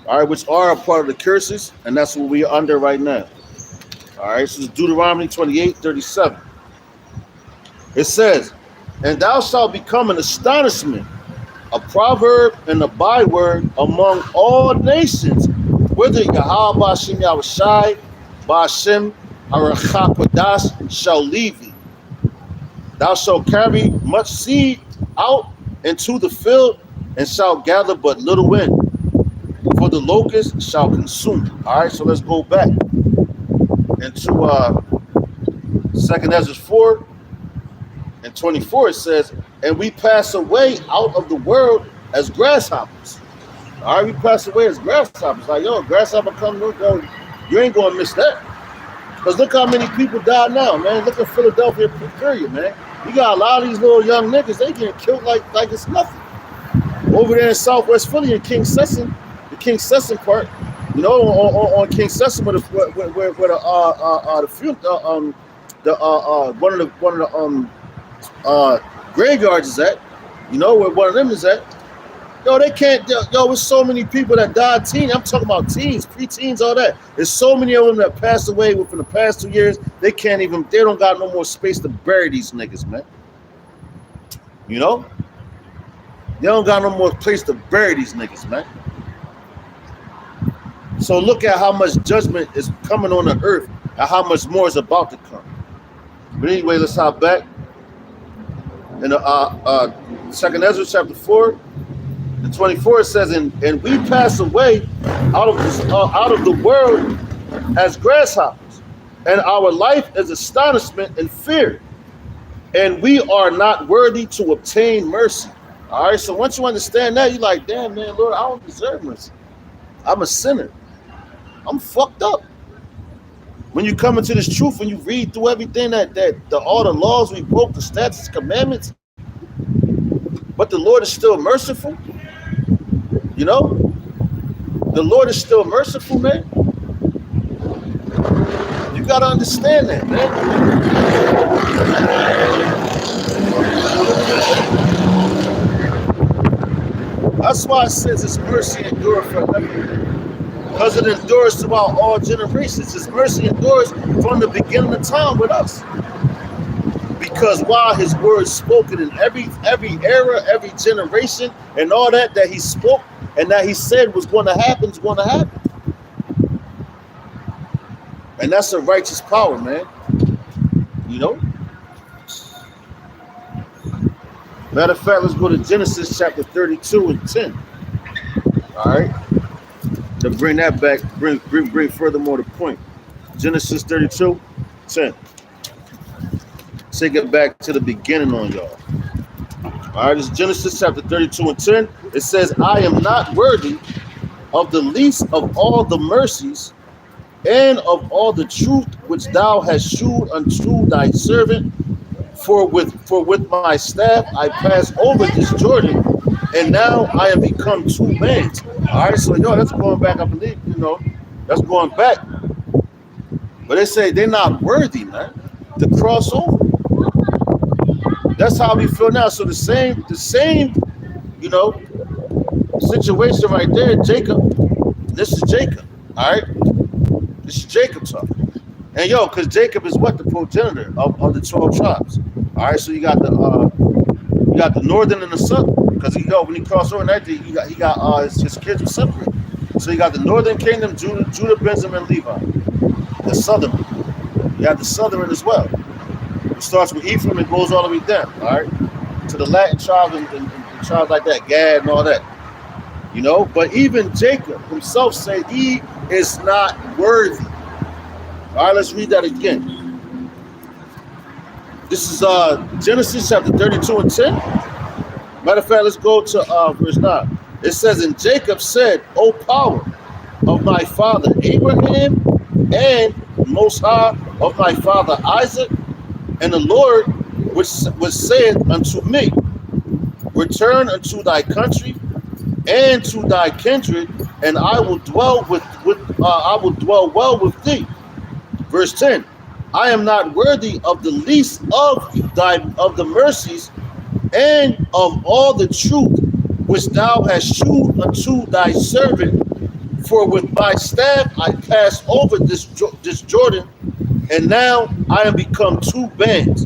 All right, which are a part of the curses, and that's what we are under right now. All right, so it's Deuteronomy 28, 37. It says, and thou shalt become an astonishment, a proverb and a byword among all nations, whither Yahweh Ba'ashem Yahushai Ba'ashem Arachakodash shall leave thee. Thou shalt carry much seed out into the field, and shalt gather but little in, for the locust shall consume it. All right, so let's go back into 2 Ezra 4 and 24. It says, and we pass away out of the world as grasshoppers. All right, we pass away as grasshoppers. Like, grasshopper come, you ain't gonna miss that. Because look how many people die now, man. Look at Philadelphia, period, man. You got a lot of these little young niggas, they getting killed like it's nothing. Over there in Southwest Philly, in King Sesson, the King Sesson part, on King Sesson, where one of the graveyards is at, where one of them is at. Yo, they can't. Yo, with so many people that died teen. I'm talking about teens, pre-teens, all that. There's so many of them that passed away within the past 2 years. They can't even. They don't got no more space to bury these niggas, man. You know, they don't got no more place to bury these niggas, man. So look at how much judgment is coming on the earth, and how much more is about to come. But anyway, let's hop back. In the 2nd Ezra chapter 4. The 24 says, and we pass away out of the world as grasshoppers, and our life is astonishment and fear, and we are not worthy to obtain mercy. All right, so once you understand that, you're like, damn, man, Lord, I don't deserve mercy. I'm a sinner. I'm fucked up. When you come into this truth and you read through everything all the laws we broke, the statutes, commandments, but the Lord is still merciful. You know, the Lord is still merciful, man. You gotta understand that, man. That's why it says His mercy endures forever, because it endures throughout all generations. His mercy endures from the beginning of time with us. Because while His word spoken in every era, every generation, and all that He spoke and that He said was going to happen is going to happen. And that's a righteous power, man. You know? Matter of fact, let's go to Genesis chapter 32 and 10. All right? To bring that back, bring furthermore the point. Genesis 32, 10. Take it back to the beginning on y'all. All right, it's Genesis chapter 32 and 10. It says, I am not worthy of the least of all the mercies and of all the truth which thou hast shewed unto thy servant. For with my staff I pass over this Jordan, and now I have become two bands. All right, so yo, that's going back, I believe, you know, that's going back. But they say they're not worthy, man, to cross over. That's how we feel now. So the same, you know, situation right there, Jacob. This is Jacob, all right? This is Jacob talking. And yo, because Jacob is what? The progenitor of the 12 tribes. All right, so you got the northern and the southern. Because when he crossed over that day, he got his kids were separated. So you got the northern kingdom, Judah, Benjamin, Levi. The southern. You have the southern as well. It starts with Ephraim and goes all the way down, all right, to the Latin tribes and tribes like that, Gad and all that, you know. But even Jacob himself said he is not worthy. All right, let's read that again. This is Genesis chapter 32 and 10. Matter of fact, let's go to verse 9. It says, and Jacob said, O power of my father Abraham and Most High of my father Isaac, and the Lord which saith unto me, return unto thy country and to thy kindred, and I will dwell well with thee. Verse 10. I am not worthy of the least of the mercies and of all the truth which thou hast shewed unto thy servant. For with my staff I pass over this Jordan, and now I am become two bands.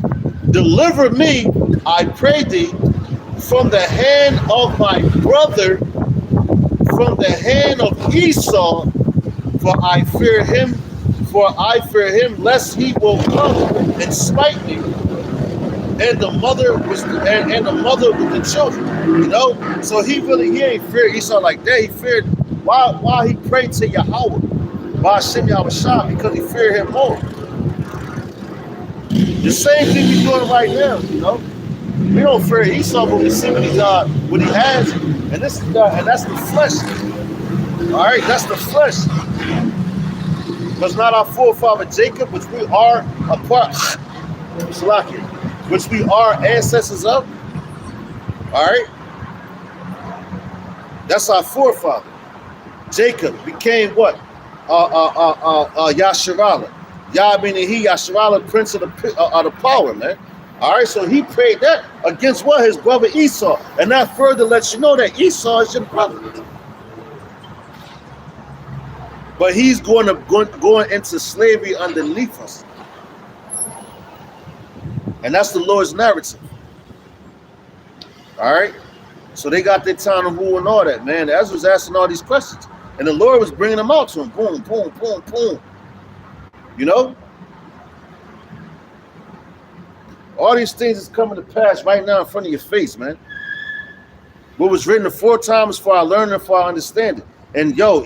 Deliver me, I pray thee, from the hand of my brother, from the hand of Esau, for I fear him, lest he will come and smite me, and the mother with the children. You know, so he ain't feared Esau like that. He feared why he prayed to Yahweh, by Hashem Yahushua, because he feared him more. The same thing we're doing right now, you know. We don't fear Esau, but we see what he has, and that's the flesh. All right, that's the flesh. Was not our forefather Jacob, which we are a part, which we are ancestors of. All right, that's our forefather. Jacob became what? Yasharallah. Yah meaning he, Yasharallah, prince of the power, man. All right, so he prayed that against what? His brother Esau. And that further lets you know that Esau is your brother. But he's going into slavery underneath us. And that's the Lord's narrative. All right? So they got their time of rule and all that, man. Ezra was asking all these questions. And the Lord was bringing them out to him. Boom, boom, boom, boom. You know? All these things is coming to pass right now in front of your face, man. What was written aforetime is for our learning and for our understanding. And yo,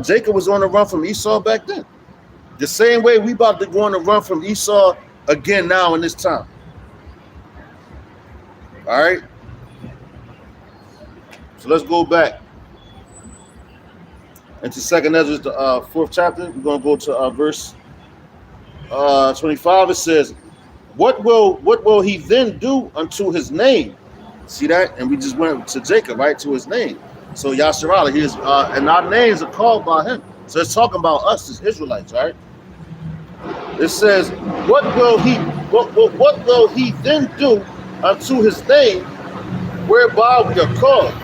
Jacob was on the run from Esau back then. The same way we about to go on the run from Esau again now in this time. All right? So let's go back into 2nd Ezra, the 4th chapter. We're going to go to verse 25. It says, What will he then do unto his name? See that? And we just went to Jacob, right? To his name. So Yasharala, he is, and our names are called by him. So it's talking about us as Israelites, right? It says, what will he then do unto his name, whereby we are called?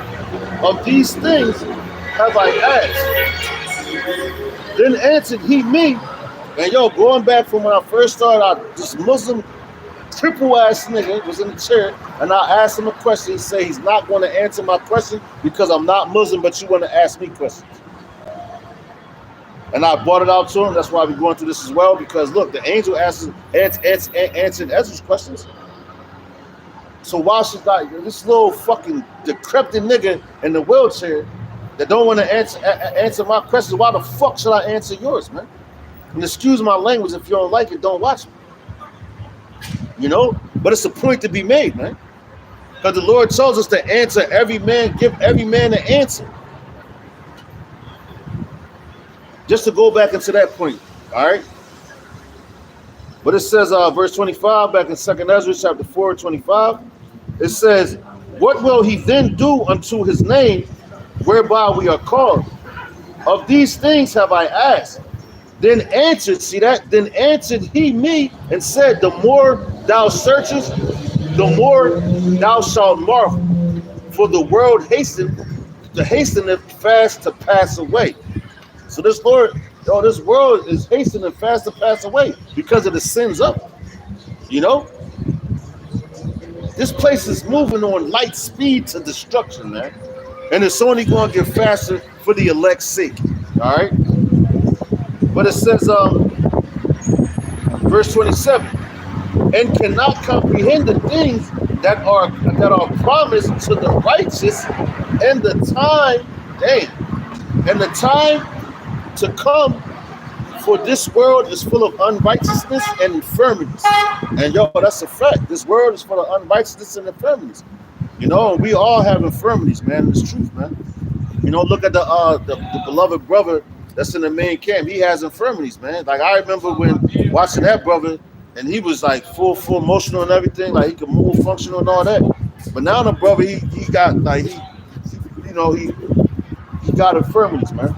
Of these things have I asked. Then answered he me, and yo, going back from when I first started out, this Muslim triple ass nigga was in the chair, and I asked him a question. He said he's not going to answer my question because I'm not Muslim, but you want to ask me questions. And I brought it out to him. That's why we're going through this as well, because look, the angel answered Ezra's questions. So why should this little fucking decrepit nigga in the wheelchair that don't want to answer my questions, why the fuck should I answer yours, man? And excuse my language, if you don't like it, don't watch me. You know, but it's a point to be made, man. Because the Lord tells us to answer every man, give every man an answer. Just to go back into that point, all right? But it says, verse 25, back in 2nd Ezra, chapter 4, 25, it says, what will he then do unto his name, whereby we are called? Of these things have I asked. Then answered, see that? Then answered he me and said, the more thou searchest, the more thou shalt marvel. For the world hasteneth fast to pass away. So this world is hastening fast to pass away because of the sins of it. You know? This place is moving on light speed to destruction, man. And it's only going to get faster for the elect's sake. All right? But it says, verse 27, and cannot comprehend the things that are promised to the righteous, and the time to come, for this world is full of unrighteousness and infirmities. And yo, that's a fact. This world is full of unrighteousness and infirmities. You know, we all have infirmities, man. It's truth, man. You know, look at the beloved brother that's in the main camp. He has infirmities, man. Like I remember when watching that brother, and he was like full emotional and everything, like he could move, functional and all that. But now the brother, he got like he got infirmities, man.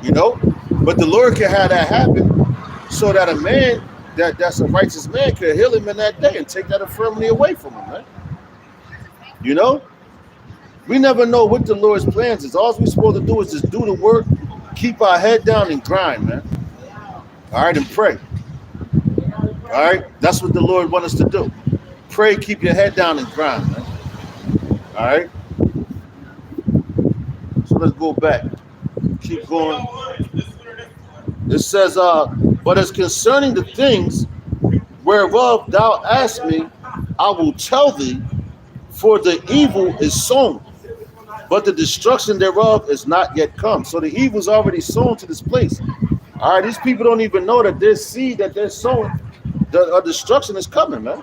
You know, but the Lord can have that happen so that a man that's a righteous man could heal him in that day and take that infirmity away from him, man. You know, we never know what the Lord's plans is. All we're supposed to do is just do the work, keep our head down and grind, man. All right, and pray. All right, that's what the Lord wants us to do. Pray, keep your head down and grind, man. All right. So let's go back. Keep going. It says, but as concerning the things whereof thou asked me, I will tell thee, for the evil is sown, but the destruction thereof is not yet come. So the evil is already sown to this place. All right, these people don't even know that this seed that they're sowing, the destruction is coming, man.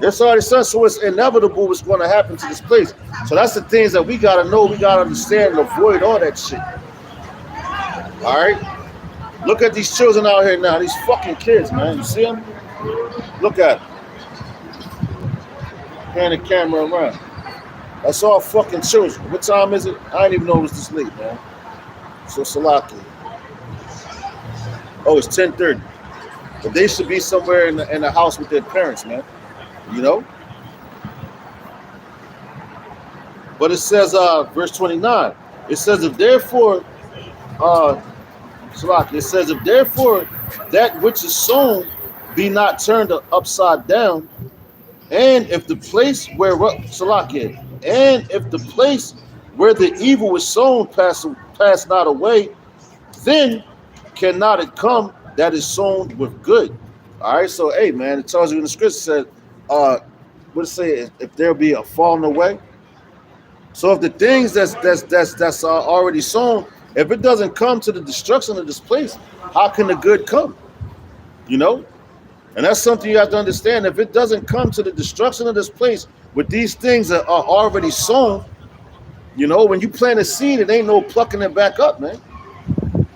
That's already said, so it's inevitable what's going to happen to this place. So that's the things that we got to know, we got to understand and avoid all that shit. All right? Look at these children out here now, these fucking kids, man. You see them? Look at them. Pan the camera around. That's all fucking children. What time is it? I didn't even know it was this late, man. So Salaki. Oh, it's 10:30. But they should be somewhere in the house with their parents, man. You know? But it says, verse 29, it says, if therefore, it says, if therefore that which is sown be not turned upside down, and if the place where, and if the place where the evil is sown pass not away, then cannot it come that is sown with good. All right, so hey man, it tells you in the scripture said, what it say, if there be a falling away. So if the things that's already sown, if it doesn't come to the destruction of this place, how can the good come? You know, and that's something you have to understand. If it doesn't come to the destruction of this place with these things that are already sown, you know, when you plant a seed, it ain't no plucking it back up, man.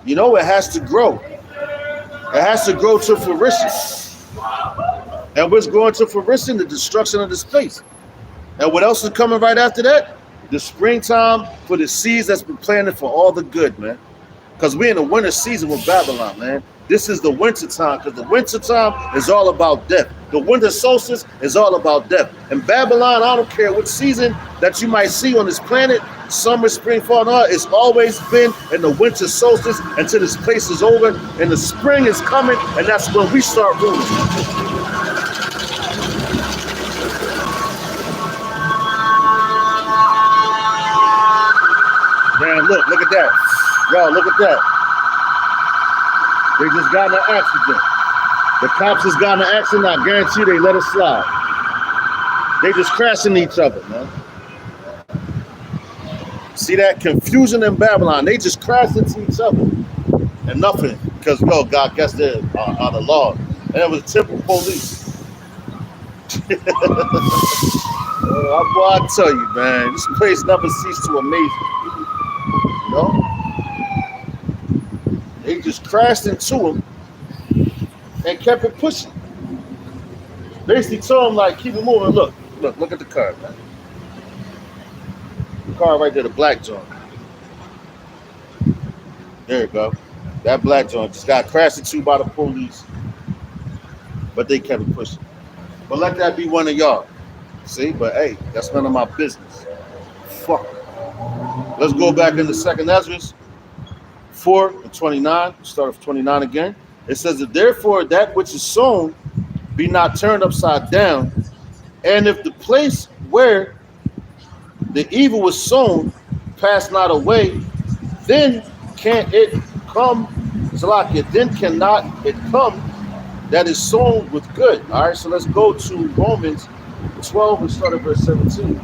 You know, it has to grow. It has to grow to fruition. And what's growing to fruition? The destruction of this place. And what else is coming right after that? The springtime for the seeds that's been planted for all the good, man. Because we're in the winter season with Babylon, man. This is the winter time, because the winter time is all about death. The winter solstice is all about death. And Babylon, I don't care what season that you might see on this planet, summer, spring, fall, and all, it's always been in the winter solstice until this place is over, and the spring is coming, and that's when we start ruling. Man, look at that. Yo, look at that. They just got in an accident. The cops just got in an accident. I guarantee they let it slide. They just crashing each other, man. See that confusion in Babylon? They just crashed into each other. And nothing, because, yo, God guess they're out of law. And it was temple police. Boy, I tell you, man, this place never ceased to amaze me. You know? They just crashed into him and kept it pushing. Basically told him, like, keep it moving. Look at the car, man. The car right there, the black joint. There you go. That black joint just got crashed into by the police. But they kept it pushing. But let that be one of y'all. See? But hey, that's none of my business. Fuck. Let's go back into 2nd Ezra 4:29. Start with 29 again. It says that therefore that which is sown be not turned upside down, and if the place where the evil was sown pass not away, then can it come, then cannot it come that is sown with good. All right, so let's go to Romans 12 and start at verse 17.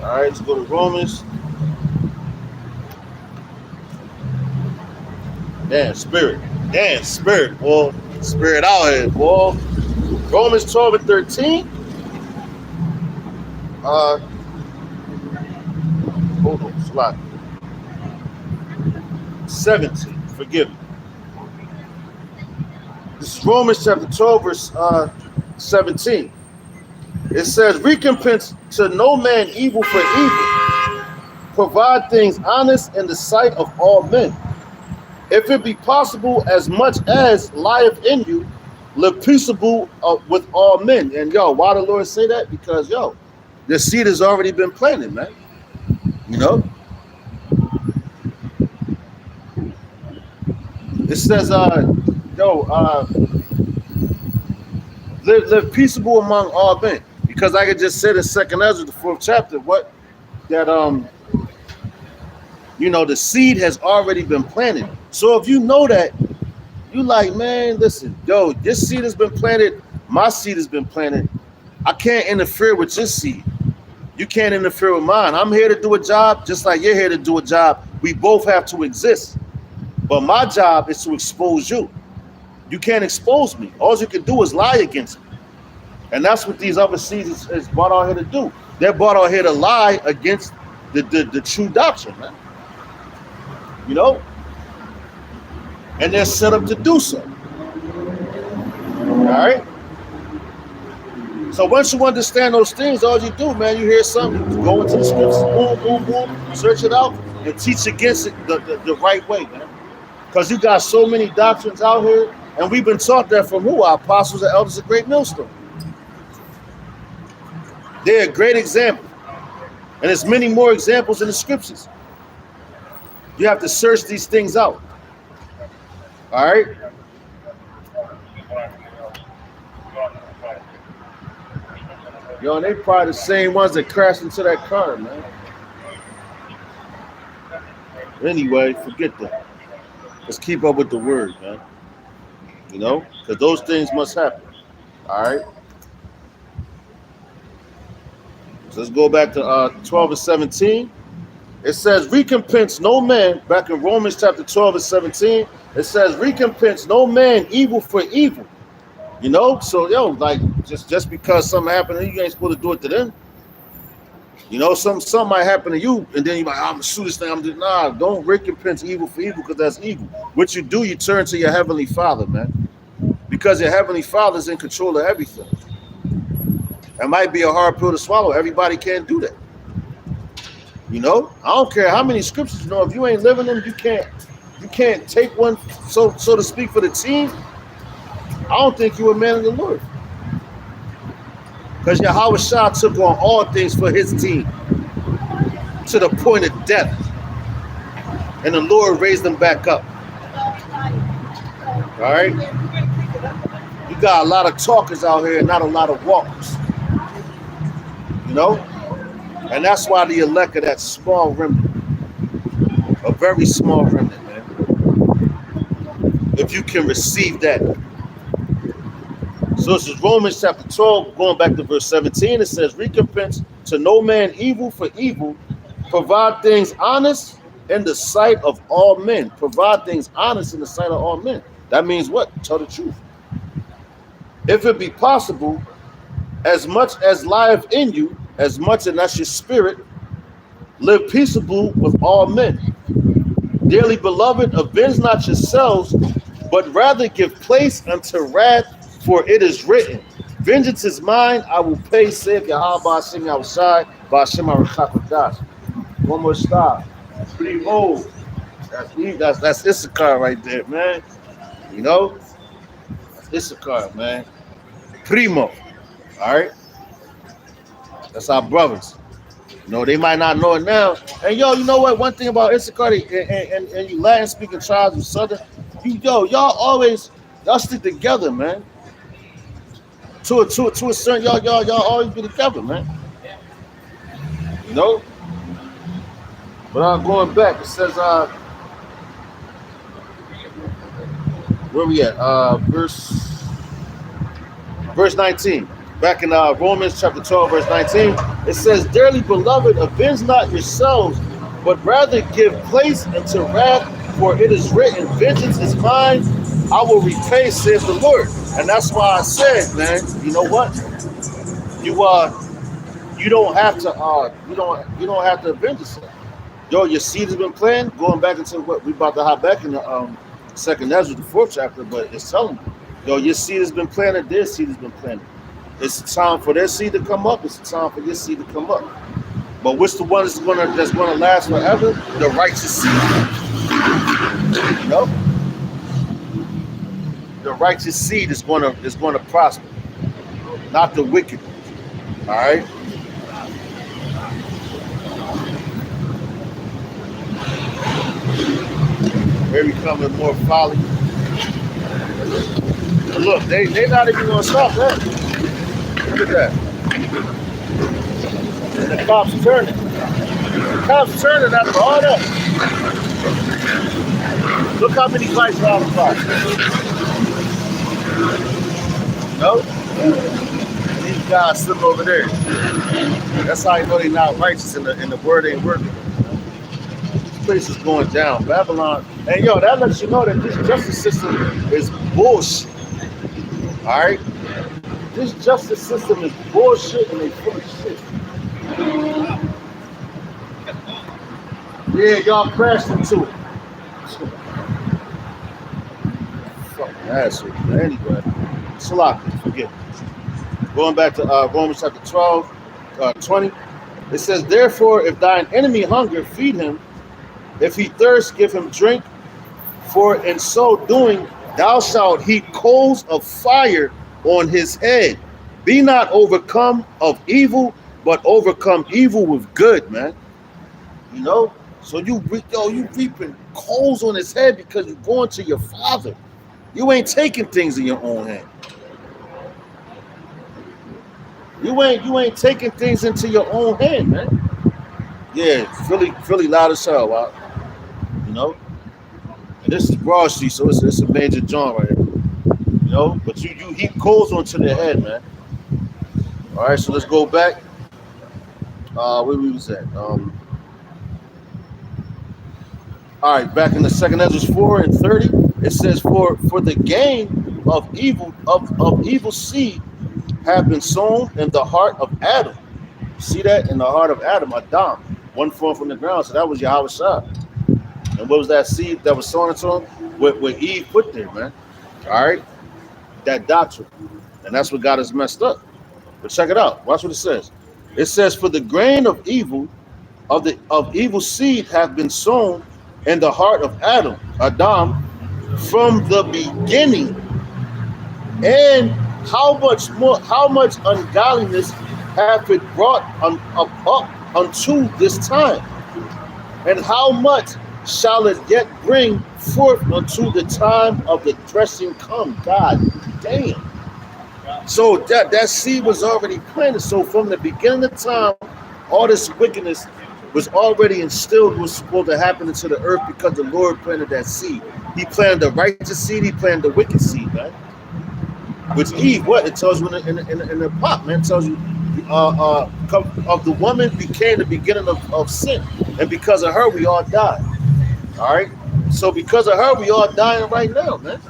All right, let's go to Romans. Damn, spirit, boy. Spirit out here, boy. Romans 12 and 13. Hold on, slide. 17, forgive me. This is Romans chapter 12, verse 17. It says, recompense to no man evil for evil. Provide things honest in the sight of all men. If it be possible, as much as lieth in you, live peaceable with all men. And yo, why the Lord say that? Because yo, the seed has already been planted, man. You know? It says, live peaceable among all men. Because I could just say in 2nd Ezra, the 4th chapter, the seed has already been planted. So if you know that, you like, man, listen, yo, this seed has been planted, my seed has been planted. I can't interfere with your seed. You can't interfere with mine. I'm here to do a job just like you're here to do a job. We both have to exist. But my job is to expose you. You can't expose me. All you can do is lie against me. And that's what these other seeds is brought out here to do. They're brought out here to lie against the true doctrine, man. You know? And they're set up to do so. All right? So once you understand those things, all you do, man, you hear something, you go into the scriptures, boom, boom, boom, search it out, and teach against it the right way, man. Because you got so many doctrines out here, and we've been taught that from who? Our apostles and elders of Great Millstone. They're a great example. And there's many more examples in the scriptures. You have to search these things out. All right? Yo, they probably the same ones that crashed into that car, man. Anyway, forget that. Let's keep up with the word, man. You know, because those things must happen. All right? So let's go back to 12 and 17. It says, recompense no man, back in Romans chapter 12 and 17, it says, recompense no man evil for evil. You know, so yo, like just because something happened to you, you ain't supposed to do it to them. You know, something might happen to you, and then you're like, I'm gonna sue this thing. Nah, don't recompense evil for evil, because that's evil. What you do, you turn to your heavenly Father, man. Because your heavenly Father's in control of everything. That might be a hard pill to swallow. Everybody can't do that. You know, I don't care how many scriptures you know. If you ain't living them, you can't take one, so to speak, for the team. I don't think you're a man of the Lord. Because Yahweh Shah took on all things for his team to the point of death. And the Lord raised them back up. All right? You got a lot of talkers out here and not a lot of walkers. You know? And that's why the elect of that small remnant. A very small remnant, man. If you can receive that. So this is Romans chapter 12, going back to verse 17. It says, recompense to no man evil for evil. Provide things honest in the sight of all men. Provide things honest in the sight of all men. That means what? Tell the truth. If it be possible, as much as lieth in you, as much and that's your spirit, live peaceable with all men. Dearly beloved, avenge not yourselves, but rather give place unto wrath, for it is written, vengeance is mine, I will pay, saith Yahweh Ba'ashim Yahushai, Ba'ashim Arakakadash. One more stop. Pretty old. That's Issachar right there, man. You know? That's Issachar, man. Primo. All right? That's our brothers. You know, they might not know it now. And yo, you know what? One thing about Issachar and you Latin speaking tribes and Southern, y'all stick together, man. To a certain y'all always be together, man. You know? But I'm going back. It says where we at? Verse 19. Back in Romans chapter 12, verse 19, it says, dearly beloved, avenge not yourselves, but rather give place unto wrath, for it is written, vengeance is mine, I will repay, says the Lord. And that's why I said, man, you know what? You don't have to avenge yourself. Yo, your seed has been planted. Going back into what we about to hop back in the second Ezra, the 4th chapter, but it's telling you, yo, your seed has been planted, their seed has been planted. It's time for their seed to come up. It's time for your seed to come up. But which the one that's gonna last forever? The righteous seed. You know? The righteous seed is gonna prosper, not the wicked. All right. Here we come with more folly. Look, they not even gonna stop that. Look at that. And the cops turning. The cops turning after all that. Look how many lights are on the clock. No? These guys sitting over there. That's how you know they're not righteous and the word ain't working. This place is going down. Babylon. And yo, that lets you know that this justice system is bullshit. All right? This justice system is bullshit and they full of shit. Yeah, y'all crashed into it. Fucking asshole. Anyway, Salaki, forget it. Going back to Romans chapter 12, 20. It says, therefore, if thine enemy hunger, feed him. If he thirst, give him drink. For in so doing, thou shalt heap coals of fire on his head. Be not overcome of evil, but overcome evil with good, man. You know? So you reaping coals on his head because you're going to your father. You ain't taking things in your own hand. You ain't taking things into your own hand, man. Yeah, Philly loud as hell, wow. You know? And this is Broad Street, so it's a major joint right here. You know? But you heap coals onto their head, man. Alright, so let's go back. Where we was at? Alright, back in the second Ezra 4 and 30, it says, For the gain of evil seed have been sown in the heart of Adam. See that? In the heart of Adam, Adam, one form from the ground. So that was Yahweh Shah. And what was that seed that was sown into him? What Eve put there, man. All right? That doctrine. And that's what got us messed up. But check it out. Watch what it says. It says, For the grain of evil, of evil seed have been sown in the heart of Adam, from the beginning. And how much ungodliness hath it brought up unto this time? And how much shall it yet bring forth unto the time of the threshing come? God damn. So that seed was already planted. So from the beginning of time, all this wickedness was already instilled, was supposed to happen into the earth because the Lord planted that seed. He planted the righteous seed, he planted the wicked seed, man. Which Eve, what? It tells you in the pot, man. It tells you of the woman became the beginning of sin. And because of her, we all died. All right? So because of her, we all dying right now, man.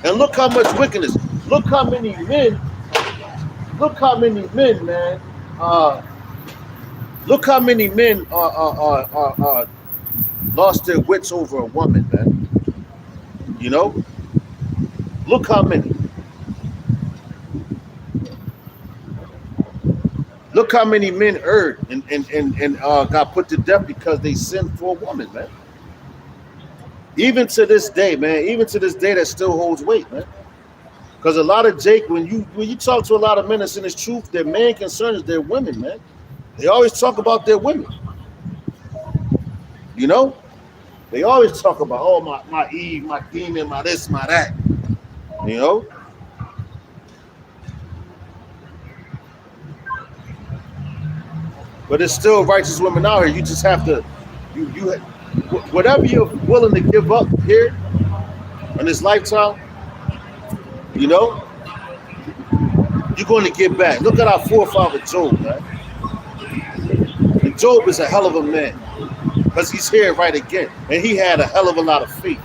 And look how much wickedness. Look how many men, man. Look how many men lost their wits over a woman, man. You know? Look how many. Look how many men erred and got put to death because they sinned for a woman, man. Even to this day, man. Even to this day, that still holds weight, man. Because a lot of Jake, when you talk to a lot of men that's in this truth, their main concern is their women, man. They always talk about their women. You know? They always talk about, oh, my Eve, my demon, my this, my that. You know? But it's still righteous women out here. You just have to, whatever you're willing to give up here in this lifetime, you know, you're going to get back. Look at our forefather Job, man. And Job is a hell of a man because he's here right again, and he had a hell of a lot of faith.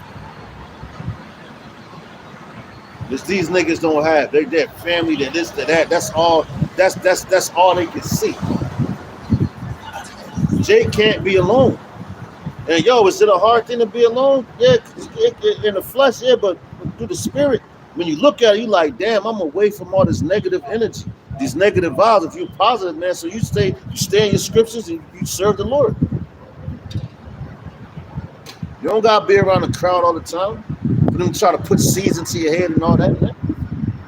Which these niggas don't have. They're family, they're this, they're that. That's all. That's all they can see. Jake can't be alone. And yo, is it a hard thing to be alone? Yeah, in the flesh, yeah, but through the spirit, when you look at it, you like, damn, I'm away from all this negative energy, these negative vibes. If you're positive, man, so you stay in your scriptures and you serve the Lord. You don't gotta be around the crowd all the time. For them to try to put seeds into your head and all that, man.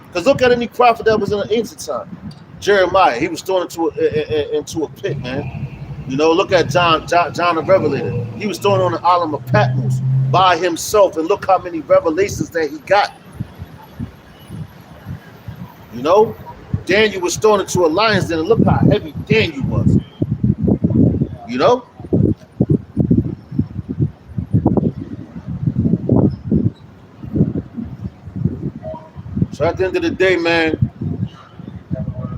Because look at any prophet that was in an ancient time. Jeremiah, he was thrown into a pit, man. You know, look at John the Revelator. He was thrown on the island of Patmos by himself, and look how many revelations that he got. You know, Daniel was thrown into a lion's den, and look how heavy Daniel was. You know? So at the end of the day, man,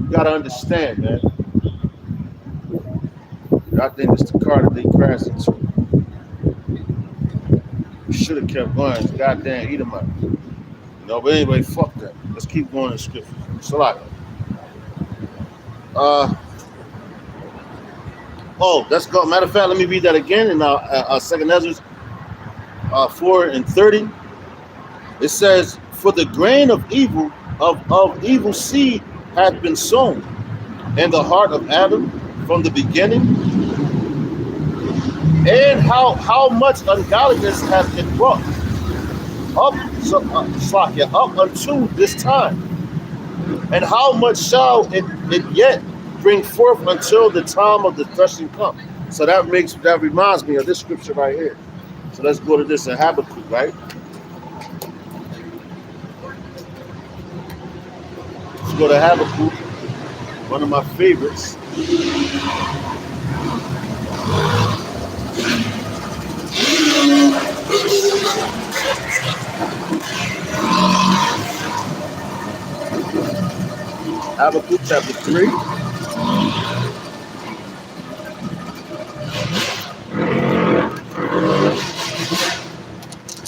you gotta understand, man. I think it's the car that they crashed into. You should have kept going. Goddamn, eat them up. You know, but anyway, fuck that. Let's keep going in scripture. Salak. Oh, let's go. Matter of fact, let me read that again in our second Ezra 4 and 30. It says, For the grain of evil of evil seed hath been sown in the heart of Adam from the beginning. And how much ungodliness has been brought up, up unto this time, and how much shall it yet bring forth until the time of the threshing come. So that reminds me of this scripture right here. So let's go to this in Habakkuk, right? Let's go to Habakkuk, one of my favorites. Habakkuk chapter 3.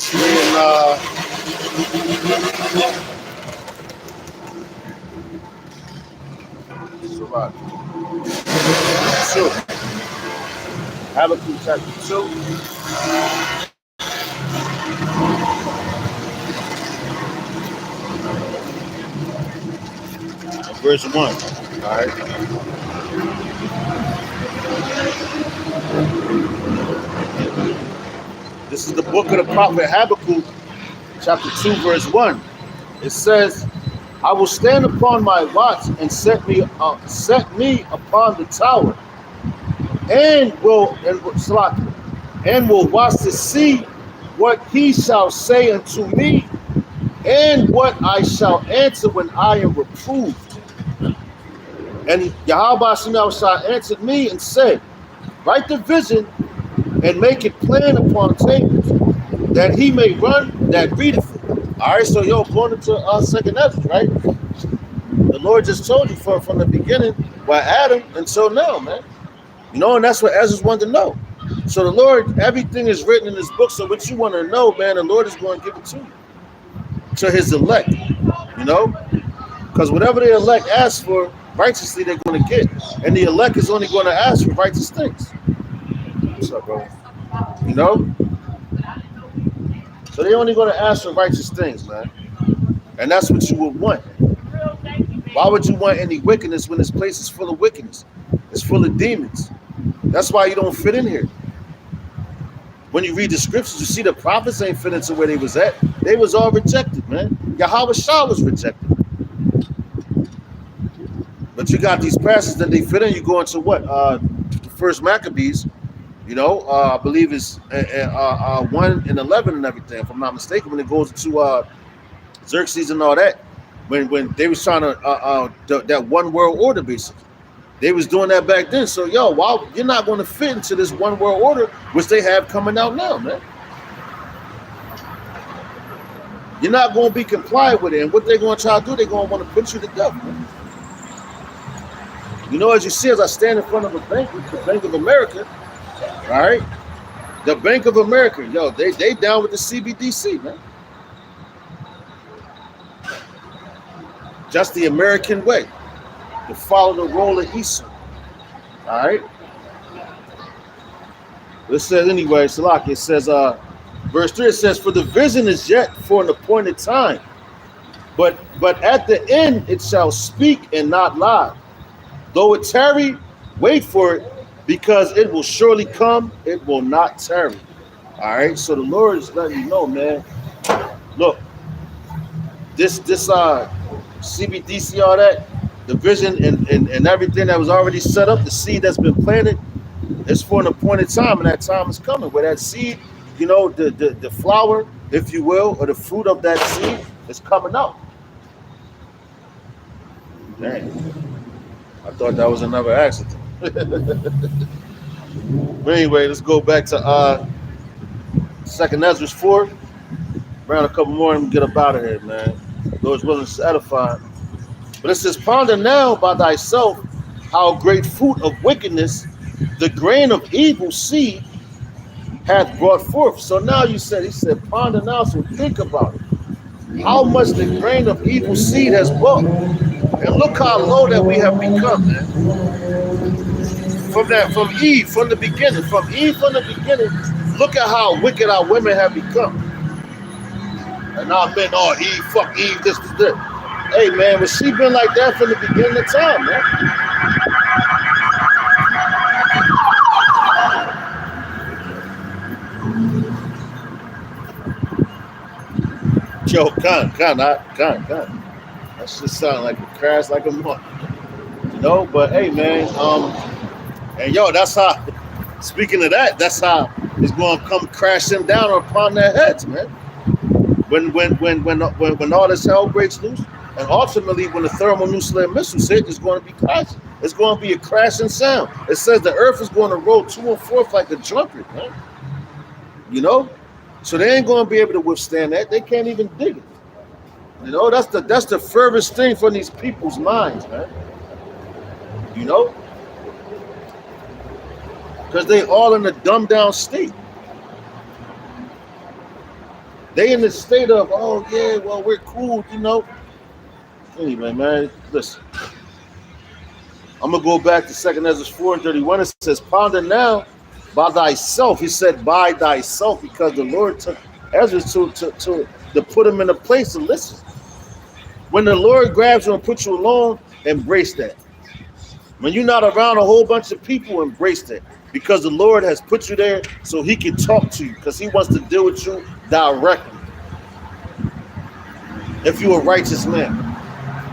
And 2. Habakkuk chapter 2. Verse 1. All right. This is the book of the prophet Habakkuk, chapter 2, verse 1. It says, I will stand upon my watch and set me upon the tower, and will watch to see what he shall say unto me, and what I shall answer when I am reproved. And Yahweh shall answered me and said, write the vision and make it plain upon tables, that he may run that readeth it. All right, so going into second Ezra, right? The Lord just told you from the beginning by Adam until now, man. And that's what Ezra wanted to know. So the Lord, everything is written in this book. So what you want to know, man, the Lord is going to give it to you, to his elect, because whatever the elect asks for righteously, they're going to get. And the elect is only going to ask for righteous things. What's up, bro? So they're only going to ask for righteous things, man. And that's what you would want. Why would you want any wickedness when this place is full of wickedness? It's full of demons. That's why you don't fit in here. When you read the scriptures, you see the prophets ain't fit into where they was at. They was all rejected, man. Yahweh Shah was rejected. But you got these pastors that they fit in. You go into what? The first Maccabees, I believe it's 1 and 11 and everything, if I'm not mistaken, when it goes into Xerxes and all that, when they was trying to that one world order, basically. They was doing that back then. So, why you're not going to fit into this one world order, which they have coming out now, man. You're not going to be compliant with it. And what they're going to try to do, they're going to want to put you to death, man. As you see, as I stand in front of a bank, the Bank of America, all right? The Bank of America, they down with the CBDC, man. Just the American way. To follow the role of Esau. All right? It says anyway, Salaki, it says, verse 3, it says, for the vision is yet for an appointed time, but at the end it shall speak and not lie. Though it tarry, wait for it, because it will surely come, it will not tarry. All right, so the Lord is letting you know, man. Look, this CBDC, all that, the vision and everything that was already set up, the seed that's been planted, it's for an appointed time, and that time is coming. Where that seed, the flower, if you will, or the fruit of that seed is coming out. Dang. I thought that was another accident. But anyway, let's go back to Second Ezra 4. Around a couple more and get up out of here, man. Lord's willing to edify. But it says, ponder now by thyself how great fruit of wickedness the grain of evil seed hath brought forth. So now he said, ponder now, so think about it. How much the grain of evil seed has brought. And look how low that we have become, man. From Eve, from the beginning, look at how wicked our women have become. And our men, Eve, fuck Eve, this. Hey, man, but she been like that from the beginning of time, man. Yo, con. That shit sound like a crash like a month. You know, but hey man, and yo, that's how speaking of that, that's how it's gonna come crashing down upon their heads, man. When all this hell breaks loose, and ultimately when the thermonuclear missiles hit, it's going to be crashing. It's going to be a crashing sound. It says the earth is going to roll to and forth like a drunkard, man. You know, so they ain't going to be able to withstand that. They can't even dig it. You know, that's the furthest thing from these people's minds, man. You know, because they all in a dumbed down state. They in the state of, oh yeah, well we're cool, you know. Anyway, man, listen. I'm gonna go back to 2 Ezra 4:31. It says, "Ponder now by thyself." He said, "By thyself," because the Lord took Ezra to put him in a place to listen. When the Lord grabs you and puts you alone, embrace that. When you're not around a whole bunch of people, embrace that. Because the Lord has put you there so he can talk to you, because he wants to deal with you directly. If you're a righteous man,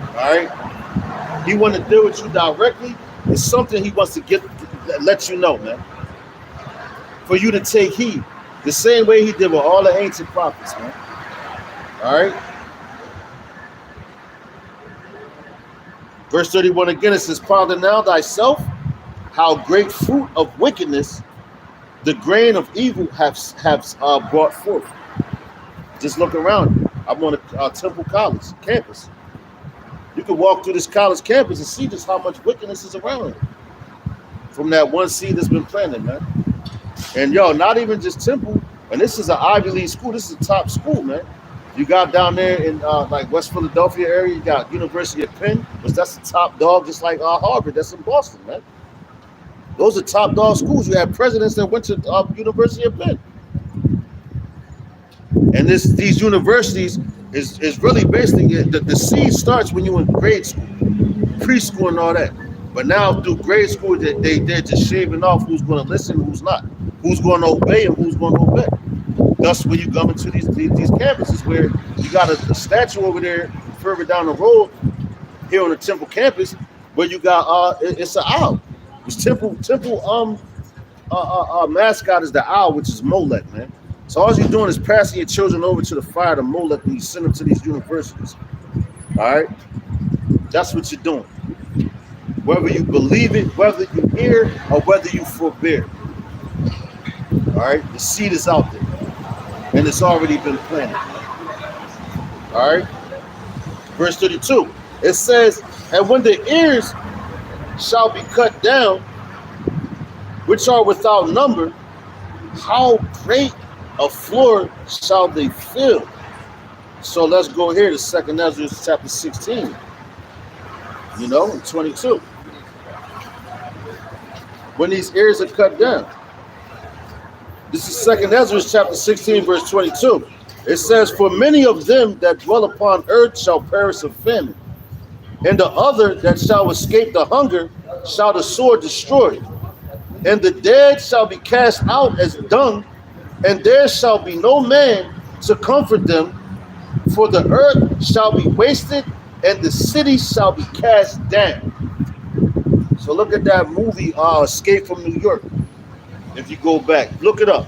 all right? He wants to deal with you directly. It's something he wants to let you know, man. For you to take heed. The same way he did with all the ancient prophets, man. All right? Verse 31 again, it says, "Ponder now thyself, how great fruit of wickedness the grain of evil have brought forth." Just look around. I'm on a Temple College campus. You can walk through this college campus and see just how much wickedness is around it. From that one seed that's been planted, man. And yo, not even just Temple, and this is an Ivy League school. This is a top school, man. You got down there in like West Philadelphia area, you got University of Penn, which that's the top dog, just like Harvard, that's in Boston, man. Those are top dog schools. You have presidents that went to University of Penn. And these universities is really basically, the seed starts when you're in grade school, preschool and all that. But now through grade school, they're just shaving off who's going to listen and who's not, who's going to obey and who's going to obey. Thus, when you come into these campuses where you got a statue over there further down the road here on the Temple campus, where you got it's an owl. It's Temple mascot is the owl, which is Molech, man. So all you're doing is passing your children over to the fire to Molech when you send them to these universities. All right, that's what you're doing. Whether you believe it, whether you hear, or whether you forbear. All right, the seed is out there. And it's already been planted. All right. Verse 32. It says, "And when the ears shall be cut down, which are without number, how great a floor shall they fill?" So let's go here to 2 Ezra chapter 16. You know, in 22. When these ears are cut down. This is 2 Ezra chapter 16, verse 22. It says, "For many of them that dwell upon earth shall perish of famine, and the other that shall escape the hunger shall the sword destroy. And the dead shall be cast out as dung, and there shall be no man to comfort them, for the earth shall be wasted, and the city shall be cast down." So look at that movie, Escape from New York. If you go back, look it up.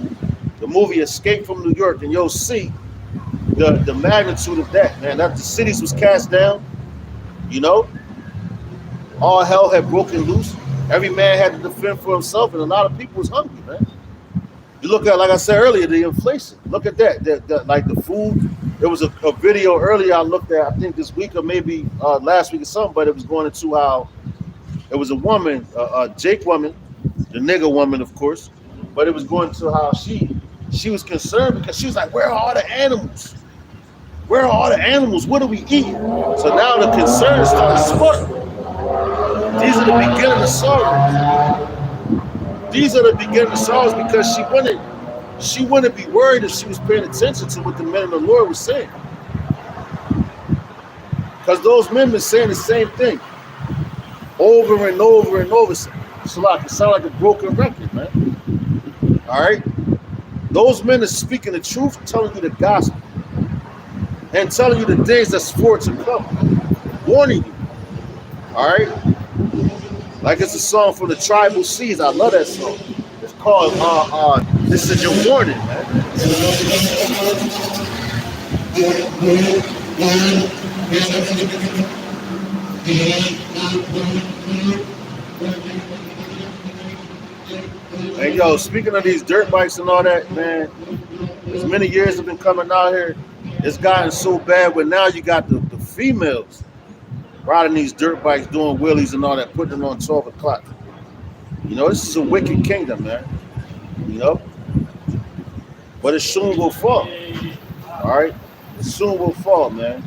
The movie Escape from New York, and you'll see the magnitude of that, man. That the cities was cast down, you know. All hell had broken loose. Every man had to defend for himself, and a lot of people was hungry, man. You look at, like I said earlier, the inflation. Look at that. Like the food. There was a video earlier I looked at, I think this week or maybe last week or something, but it was going into how it was a woman, a Jake woman, the nigger woman, of course. But it was going to how she was concerned because she was like, "Where are all the animals? Where are all the animals? What do we eat?" So now the concern started sparking. These are the beginning of sorrows. These are the beginning of sorrows because she wouldn't be worried if she was paying attention to what the men of the Lord were saying. Because those men been saying the same thing over and over and over. So like it sounds like a broken record, man. All right. Those men are speaking the truth, telling you the gospel, and telling you the days that's for to come, warning you. All right, like it's a song from the Tribal Seas. I love that song. It's called "This Is Your Warning," man. Hey, yo, speaking of these dirt bikes and all that, man, as many years have been coming out here, it's gotten so bad where now you got the females riding these dirt bikes, doing wheelies and all that, putting them on 12 o'clock. You know, this is a wicked kingdom, man. You know? But it soon will fall. All right? It soon will fall, man.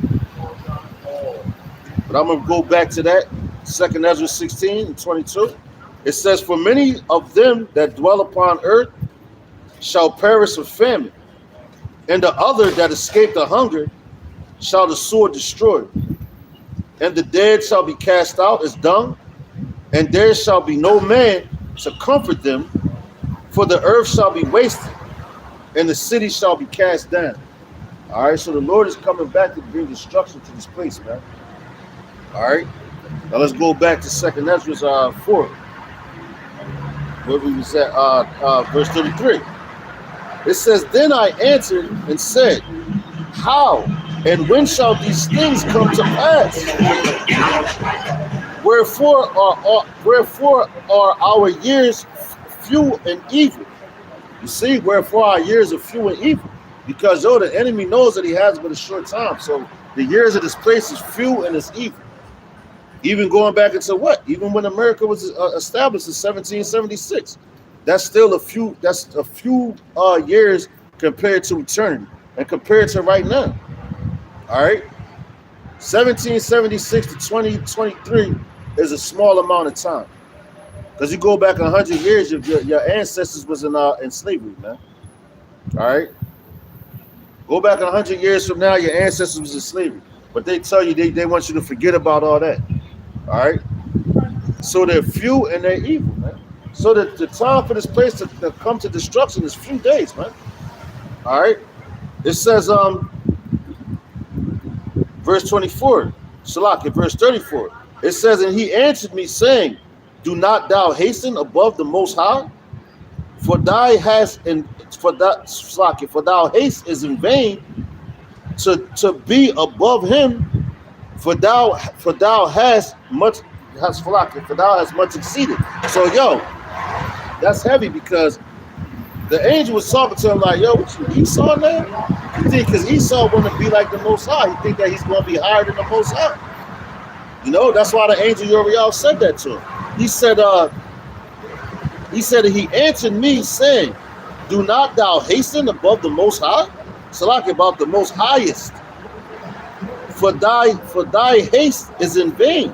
But I'm going to go back to that. 2 Ezra 16 and 22. It says, for many of them that dwell upon earth shall perish of famine, and the other that escape the hunger shall the sword destroy. And the dead shall be cast out as dung, and there shall be no man to comfort them, for the earth shall be wasted, and the city shall be cast down. All right, so the Lord is coming back to bring destruction to this place, man. All right, now let's go back to 2 Ezra 4. Where we was at, verse 33. It says, then I answered and said, how and when shall these things come to pass? Wherefore are our years few and evil? You see, wherefore our years are few and evil? Because the enemy knows that he has but a short time. So the years of this place is few and it's evil. Even going back into what? Even when America was established in 1776, that's still a few. That's a few years compared to eternity and compared to right now. All right, 1776 to 2023 is a small amount of time. Because you go back 100 years, your ancestors was in slavery, man. All right, go back 100 years from now, your ancestors was in slavery. But they tell you they want you to forget about all that. All right, so they're few and they're evil, man. So that the time for this place to come to destruction is few days, man. All right, it says verse 24, Shalak, verse 34. It says, and he answered me, saying, do not thou hasten above the Most High, for thou haste is in vain to be above him. For thou hast much exceeded. So that's heavy because the angel was talking to him like, yo, what you Esau now? You think because Esau want to be like the Most High, you think that he's going to be higher than the Most High? You know, that's why the angel Uriel said that to him. He said he answered me saying, do not thou hasten above the Most High? So like about the Most Highest. For thy haste is in vain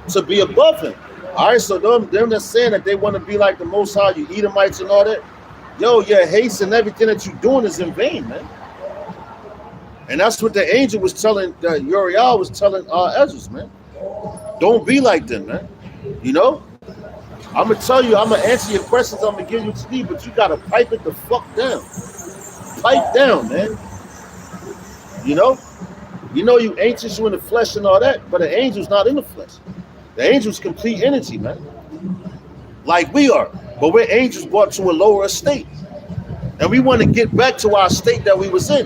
to be above him. All right, so them that's saying that they want to be like the Most High, you Edomites and all that, your haste and everything that you're doing is in vain, man. And that's what the angel was telling, Uriel was telling Ezra, man. Don't be like them, man. You know? I'm going to tell you, I'm going to answer your questions, I'm going to give you speed, but you got to pipe it the fuck down. Pipe down, man. You know? You know you anxious, you in the flesh and all that, but the angel's not in the flesh. The angel's complete energy, man. Like we are. But we're angels brought to a lower estate. And we want to get back to our state that we was in.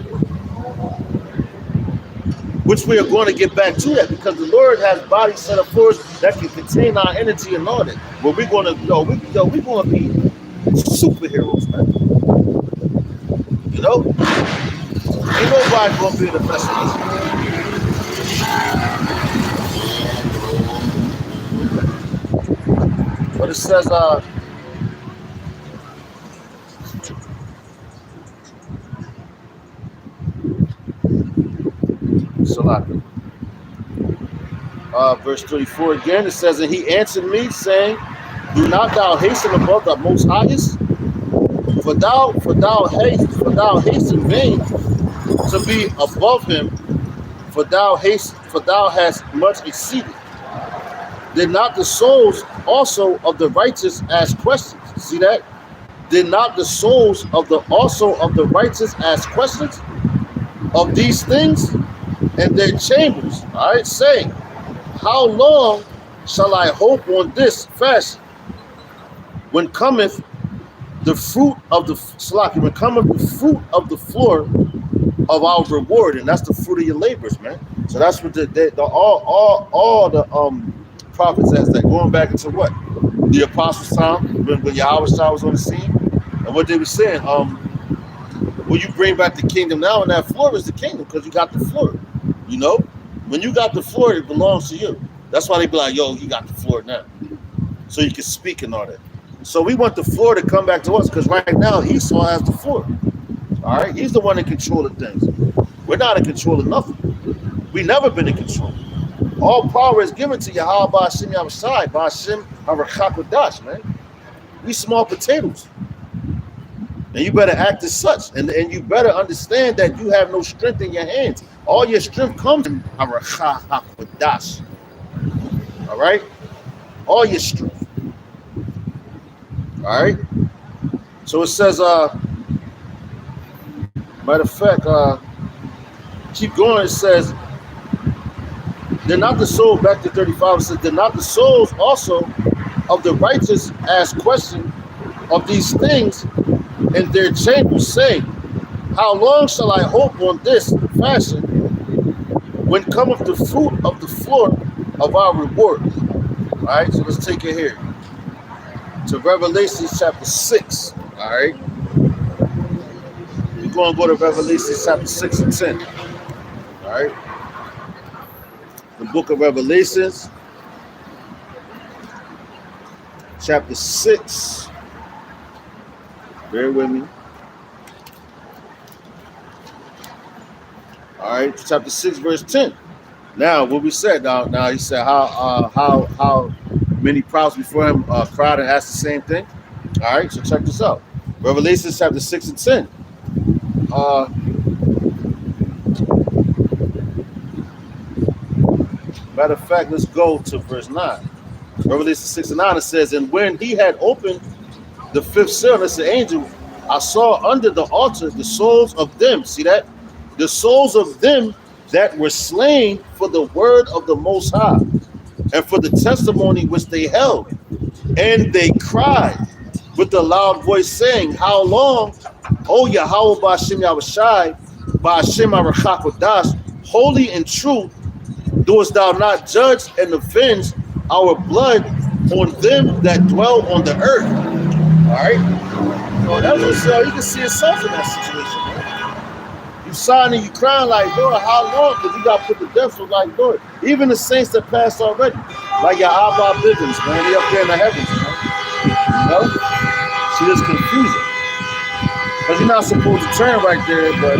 Which we are going to get back to that because the Lord has bodies set up for us that can contain our energy and all that. But we're going to we're going to be superheroes, man. You know? Ain't nobody going to be in the best of us. But it says, verse 34 again, it says, and he answered me, saying, do not thou hasten above the Most Highest, for thou haste in vain to be above him, for thou hast much exceeded. Did not the souls also of the righteous ask questions? See that? did not the souls of the also of the righteous ask questions of these things in their chambers? All right, saying, how long shall I hope on this fashion? When cometh the fruit of the slaki, when cometh the fruit of the floor of our reward, and that's the fruit of your labors, man. So that's what all the prophets asked that, going back into what the apostles' time when Yahweh Shah was on the scene, and what they were saying, will you bring back the kingdom now? And that floor is the kingdom because you got the floor. You know, when you got the floor, it belongs to you. That's why they be like, yo, you got the floor now, so you can speak and all that. So we want the floor to come back to us because right now Esau has the floor. All right, he's the one in control of things. We're not in control of nothing. We never been in control. All power is given to Yahweh Ba'ashem Yahushai, Ba'ashem Harachakodash, man. We small potatoes. And you better act as such. And you better understand that you have no strength in your hands. All your strength comes from Harachakodash. All right? All your strength. All right? So it says, matter of fact, keep going. It says, they're not the soul, back to 35, it says, they're not the souls also of the righteous ask question of these things in their chambers, saying, how long shall I hope on this fashion when cometh the fruit of the floor of our reward? All right, so let's take it here to Revelation chapter 6. All right, we're going to go to Revelation chapter 6 and 10. All right, the book of Revelations, chapter 6. Bear with me. All right, chapter 6, verse 10. Now, what we said, now he said how many prophets before him cried and asked the same thing. All right, so check this out. Revelation chapter 6 and 10. Matter of fact, let's go to verse 9. Revelation 6 and 9, it says, and when he had opened the fifth seal, that's the angel, I saw under the altar the souls of them, see that? The souls of them that were slain for the word of the Most High and for the testimony which they held. And they cried with a loud voice, saying, how long, O Yahweh Ba'ashem Yahushai, Ba'ashem Harachakodash, holy and true, doest thou not judge and avenge our blood on them that dwell on the earth? All right. So that's what you can see yourself in that situation, man. You sighing and you crying like, Lord, how long? Because you got put to death. So like, Lord, even the saints that passed already, like your Abba Bivens, man, they up there in the heavens, man. You know? See, it's confusing. Because you're not supposed to turn right there, but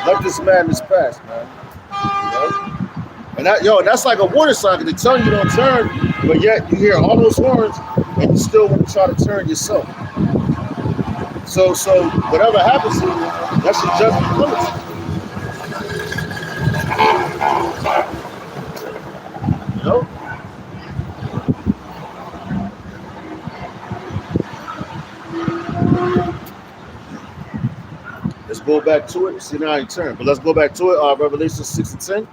let this madness pass, man. You know? And that's like a warning sign, because they tell you don't turn, but yet you hear all those horns and you still want to try to turn yourself. So whatever happens to you, that's your judgment coming. You know? Let's go back to it. See, now you turn. But let's go back to it. Revelation 6 and 10.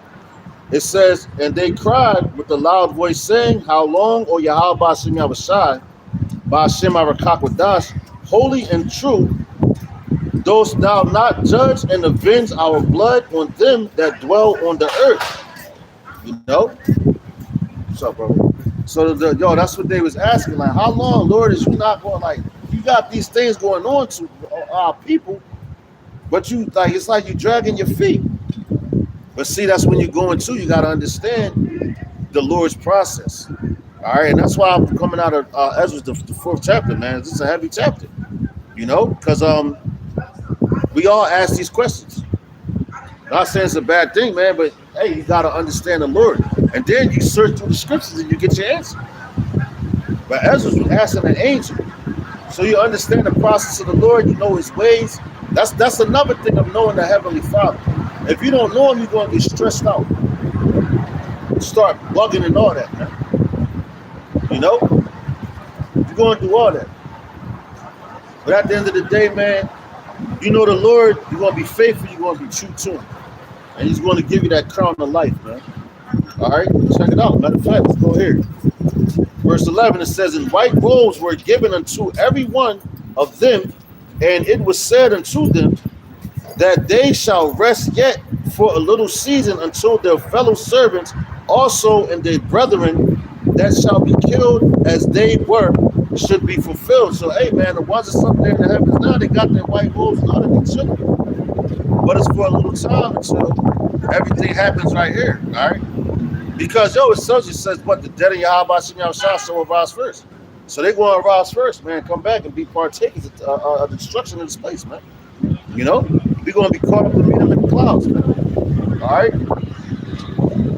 It says, and they cried with a loud voice, saying, how long, O Yahweh Ba'ashem Yahushai, Ba'ashem Harachakodash, holy and true, dost thou not judge and avenge our blood on them that dwell on the earth? You know? What's up, bro? So that's what they was asking. Like, how long, Lord, is you not going, like, you got these things going on to our people, but you, like, it's like you dragging your feet. But see, that's when you're going to, you got to understand the Lord's process. All right, and that's why I'm coming out of Ezra, the 4th chapter, man. This is a heavy chapter, you know, because we all ask these questions. Not saying it's a bad thing, man, but hey, you got to understand the Lord. And then you search through the scriptures and you get your answer. But Ezra was asking an angel. So you understand the process of the Lord, you know his ways. That's another thing of knowing the Heavenly Father. If you don't know him, you're going to get stressed out. Start bugging and all that, man. You know? You're going to do all that. But at the end of the day, man, you know the Lord, you're going to be faithful, you're going to be true to him. And he's going to give you that crown of life, man. All right, check it out. Matter of fact, let's go here. Verse 11, it says, and white robes were given unto every one of them, and it was said unto them that they shall rest yet for a little season until their fellow servants also and their brethren that shall be killed as they were should be fulfilled. So, hey, man, the ones that's up there in the heavens now, they got their white robes and all that they chilling. But it's for a little time until everything happens right here, all right? Because, yo, it says, what, the dead in Yahweh Shah shall arise first. So they going to arise first, man, come back and be partakers of the destruction of this place, man. You know? We're going to be caught up and meet them in the clouds, man. All right?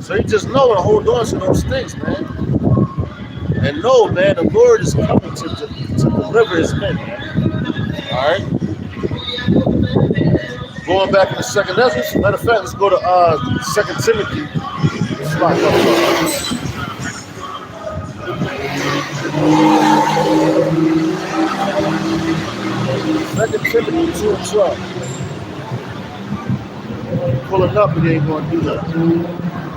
So you just know and hold on to those things, man. And know, man, the Lord is coming to deliver his men, man. All right? Going back to the second Ezra. Matter of fact, let's go to 2 Timothy. Second Timothy 2:12. Pulling up, but they ain't gonna do that.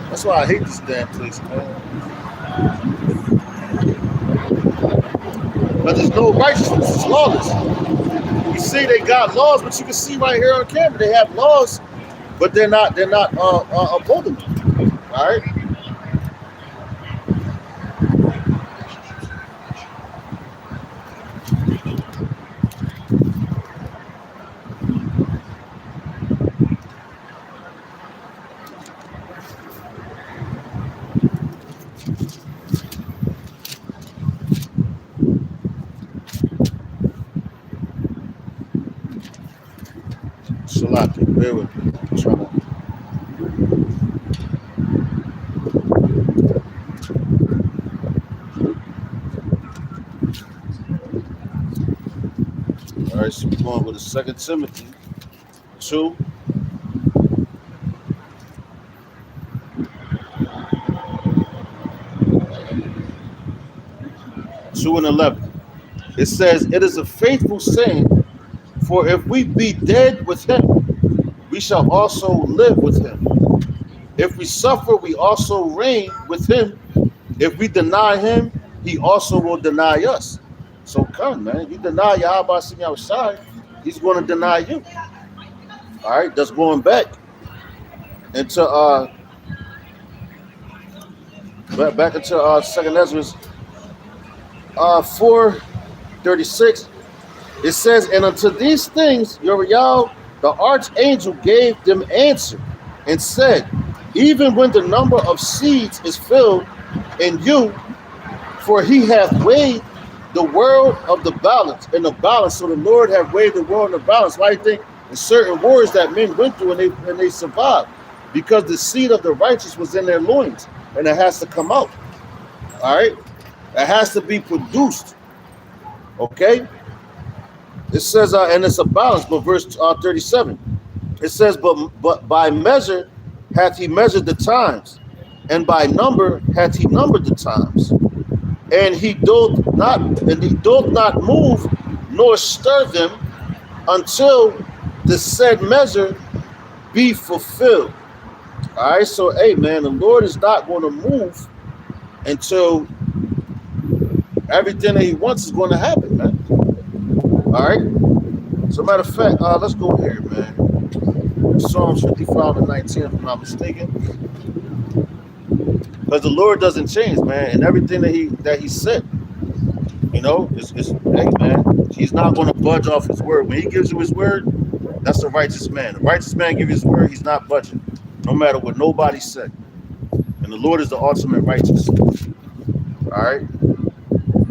That's why I hate this damn place, man. But there's no righteousness; it's lawless. You see, they got laws, but you can see right here on camera, they have laws, but they're not upholding them. All right. Salaki, bear with me. I'm trying to. All right, so we're going with the 2 Timothy 2. And 11. It says, it is a faithful saying, for if we be dead with him, we shall also live with him. If we suffer, we also reign with him. If we deny him, he also will deny us. So come, man. You deny Yahweh outside, he's going to deny you. All right, that's going back into back into 2nd Ezra 4:36. It says, and unto these things Uriel the archangel gave them answer and said, even when the number of seeds is filled in you, for he hath weighed the world of the balance in the balance. So the Lord have weighed the world in the balance. Why do you think in certain wars that men went through and they survived? Because the seed of the righteous was in their loins, and it has to come out. All right, it has to be produced. Okay. It says, and it's a balance, but verse 37, it says, but by measure hath he measured the times, and by number hath he numbered the times, and he doth not move nor stir them until the said measure be fulfilled. All right, so hey, man, the Lord is not going to move until everything that he wants is going to happen, man. All right. So, matter of fact, let's go here, man. Psalms 55:19, if I'm not mistaken. Because the Lord doesn't change, man, and everything that he said, you know, is hey, man, he's not going to budge off his word. When he gives you his word, that's a righteous man. The righteous man gives his word, he's not budging, no matter what nobody said. And the Lord is the ultimate righteous. All right.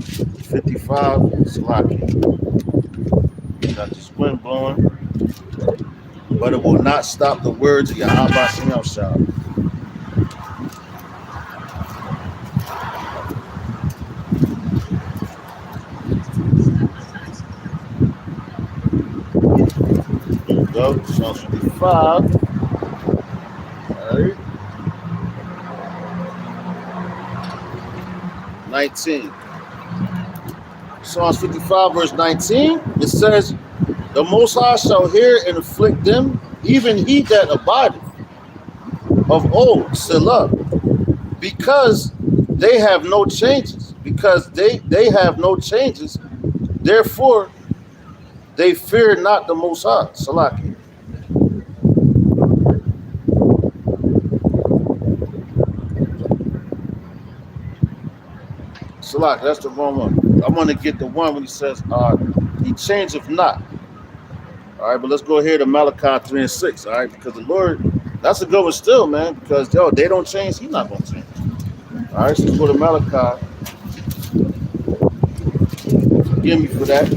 55, Salaki. Got this wind blowing, but it will not stop the words of Yahweh Shem Shah. There we go. Psalm 55. All right. 19. Psalms 55, verse 19, it says, the Most High shall hear and afflict them, even he that abideth of old, Selah, because they have no changes. Because they have no changes, therefore they fear not the Most High. Salaki. Salaki, that's the wrong one. I want to get the one when he says, he changeth not. All right, but let's go here to Malachi 3 and 6. All right, because the Lord, that's a good one still, man. Because they don't change, he's not going to change. All right, so let's go to Malachi. Forgive me for that.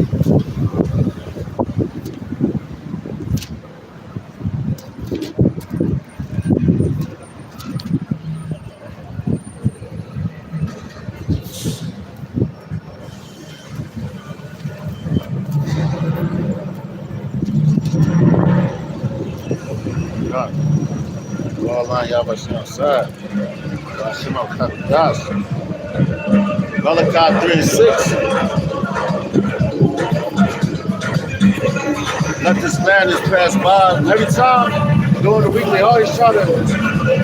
Outside. Malachi 3 and 6. Let this madness pass by. Every time during the week, they always try to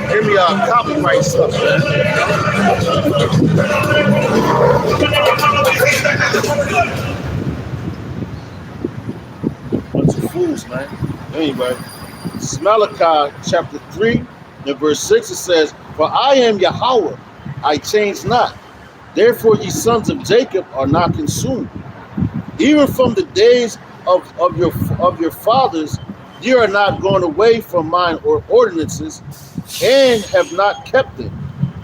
give me copyright stuff, man. Bunch of fools, man. Anyway, it's Malachi chapter 3 and verse 6. It says, for I am Yahweh, I change not. Therefore ye sons of Jacob are not consumed. Even from the days of your fathers, ye are not gone away from mine ordinances, and have not kept them.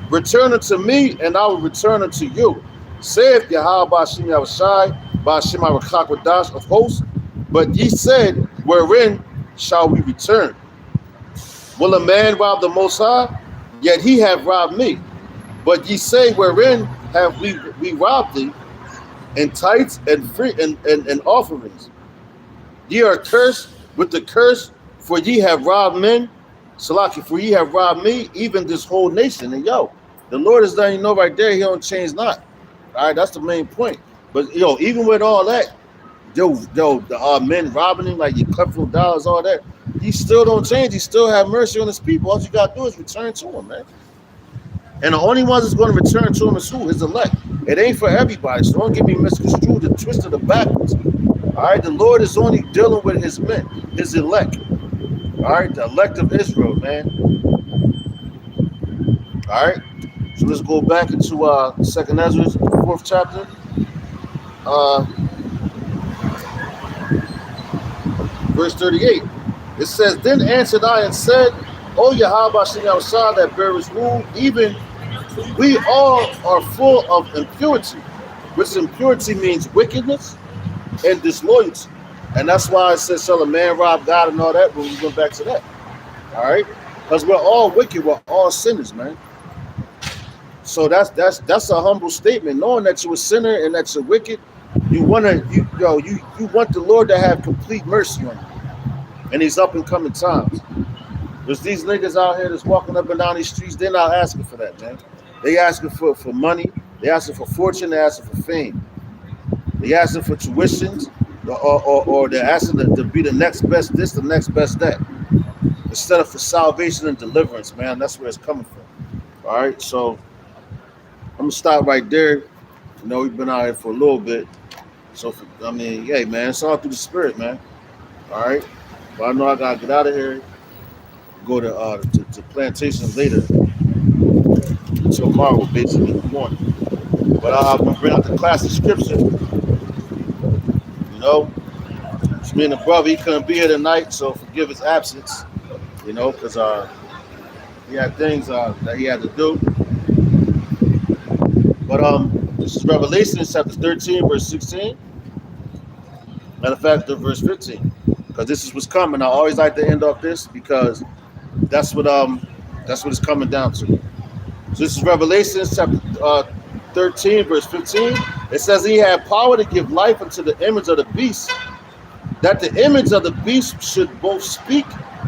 Return unto me, and I will return unto you. Saith Yahweh Ba'ashem Yahushai, Ba'ashem Arakak of hosts. But ye said, wherein shall we return? Will a man rob the Most High? Yet he have robbed me. But ye say, wherein have we robbed thee? In tithes and free and offerings. Ye are cursed with the curse, for ye have robbed men. Salaki, for ye have robbed me, even this whole nation. And the Lord is letting you know right there, he don't change not. All right, that's the main point. But even with all that, the men robbing him, like you cut from dollars, all that, he still don't change. He still have mercy on his people. All you gotta do is return to him, man. And the only ones that's going to return to him is who? His elect. It ain't for everybody. So don't get me misconstrued and twisted or backwards. All right, the Lord is only dealing with his men, his elect. All right, the elect of Israel, man. All right, so let's go back into 2nd Ezra, 4th chapter. Verse 38. It says, then answered I and said, O Yahweh Ba'ashem Yahushai that bearest rule, even we all are full of impurity, which impurity means wickedness and disloyalty. And that's why it says, shall a man rob God and all that, when we go back to that. All right? Because we're all wicked, we're all sinners, man. So that's a humble statement, knowing that you're a sinner and that you're wicked. You want the Lord to have complete mercy on you. And these up and coming times. There's these niggas out here that's walking up and down these streets, they're not asking for that, man. They asking for money, they asking for fortune, they asking for fame. They asking for tuitions, or they're asking to be the next best this, the next best that. Instead of for salvation and deliverance, man. That's where it's coming from. All right, so I'm gonna stop right there. We've been out here for a little bit. So, hey, man, it's all through the spirit, man. All right. But I know I gotta get out of here. Go to plantation later. Tomorrow, basically in the morning. But I'm gonna bring out the classic scripture. It's me and the brother. He couldn't be here tonight, so forgive his absence. Because he had things that he had to do. But this is Revelation chapter 13, verse 16. Matter of fact, verse 15. Because this is what's coming. I always like to end off this because that's what it's coming down to. So this is Revelation chapter 13, verse 15. It says he had power to give life unto the image of the beast, that the image of the beast should both speak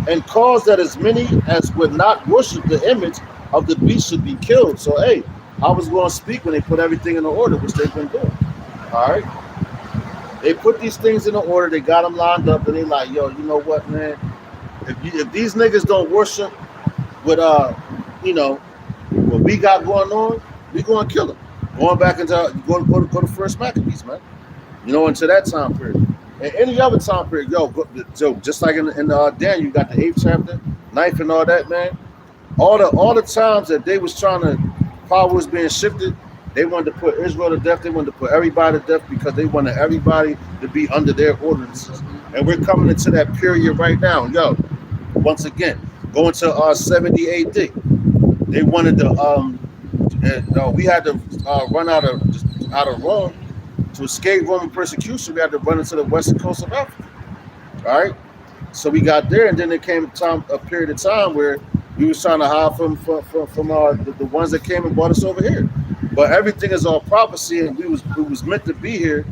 and cause that as many as would not worship the image of the beast should be killed. So, hey, I was going to speak when they put everything in order, which they've been doing. All right. They put these things in the order. They got them lined up, and they like, yo, you know what, man? If these niggas don't worship with what we got going on, we gonna kill them. Going back into go to First Maccabees, man. Into that time period. And any other time period, just like in Daniel, you got the 8th chapter, 9th and all that, man. All the times that they was trying to, power was being shifted, they wanted to put Israel to death. They wanted to put everybody to death because they wanted everybody to be under their ordinances. And we're coming into that period right now. Yo, once again, going to 70 AD. They wanted to we had to run out of Rome. To escape Roman persecution, we had to run into the western coast of Africa. All right, so we got there, and then there came a period of time where we was trying to hide from the ones that came and brought us over here. But everything is all prophecy, and we was meant to be here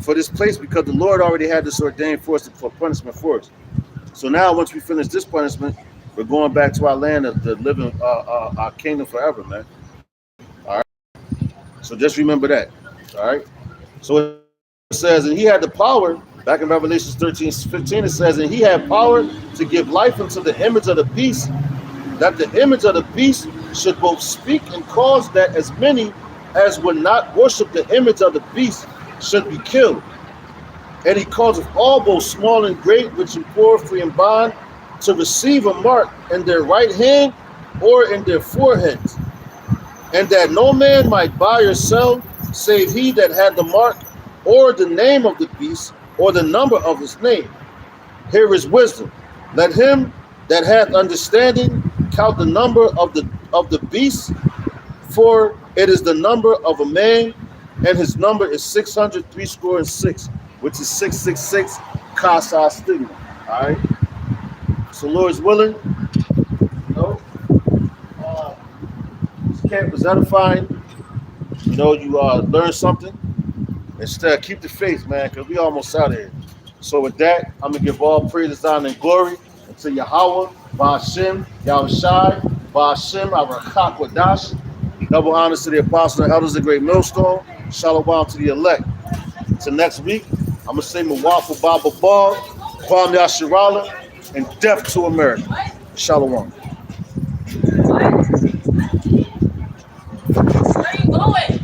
for this place because the Lord already had this ordained for us for punishment for us. So now, once we finish this punishment, we're going back to our land of the living our kingdom forever, man. All right. So just remember that. All right. So it says, and he had the power, back in Revelation 13:15, it says, and he had power to give life unto the image of the beast, that the image of the beast should both speak and cause that as many as would not worship the image of the beast should be killed. And he causeth all, both small and great, rich and poor, free and bond, to receive a mark in their right hand or in their foreheads, and that no man might buy or sell, save he that had the mark, or the name of the beast, or the number of his name. Here is wisdom. Let him that hath understanding count the number of the beast, for it is the number of a man, and his number is 666, which is 666 Casa Stigma. All right. So Lord's willing, this camp was edifying. You learn something. Instead, keep the faith, man, because we almost out here. So with that, I'm going to give all praise, honor, and glory to Yahweh, Ba'ashem, Yahushai, Ba'ashem, Arakak Wadash. Double honors to the apostles and elders of the great millstone. Shalom to the elect. Until next week, I'm going to say Mawafu Baba Ball, Kwam Yashirala, and death to America. Shalom. Where are you going?